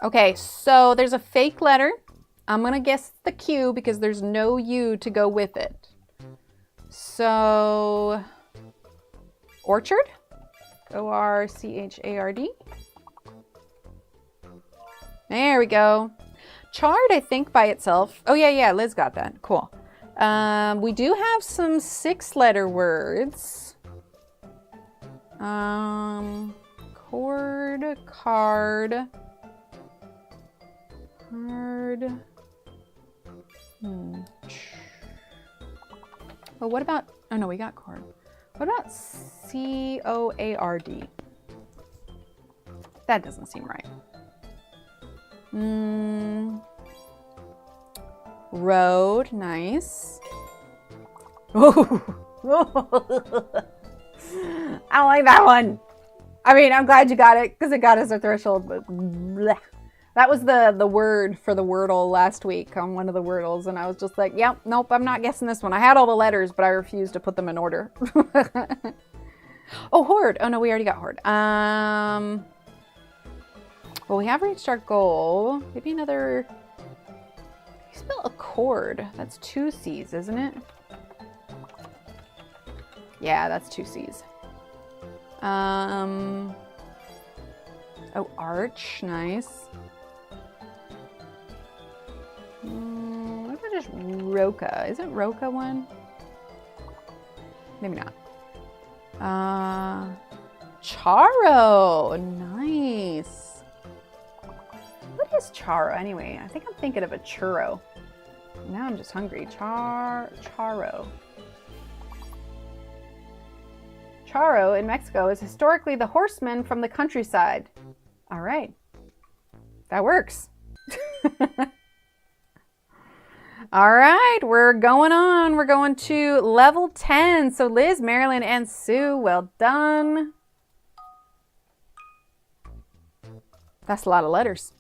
Okay, so there's a fake letter. I'm going to guess the Q because there's no U to go with it. So, orchard? O-R-C-H-A-R-D. There we go. Chard, I think, by itself. Oh, yeah, Liz got that. Cool. We do have some 6-letter words. Chord, card, hard. Oh, what about, oh no, we got chord. What about C-O-A-R-D? That doesn't seem right. Road, nice. Oh, I don't like that one. I mean, I'm glad you got it because it got us a threshold, but bleh. That was the word for the Wordle last week on one of the Wordles, and I was just like, yep, nope, I'm not guessing this one. I had all the letters, but I refused to put them in order. Oh, Horde. Oh, no, we already got Horde. Well, we have reached our goal. Maybe another... You spell accord. That's 2 C's, isn't it? Yeah, that's 2 C's. Oh, arch. Nice. What about just Roca? Isn't Roca one? Maybe not. Charo. Nice. What is charo anyway? I think I'm thinking of a churro. Now I'm just hungry. Charo. Charo in Mexico is historically the horseman from the countryside. All right. That works. All right, we're going on. We're going to level 10. So Liz, Marilyn, and Sue, well done. That's a lot of letters.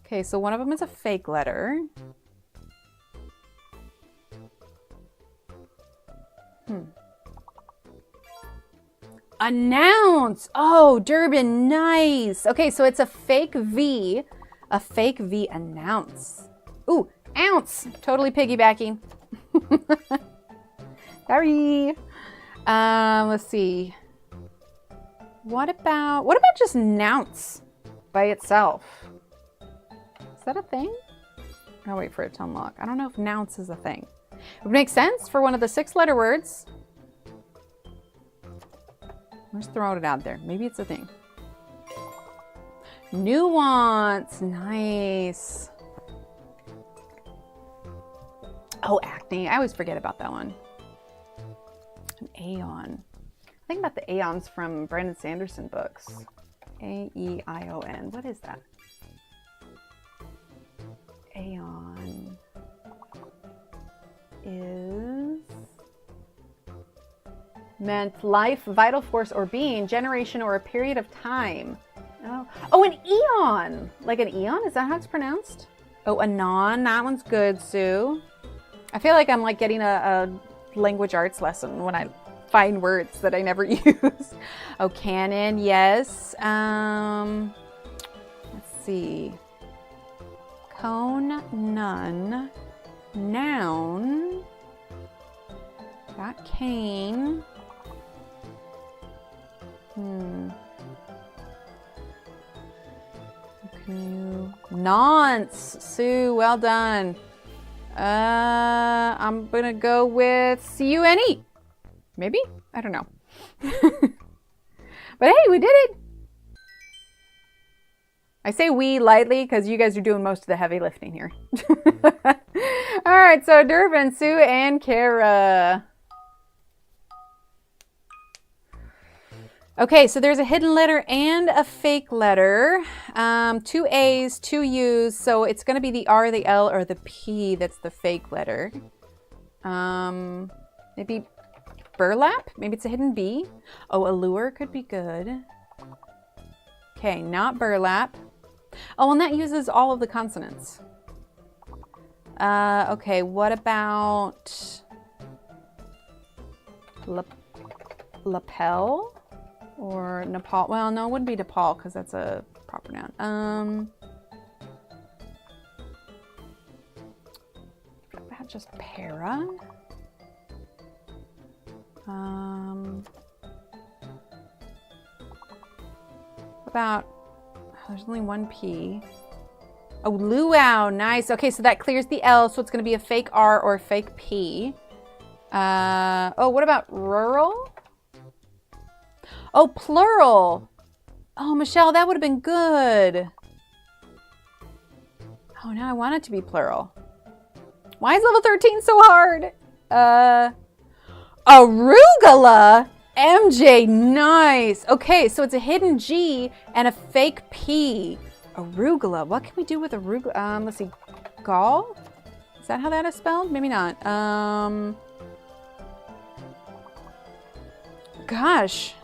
Okay, so one of them is a fake letter. Announce. Oh, Durbin, nice. Okay, so it's a fake V. A fake V, announce. Ooh, ounce. Totally piggybacking. Sorry. Let's see. What about just nounce by itself? Is that a thing? I'll wait for it to unlock. I don't know if nounce is a thing. It would make sense for one of the 6-letter words. I'm just throwing it out there. Maybe it's a thing. Nuance, nice. Oh, acne. I always forget about that one. An aeon. I think about the aeons from Brandon Sanderson books. A-E-I-O-N. What is that? Aeon is meant life, vital force, or being, generation, or a period of time. Oh, an eon! Like an eon? Is that how it's pronounced? Oh, anon. That one's good, Sue. I feel like I'm like getting a language arts lesson when I find words that I never use. Oh, canon. Yes. Let's see. Cone, none. Noun. Got cane. Nonce. Sue, well done. I'm gonna go with C-U-N-E. Maybe? I don't know. But hey, we did it. I say we lightly because you guys are doing most of the heavy lifting here. All right, so Durbin, Sue, and Kara. Okay, so there's a hidden letter and a fake letter. 2 A's, 2 U's, so it's going to be the R, the L, or the P that's the fake letter. Maybe burlap? Maybe it's a hidden B. Oh, allure could be good. Okay, not burlap. Oh, and that uses all of the consonants. Okay, what about lapel or Nepal? Well, no, it wouldn't be Nepal because that's a proper noun. What about just para? About, there's only 1 P. Oh, luau, nice. Okay, so that clears the L, so it's going to be a fake R or a fake P. Oh, what about rural? Oh, plural. Oh, Michelle, that would have been good. Oh, now I want it to be plural. Why is level 13 so hard? Arugula? MJ, nice. Okay, so it's a hidden G and a fake P. Arugula. What can we do with arugula? Let's see. Gall? Is that how that is spelled? Maybe not. Gosh.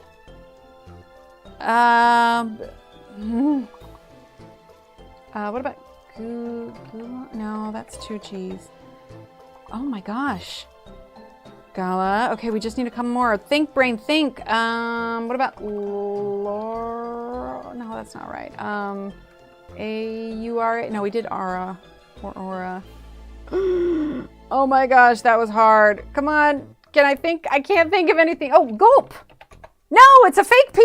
What about no, that's 2 G's. Oh my gosh. Gala. Okay, we just need a couple more. Think, brain, think. What about Laura? No, that's not right. A-U-R-A. No, we did Aura. Or Aura. Oh my gosh, that was hard. Come on. Can I think? I can't think of anything. Oh, gulp. No, it's a fake P.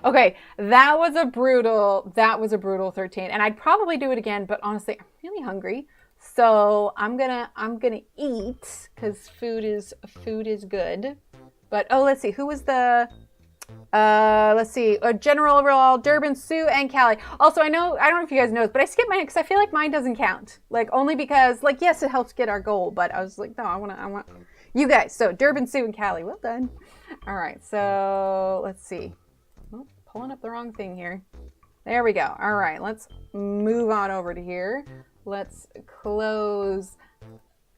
Okay, that was a brutal 13. And I'd probably do it again, but honestly, I'm really hungry. So I'm gonna eat because food is good. But oh, let's see, who was the let's see, general overall, Durbin, Sue, and Callie. Also, I don't know if you guys know, but I skipped mine because I feel like mine doesn't count. Like only because, like, yes, it helps get our goal, but I was like, no, I want you guys. So Durbin, Sue, and Callie, well done. All right, so let's see. Oh, pulling up the wrong thing here. There we go. All right, let's move on over to here. Let's close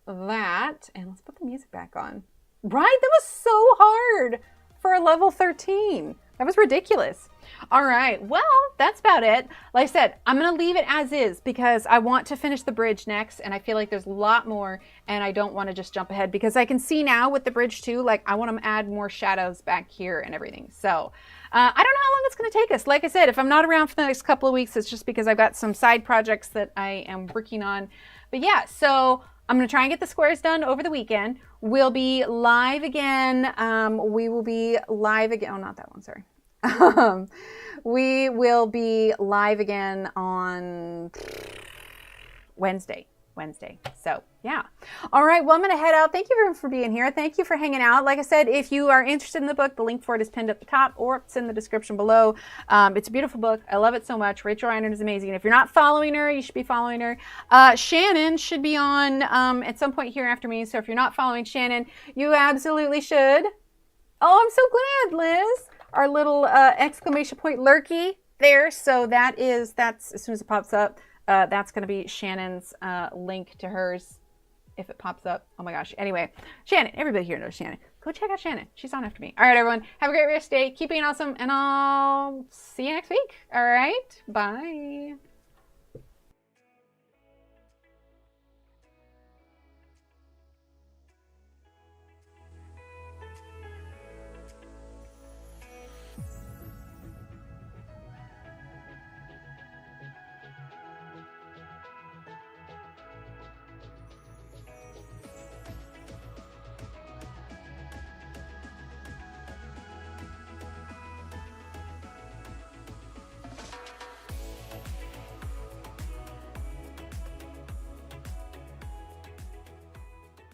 that and let's put the music back on. Right? That was so hard for a level 13. That was ridiculous. All right. Well, that's about it. Like I said, I'm going to leave it as is because I want to finish the bridge next and I feel like there's a lot more and I don't want to just jump ahead because I can see now with the bridge too, like I want to add more shadows back here and everything. So I don't know how long it's going to take us. Like I said, if I'm not around for the next couple of weeks, it's just because I've got some side projects that I am working on. But yeah, so I'm going to try and get the squares done over the weekend. We'll be live again. We will be live again. Oh, not that one. Sorry. We will be live again on Wednesday. So yeah. All right. Well, I'm going to head out. Thank you everyone for being here. Thank you for hanging out. Like I said, if you are interested in the book, the link for it is pinned at the top or it's in the description below. It's a beautiful book. I love it so much. Rachel Reinert is amazing. And if you're not following her, you should be following her. Shannon should be on at some point here after me. So if you're not following Shannon, you absolutely should. Oh, I'm so glad, Liz. Our little exclamation point lurky there. So that's as soon as it pops up. That's going to be Shannon's link to hers if it pops up. Oh my gosh. Anyway, Shannon, everybody here knows Shannon. Go check out Shannon. She's on after me. All right, everyone. Have a great rest of the day. Keep being awesome, and I'll see you next week. All right. Bye.